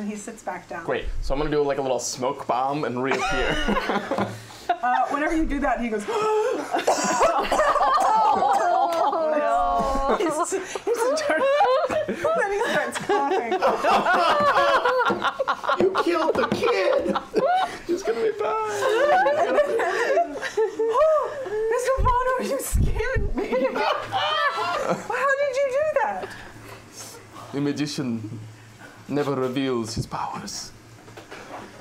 he sits back down. Great. So I'm gonna do like a little smoke bomb and reappear. Whenever you do that, he goes. Then he starts coughing. you killed the kid. It's gonna be fine. Mr. Vano, you scared me. How did you do that? The magician never reveals his powers.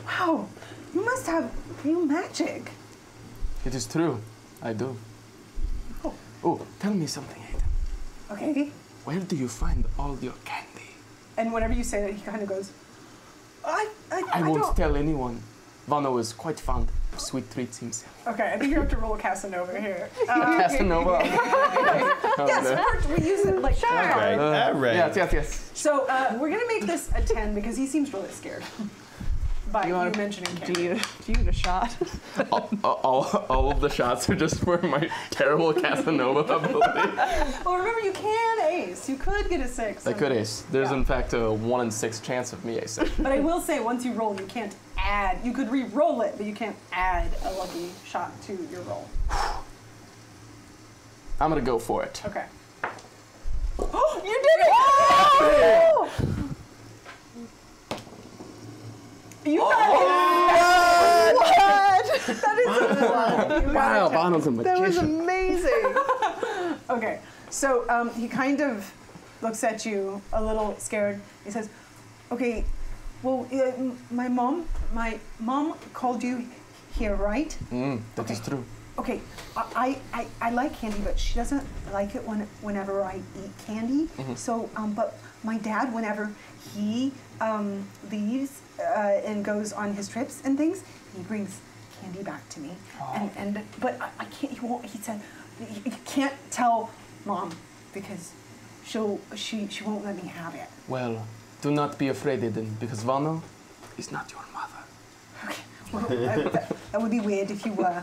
Wow, you must have real magic. It is true. I do. Oh, tell me something, Aiden. Okay. Where do you find all your candy? And whenever you say that, he kind of goes, I won't don't. tell anyone. Vano is quite fond of sweet treats himself. Okay, I think you have to roll Casanova here. Casanova. Yes, we use it like Alright, alright. Yes. So we're gonna make this a 10 because he seems really scared by you mentioning Do candy. you need a shot? All of the shots are just for my terrible Casanova ability. Well, remember you can ace. You could get a 6. I could ace. There's Yeah. in fact a 1 in 6 chance of me acing. But I will say, once you roll, you can't add. You could re-roll it, but you can't add a lucky shot to your roll. I'm gonna go for it. Okay. Oh, you did it! Oh! You got it! What? That is Wow, Vano's a That was magician. amazing. Okay, so he kind of looks at you a little scared. He says, "Okay, well, my mom called you here, right? That is true. Okay, I like candy, but she doesn't like it whenever I eat candy. So, but my dad, whenever he leaves and goes on his trips and things, he brings candy back to me. But I can't. He won't. He said, you can't tell Mom because she won't let me have it. Well, do not be afraid, Eden, because Vano is not your mother. Okay. Well, that would be weird if you were.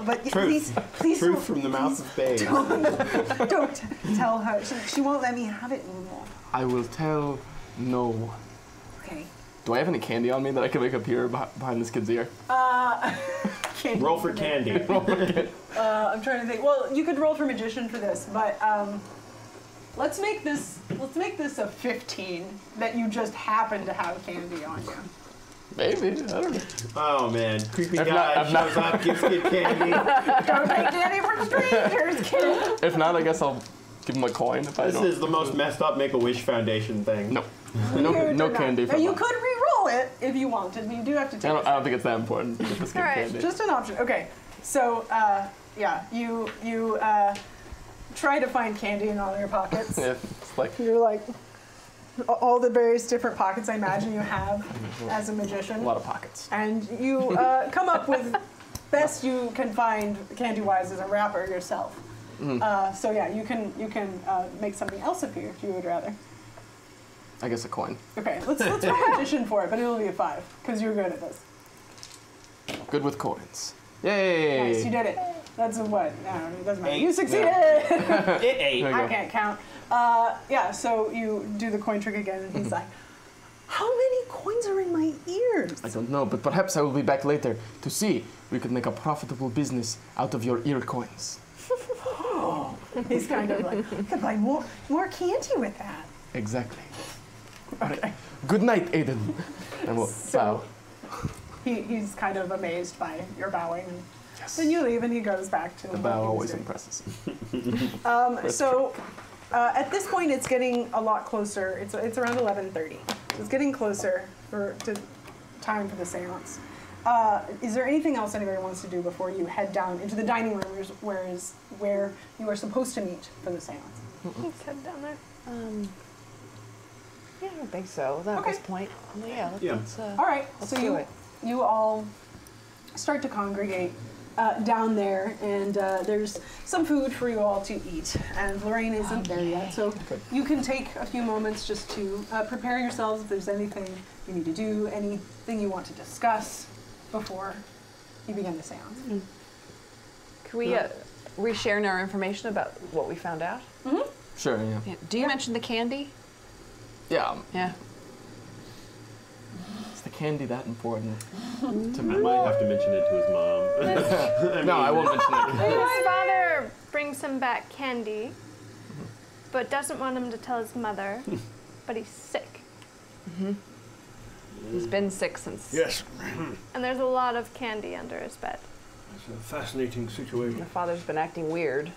But please, Truth from the mouth of babes. don't tell her. She won't let me have it anymore. I will tell no one. Okay. Do I have any candy on me that I can make appear behind this kid's ear? Candy. Roll for candy. I'm trying to think. Well, you could roll for magician for this, but let's make this a 15 that you just happen to have candy on you. Maybe, I don't know. Oh man, creepy If guy not- shows up, gives kid candy. Don't take candy from strangers, kid. If not, I guess I'll give him a coin if I This don't. is the most messed up Make-A-Wish Foundation thing. No. No candy Now, for you mine. could re-roll it if you wanted, but you do have to I take don't think it's that important. Just give All right, candy. just an option. Okay, so yeah, you try to find candy in all your pockets. Yeah, it's like You're like all the various different pockets I imagine you have as a magician. a lot of pockets. And you come up with best you can find candy-wise as a wrapper yourself. So yeah, you can make something else appear if you would rather. I guess a coin. Okay, let's roll magician for it, but it'll be a 5 because you're good at this. Good with coins. Yay! Nice, you did it. That's a what? I don't know, it doesn't matter. 8. You succeeded. It ate. There you I go. can't count. Yeah, so you do the coin trick again, and he's like, "How many coins are in my ears?" I don't know, but perhaps I will be back later to see. We could make a profitable business out of your ear coins. He's kind of like, "I could buy more candy with that." Exactly. Okay. Good night, Aiden. And we'll bow. He's kind of amazed by your bowing, and Yes. then you leave, and he goes back to The what bow he was always doing. impresses. So at this point, it's getting a lot closer. It's around 11:30. It's getting closer to time for the séance. Is there anything else anybody wants to do before you head down into the dining room, where you are supposed to meet for the séance? Let's head down there. Yeah, I don't think so. At Okay. this point, yeah. Yeah. Let's, All right, let's so do it. you all start to congregate down there, and there's some food for you all to eat. And Lorraine isn't there yet, so you can take a few moments just to prepare yourselves if there's anything you need to do, anything you want to discuss before you begin the séance. Can we reshare our information about what we found out? Sure, yeah. Yeah. Do you mention the candy? Yeah, Yeah. is the candy that important? I might have to mention it to his mom. No, I won't mention it. His father brings him back candy, but doesn't want him to tell his mother, but he's sick. He's been sick since Yes, And there's a lot of candy under his bed. it's a fascinating situation. the father's been acting weird.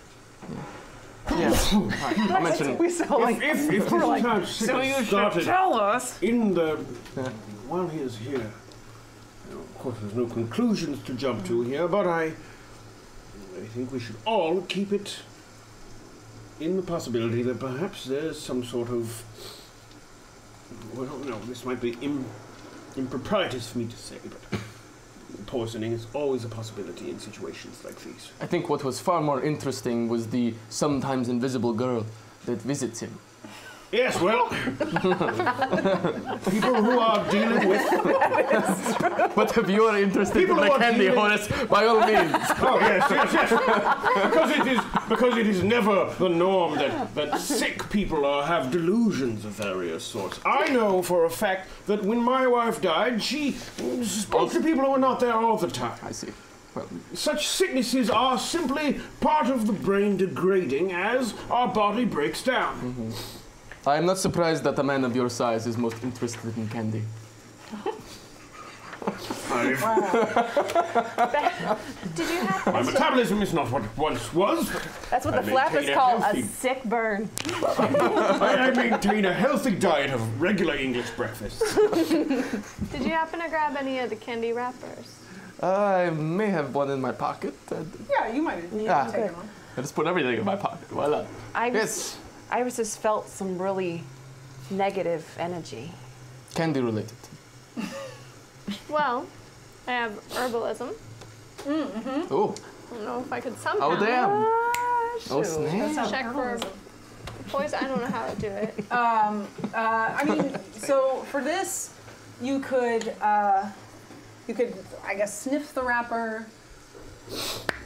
Yeah. Right. I'll mention it. We sound like If this is how sickness started tell us. in the while he is here, of course there's no conclusions to jump to here, but I think we should all keep it in the possibility that perhaps there's some sort of, well, no, this might be improprietous for me to say, but poisoning is always a possibility in situations like these. I think what was far more interesting was the sometimes invisible girl that visits him. Yes, well, people who are dealing with, But if you are interested People in who the are candy, dealing- Horace, by all means. oh yes, because it is never the norm that sick people have delusions of various sorts. I know for a fact that when my wife died, she spoke to people who were not there all the time. I see. Well, Such sicknesses are simply part of the brain degrading as our body breaks down. I am not surprised that a man of your size is most interested in candy. Did you have My metabolism is not what it once was. That's what I the flappers maintain a call a healthy- sick burn. I maintain a healthy diet of regular English breakfasts. Did you happen to grab any of the candy wrappers? I may have one in my pocket. Yeah, you might need Ah. to take them on. I just put everything in my pocket. Why not? Iris just felt some really negative energy. Candy related. Well, I have herbalism. Oh, I don't know if I could somehow. oh damn. Oh, snap. Check for poison. I don't know how to do it. I mean, so for this, you could, I guess, sniff the wrapper.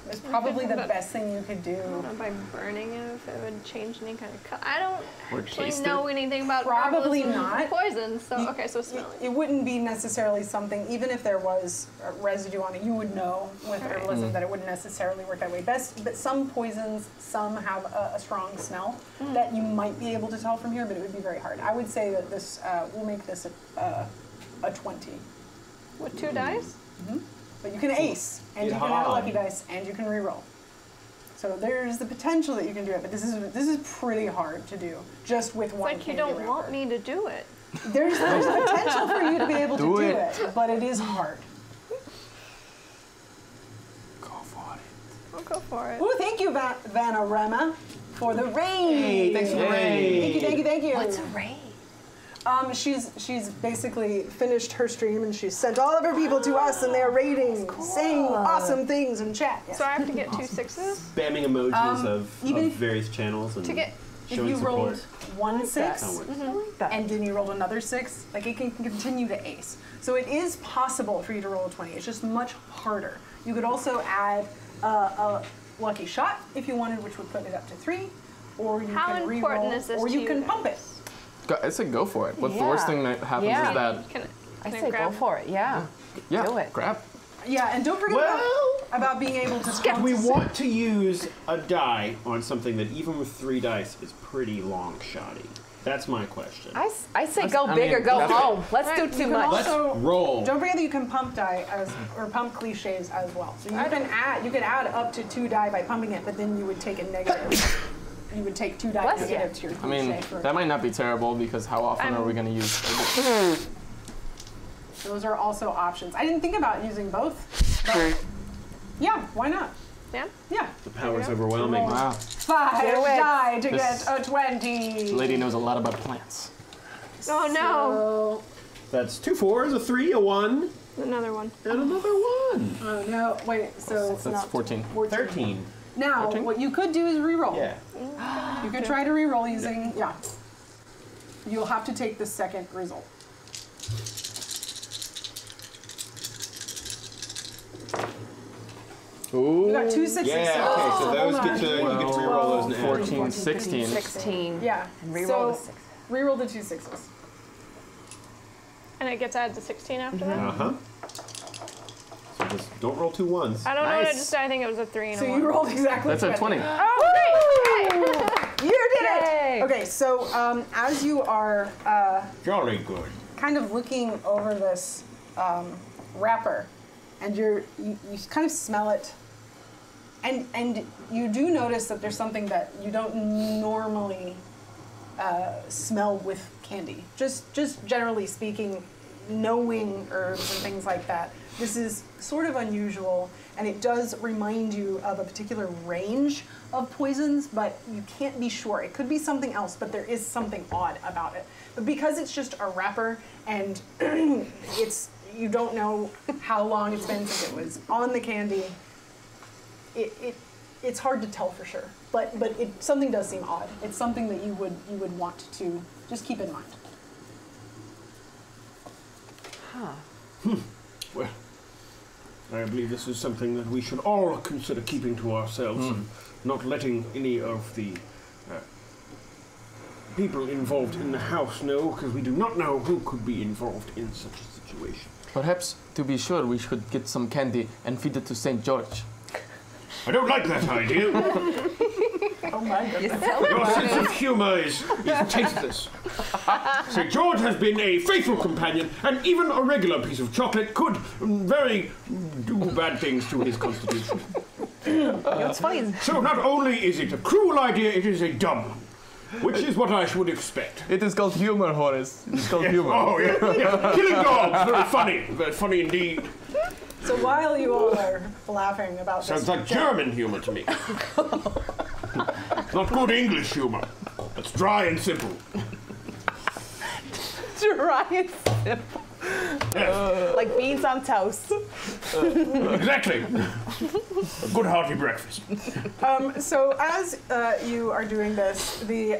It's probably the best thing you could do. I don't know by burning it if it would change any kind of color. I don't Or actually taste know anything about Probably herbalism not. or poison, so okay, so smell it. It wouldn't be necessarily something, even if there was a residue on it, you would know with herbalism that it wouldn't necessarily work that way. But some poisons, some have a strong smell that you might be able to tell from here, but it would be very hard. I would say that this, we'll make this a 20. With 2 dice? But you can ace, and you can add a lucky dice, and you can reroll. So there's the potential that you can do it, but this is pretty hard to do just with one. Like you don't want me to do it. There's potential for you to be able to do it, but it is hard. Go for it. I'll go for it. Oh, thank you, Vanarama, for the raid. Hey, thanks for the raid. Thank you. What's a raid? She's basically finished her stream and she's sent all of her people to us and they're raiding, saying awesome things in chat. Yes. So I have to get 2 6s? Spamming emojis of even various channels and To get- If showing you support. rolled 1 6 That works. and then you rolled another 6, like it can continue to ace. So it is possible for you to roll a 20. It's just much harder. You could also add a lucky shot if you wanted, which would put it up to 3, or you How can important re-roll, is this or to you you can guys? pump it. I say go for it. What's the worst thing that happens Yeah. is that, I Can I say go grab- for it. Yeah. yeah, Do it. grab. Yeah, and don't forget about being able to If we want to use a die on something that even with 3 dice is pretty long shoddy. That's my question. I say go I big or mean, go that's home. Let's do You too can much. also Roll. Don't forget that you can pump die or pump cliches as well. So you can add up to 2 die by pumping it, but then you would take a negative. You would take 2 die Bless negative to your I mean, cliche for that might not be terrible because how often are we going to use? those are also options. I didn't think about using both. But yeah, why not? Yeah? Yeah. The power's overwhelming. Wow, 5 Do it. die to This- get a 20. this lady knows a lot about plants. Oh no! So, That's 2 4s, a 3, a 1, Another one. and another 1. oh no, wait, so That's not 14. 13. Now, 13? what you could do is re-roll. Yeah. You could try to re-roll using, yeah. You'll have to take the second result. Ooh. You got 2 6s. Yeah, okay, so those hold get on. to, you get to re-roll those and add. 14, 16. 16. Yeah. And reroll so, the 6. re-roll the 2 6s. And it gets added to 16 after that? Uh-huh. So just don't roll 2 1s. I don't know what I Nice. just did. I think it was a 3 and So a 1. you rolled exactly That's a 20. Oh, great! Okay. You did Yay. it! Okay, so as you are Jolly good. kind of looking over this wrapper, and you kind of smell it, and you do notice that there's something that you don't normally smell with candy. Just generally speaking, knowing herbs and things like that. This is sort of unusual, and it does remind you of a particular range of poisons, but you can't be sure. It could be something else, but there is something odd about it. But because it's just a wrapper, and you don't know how long it's been since it was on the candy, it's hard to tell for sure. But something does seem odd. It's something that you would want to just keep in mind. Well, I believe this is something that we should all consider keeping to ourselves and not letting any of the people involved in the house know, because we do not know who could be involved in such a situation. Perhaps, to be sure, we should get some candy and feed it to St. George. I don't like that idea. Oh my goodness. Your sense of humor is tasteless. St. George has been a faithful companion, and even a regular piece of chocolate could do bad things to his constitution. It's funny. So not only is it a cruel idea, it is a dumb one, which is what I would expect. It is called humor, Horace. It's called humor. Oh, yeah. Killing dogs, very funny indeed. So while you all are laughing about this, Sounds like German humor to me. Not good English humor. That's dry and simple. Dry and simple. Yes. Like beans on toast. Exactly. A good hearty breakfast. So as you are doing this, the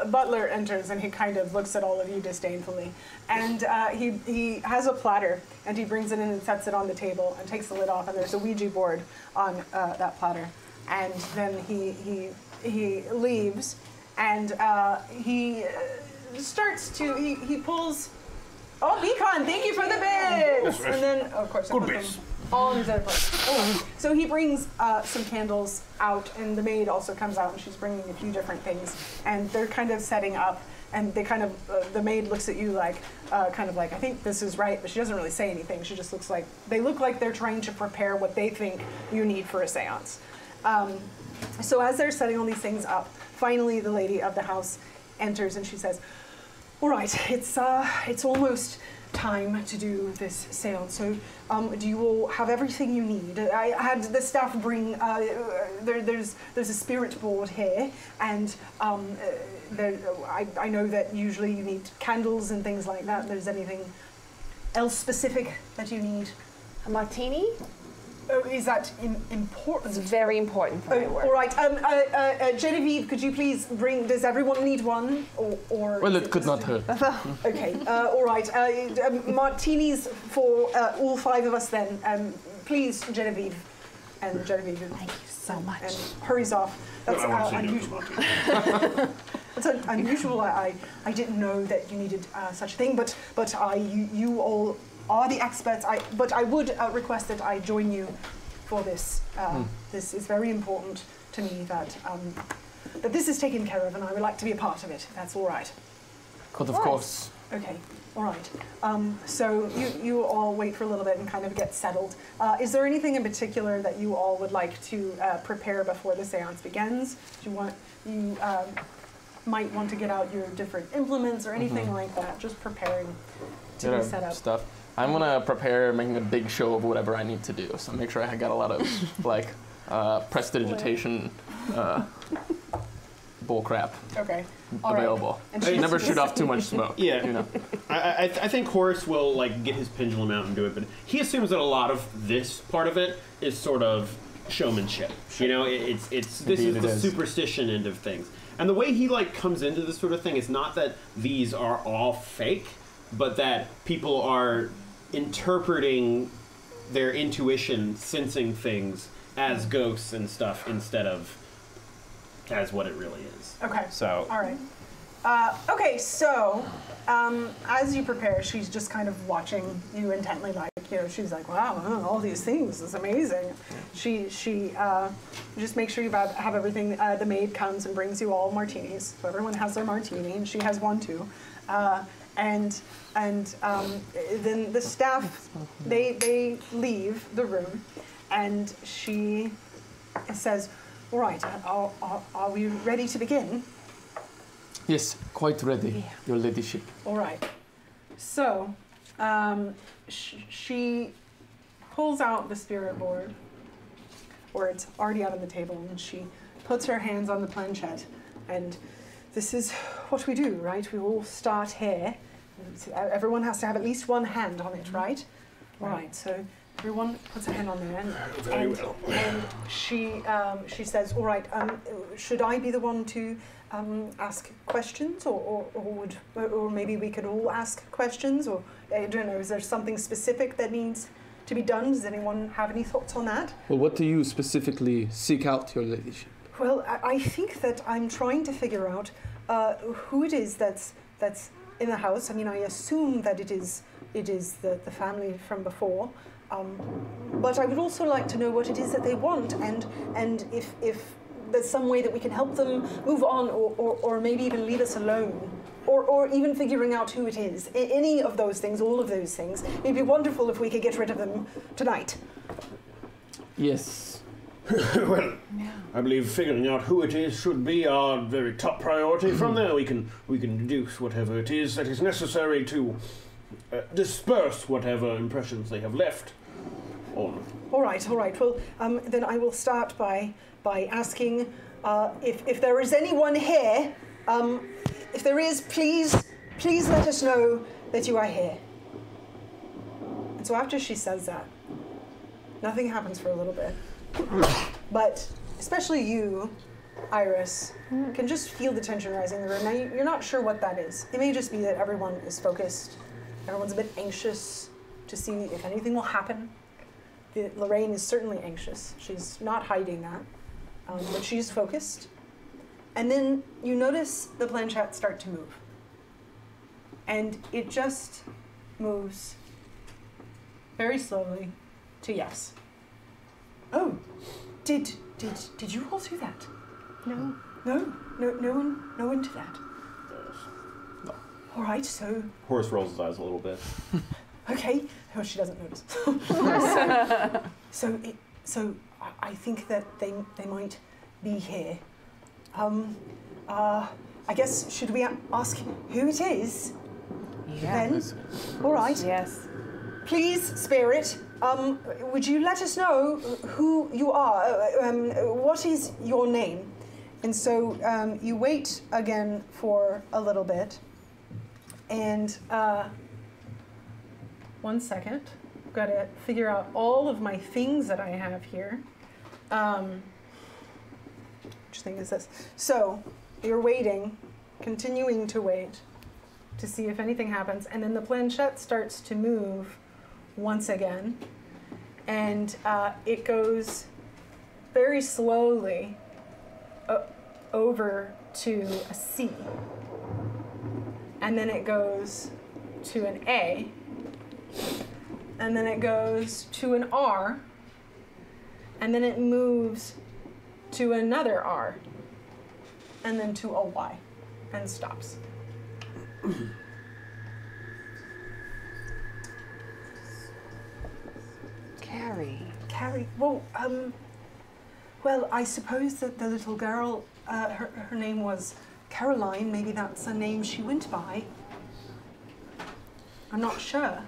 butler enters and he kind of looks at all of you disdainfully. And he has a platter and he brings it in and sets it on the table and takes the lid off, and there's a Ouija board on that platter. And then he leaves and he starts to, he pulls, oh, Beacon, thank you for the bits! And then, of course, I put them all in his other place. Oh. So he brings some candles out, and the maid also comes out, and she's bringing a few different things. And they're kind of setting up, and they kind of, the maid looks at you like, kind of like, I think this is right, but she doesn't really say anything. She just looks like, they look like they're trying to prepare what they think you need for a séance. So as they're setting all these things up, finally the lady of the house enters, and she says, all right, it's almost time to do this séance. So, do you all have everything you need? I had the staff bring. There's a spirit board here, and I know that usually you need candles and things like that. There's anything else specific that you need? A martini? Oh, is that important? It's very important for my work. All right. Genevieve, could you please bring? Does everyone need one, or? Well, it could not hurt. Okay. All right. Martinis for all 5 of us then. Please, Genevieve. And Genevieve. Thank you so much. And hurries off. That's unusual. That's unusual. I didn't know that you needed such a thing, but you all are the experts. But I would request that I join you for this. This is very important to me that this is taken care of, and I would like to be a part of it. If that's all right. Of course. Okay. All right. So you all wait for a little bit and kind of get settled. Is there anything in particular that you all would like to prepare before the séance begins? Do you might want to get out your different implements or anything like that? Just preparing to be set up. Stuff. I'm gonna prepare making a big show of whatever I need to do. So make sure I got a lot of like prestidigitation bull crap available. Right. And never shoot off too much smoke. Yeah, you know. I think Horace will like get his pendulum out and do it, but he assumes that a lot of this part of it is sort of showmanship. You know, this is the superstition end of things. And the way he like comes into this sort of thing is not that these are all fake, but that people are interpreting their intuition, sensing things as ghosts and stuff instead of as what it really is. Okay. So. All right. Okay, so as you prepare, she's just kind of watching you intently, like, you know, she's like, wow, all these things, it's amazing. She just make sure you have everything. The maid comes and brings you all martinis. So everyone has their martini, and she has one too. And then the staff, they leave the room, and she says, all right, are we ready to begin? Yes, quite ready, Your Ladyship. All right. So, she pulls out the spirit board, or it's already out on the table, and she puts her hands on the planchette, and this is what we do, right? We all start here. Everyone has to have at least one hand on it, right? All right, so everyone puts a hand on there, and she says, all right, should I be the one to ask questions, or maybe we could all ask questions, or I don't know, is there something specific that needs to be done? Does anyone have any thoughts on that? Well, what do you specifically seek out, Your Ladyship? Well, I think that I'm trying to figure out who it is that's in the house. I mean, I assume that it is the family from before, but I would also like to know what it is that they want, and if there's some way that we can help them move on, or maybe even leave us alone, or even figuring out who it is. Any of those things, all of those things. It'd be wonderful if we could get rid of them tonight. Yes. Well, I believe figuring out who it is should be our very top priority. From there, we can deduce whatever it is that is necessary to disperse whatever impressions they have left on. All right. Well, then I will start by asking if there is anyone here. If there is, please let us know that you are here. And so after she says that, Nothing happens for a little bit. But especially you, Iris, can just feel the tension rising in the room. Now, you're not sure what that is. It may just be that everyone is focused. Everyone's a bit anxious to see if anything will happen. Lorraine is certainly anxious. She's not hiding that. But she's focused. And then you notice the planchette start to move. And it just moves very slowly to yes. Oh, did you all do that? No. No one did that. No. All right, so Horace rolls his eyes a little bit. okay. Oh, she doesn't notice. So I think that they might be here. I guess should we ask who it is? Yeah. Then, all right. Yes. Please, spirit. Would you let us know who you are? What is your name? And so you wait again for a little bit. And 1 second. I've got to figure out all of my things that I have here. Which thing is this? So you're waiting, continuing to wait to see if anything happens. And then the planchette starts to move once again. And it goes very slowly over to a C. And then it goes to an A. And then it goes to an R. And then it moves to another R. And then to a Y. And stops. Carrie. Well, I suppose that the little girl, her name was Caroline. Maybe that's a name she went by. I'm not sure.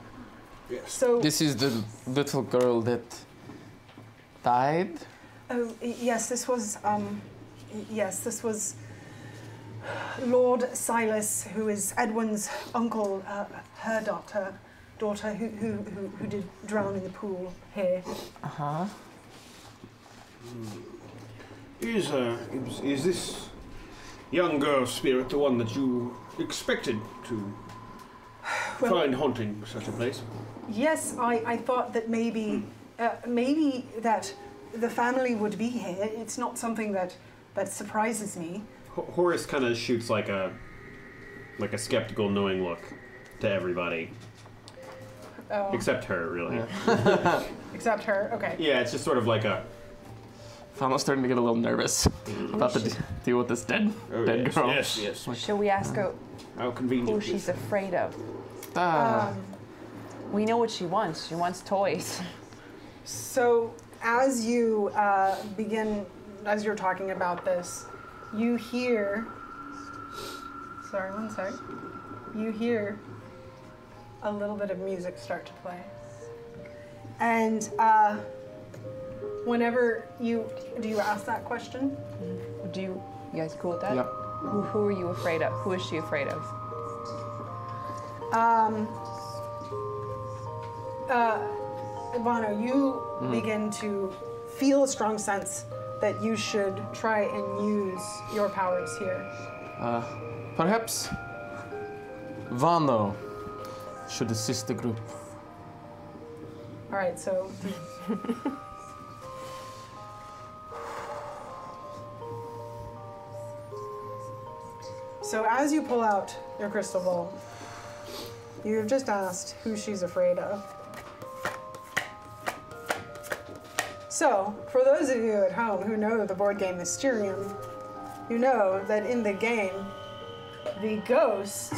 Yes. So. This is the little girl that died? Oh, yes, this was, Lord Silas, who is Edwin's uncle, her daughter who did drown in the pool here. Uh-huh. Is this young girl spirit the one that you expected to find haunting such a place? Yes, I thought that maybe that the family would be here. It's not something that surprises me. Horace kind of shoots like a skeptical, knowing look to everybody. Oh. Except her, really. Except her, okay. Yeah, it's just sort of like a... Fano's starting to get a little nervous about the deal with this dead girl. Yes. Should we ask her How convenient. who she's afraid of? We know what she wants. She wants toys. So as you as you're talking about this, you hear, sorry, 1 sec. You hear a little bit of music start to play. And whenever do you ask that question? You guys cool with that? Yep. Who are you afraid of? Who is she afraid of? Ivano, you begin to feel a strong sense that you should try and use your powers here. Perhaps Vano should assist the group. All right, so. So as you pull out your crystal ball, you've just asked who she's afraid of. So, for those of you at home who know the board game Mysterium, you know that in the game, the ghost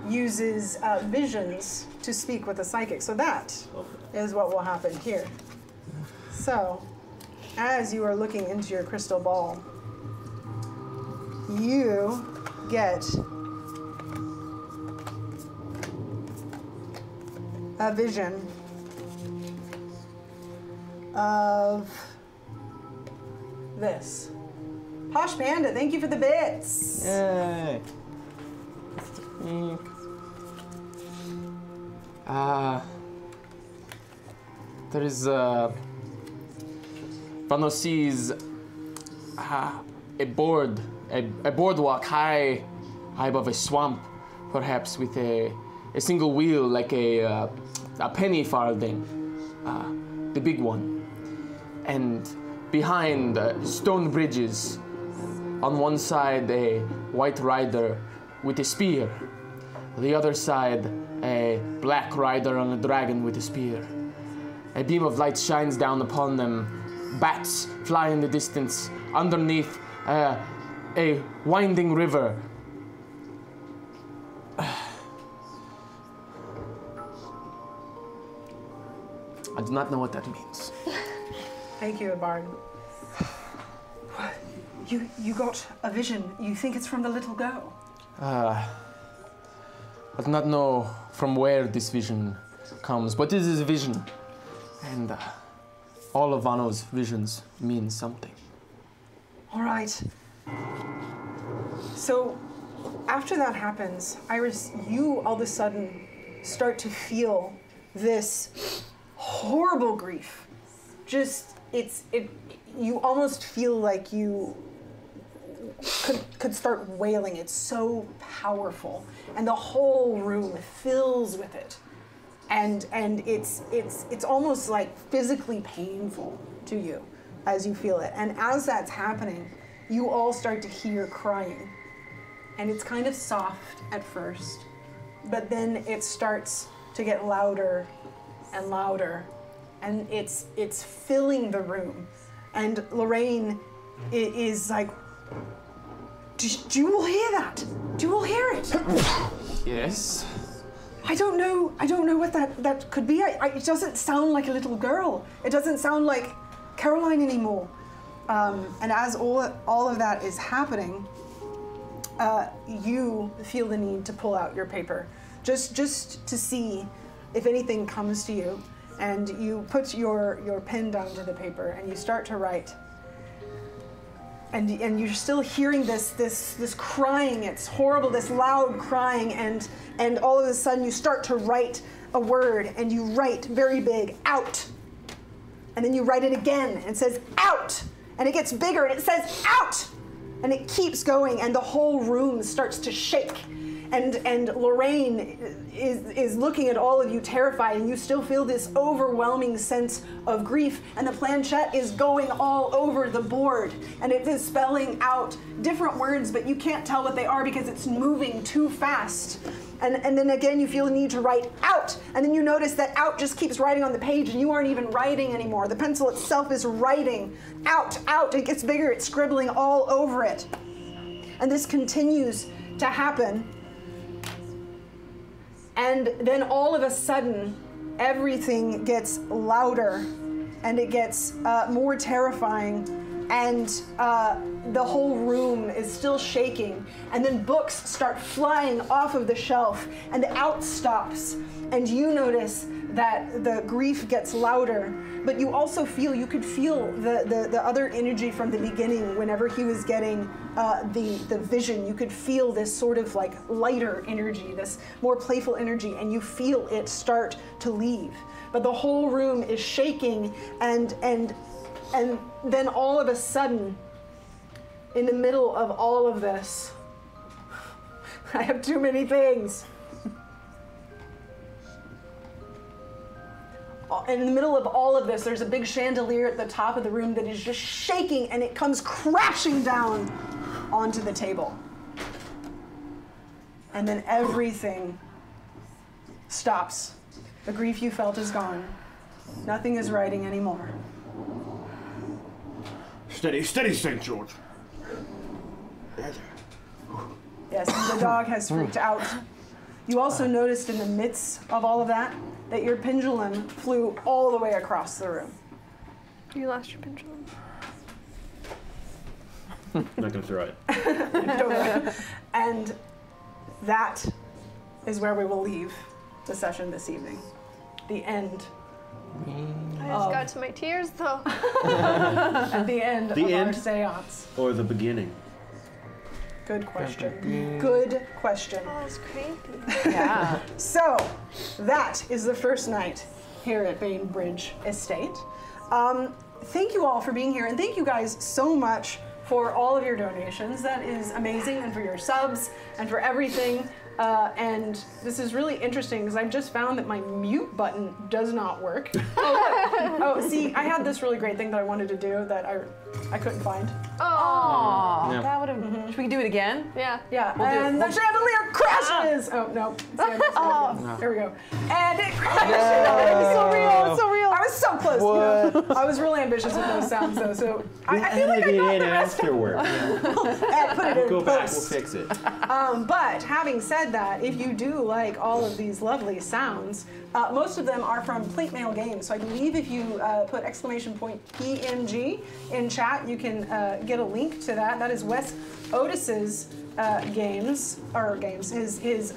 uses visions to speak with the psychic. So that is what will happen here. So, as you are looking into your crystal ball, you get a vision of this. Posh Panda, thank you for the bits. Yay. There is Vano sees a boardwalk high above a swamp, perhaps with a single wheel like a penny farthing, the big one. And behind stone bridges, on one side a white rider with a spear, the other side a black rider on a dragon with a spear. A beam of light shines down upon them. Bats fly in the distance. Underneath, a winding river. I do not know what that means. Thank you, Bard. You got a vision. You think it's from the little girl? I do not know from where this vision comes, but it is a vision. And all of Vano's visions mean something. All right. So, after that happens, Iris, you all of a sudden start to feel this horrible grief. Just, you almost feel like you could start wailing. It's so powerful. And the whole room fills with it. And it's almost like physically painful to you as you feel it. And as that's happening, you all start to hear crying. And it's kind of soft at first, but then it starts to get louder and louder, and it's filling the room. And Lorraine is like, do you all hear that? Do you all hear it? Yes. I don't know what that could be. It doesn't sound like a little girl. It doesn't sound like Caroline anymore. And as all of that is happening, you feel the need to pull out your paper, just to see if anything comes to you. And you put your pen down to the paper and you start to write. And you're still hearing this crying. It's horrible, this loud crying, and all of a sudden you start to write a word, and you write very big, out. And then you write it again, and it says out. And it gets bigger, and it says out. And it keeps going, and the whole room starts to shake. And Lorraine is looking at all of you terrified, and you still feel this overwhelming sense of grief. And the planchette is going all over the board, and it is spelling out different words, but you can't tell what they are because it's moving too fast. And then again, you feel the need to write out, and then you notice that out just keeps writing on the page, and you aren't even writing anymore. The pencil itself is writing out, out. It gets bigger, it's scribbling all over it. And this continues to happen. And then all of a sudden, everything gets louder, and it gets more terrifying, and the whole room is still shaking, and then books start flying off of the shelf, and the out stops, and you notice that the grief gets louder, but you also feel, you could feel the other energy from the beginning whenever he was getting the vision. You could feel this sort of like lighter energy, this more playful energy, and you feel it start to leave. But the whole room is shaking, and then all of a sudden, in the middle of all of this, I have too many things. In the middle of all of this, there's a big chandelier at the top of the room that is just shaking, and it comes crashing down onto the table. And then everything stops. The grief you felt is gone. Nothing is writing anymore. Steady, steady, St. George. Yes, and the dog has freaked out. You also noticed in the midst of all of that your pendulum flew all the way across the room. You lost your pendulum. Not gonna throw it. Don't worry. And that is where we will leave the session this evening. The end. I just got to my tears though. At the end of our séance. Or the beginning? Good question. Good question. Oh, it's creepy. Yeah. So, that is the first night here at Bainbridge Estate. Thank you all for being here, and thank you guys so much for all of your donations. That is amazing, and for your subs, and for everything. And this is really interesting because I've just found that my mute button does not work. Oh, see, I had this really great thing that I wanted to do that I couldn't find. Oh, Yeah. that would have. Should we do it again? Yeah. Yeah, and the chandelier crashes! Oh, no. Here we go. And it crashed! It's so real, it's so real. I was so close. You know? I was really ambitious with those sounds, though, so I feel like I got the rest of afterward. it. Put it in Go back, we'll post. fix it. But having said that, if you do like all of these lovely sounds, most of them are from Plate Mail Games. So I believe if you put !PMG in chat, you can get a link to that. That is Wes Otis's his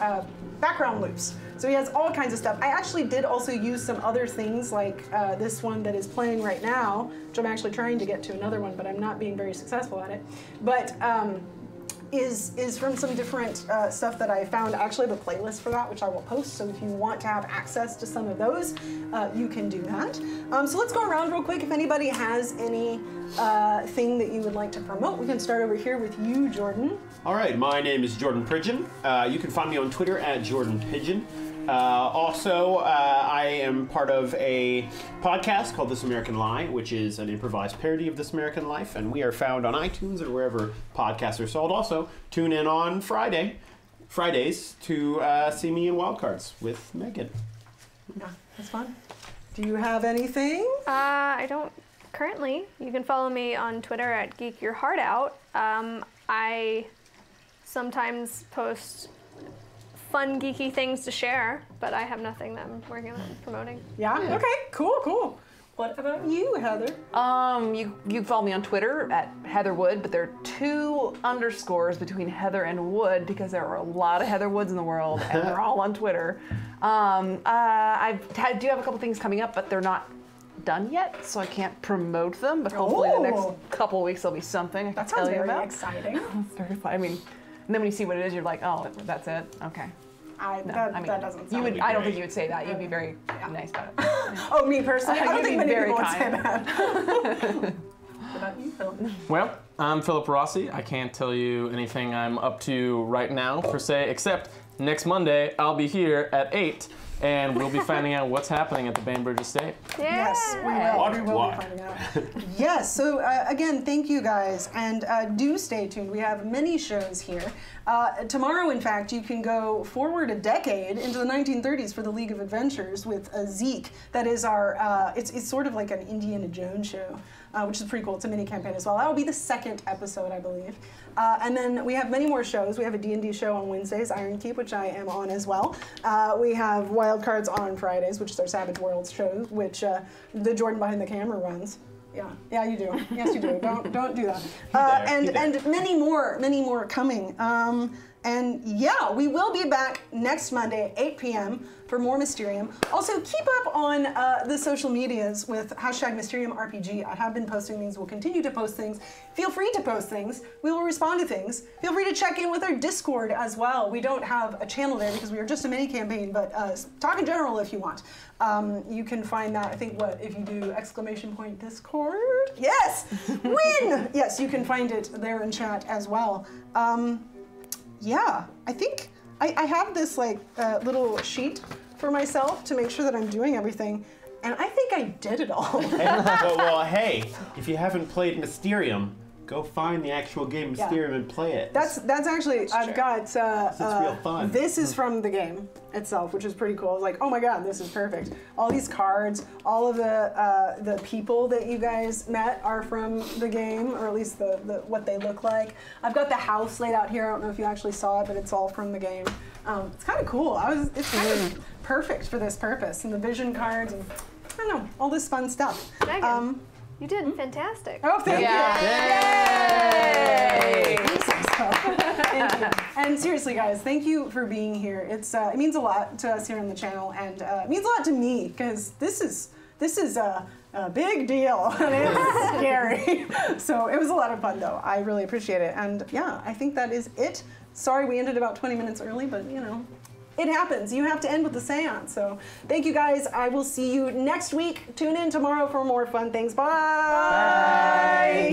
background loops. So he has all kinds of stuff. I actually did also use some other things like this one that is playing right now, which I'm actually trying to get to another one, but I'm not being very successful at it. But is from some different stuff that I found. I actually have a playlist for that, which I will post, so if you want to have access to some of those, you can do that. So let's go around real quick. If anybody has any thing that you would like to promote, we can start over here with you, Jordan. All right, my name is Jordan Pridgeon. You can find me on Twitter at Jordan Pigeon. Also, I am part of a podcast called This American Lie, which is an improvised parody of This American Life, and we are found on iTunes or wherever podcasts are sold. Also, tune in on Fridays to see me in Wildcards with Megan. Yeah, that's fun. Do you have anything? I don't currently. You can follow me on Twitter at Geek Your Heart Out. I sometimes post fun geeky things to share, but I have nothing that I'm working on promoting. Yeah? Okay, cool. What about you, Heather? You can follow me on Twitter at Heather Wood, but there are 2 underscores between Heather and Wood because there are a lot of Heather Woods in the world, and they're all on Twitter. I do have a couple things coming up, but they're not done yet, so I can't promote them. But hopefully the next couple of weeks there'll be something I can tell you about. That sounds very exciting. It's very fun. I mean, and then when you see what it is, you're like, oh, that's it. Okay. That doesn't sound I don't think you would say that. You'd be very nice about it. Oh, me personally? I don't think many very people would say kind. that. What about you, Phil? Well, I'm Philip Rossi. I can't tell you anything I'm up to right now, per se, except next Monday I'll be here at 8, and we'll be finding out what's happening at the Bainbridge Estate. Yeah. Yes, we will be finding out. Yes, so again, thank you guys, and do stay tuned. We have many shows here. Tomorrow, in fact, you can go forward a decade into the 1930s for the League of Adventures with Zeke. That is our, it's sort of like an Indiana Jones show, which is pretty cool. It's a mini campaign as well. That will be the 2nd episode, I believe. And then we have many more shows. We have a D&D show on Wednesdays, Iron Keep, which I am on as well. We have Wildcards on Fridays, which is our Savage Worlds show, which the Jordan behind the camera runs. Yeah, you do. Yes, you do. Don't do that. And many more coming. And yeah, we will be back next Monday at 8 p.m. for more Mysterium. Also, keep up on the social medias with #MysteriumRPG. I have been posting things. We'll continue to post things. Feel free to post things. We will respond to things. Feel free to check in with our Discord as well. We don't have a channel there because we are just a mini campaign, but talk in general if you want. You can find that, I think, if you do !Discord? Yes! Win! Yes, you can find it there in chat as well. Yeah, I think I have this little sheet for myself to make sure that I'm doing everything, and I think I did it all. well, hey, if you haven't played Mysterium, go find the actual game Mysterium and play it. That's actually, I've got, it's real fun. This is from the game itself, which is pretty cool. I was like, oh my god, this is perfect. All these cards, all of the people that you guys met are from the game, or at least the what they look like. I've got the house laid out here. I don't know if you actually saw it, but it's all from the game. It's kind of cool. It's kind of perfect for this purpose, and the vision cards, and I don't know, all this fun stuff. Megan, you did fantastic. Oh, thank you. Yay! Thank you. And seriously, guys, thank you for being here. It means a lot to us here on the channel, and it means a lot to me because this is a big deal and it's scary. So it was a lot of fun, though. I really appreciate it, and yeah, I think that is it. Sorry we ended about 20 minutes early, but you know, it happens. You have to end with the séance. So thank you guys. I will see you next week. Tune in tomorrow for more fun things. Bye. Bye.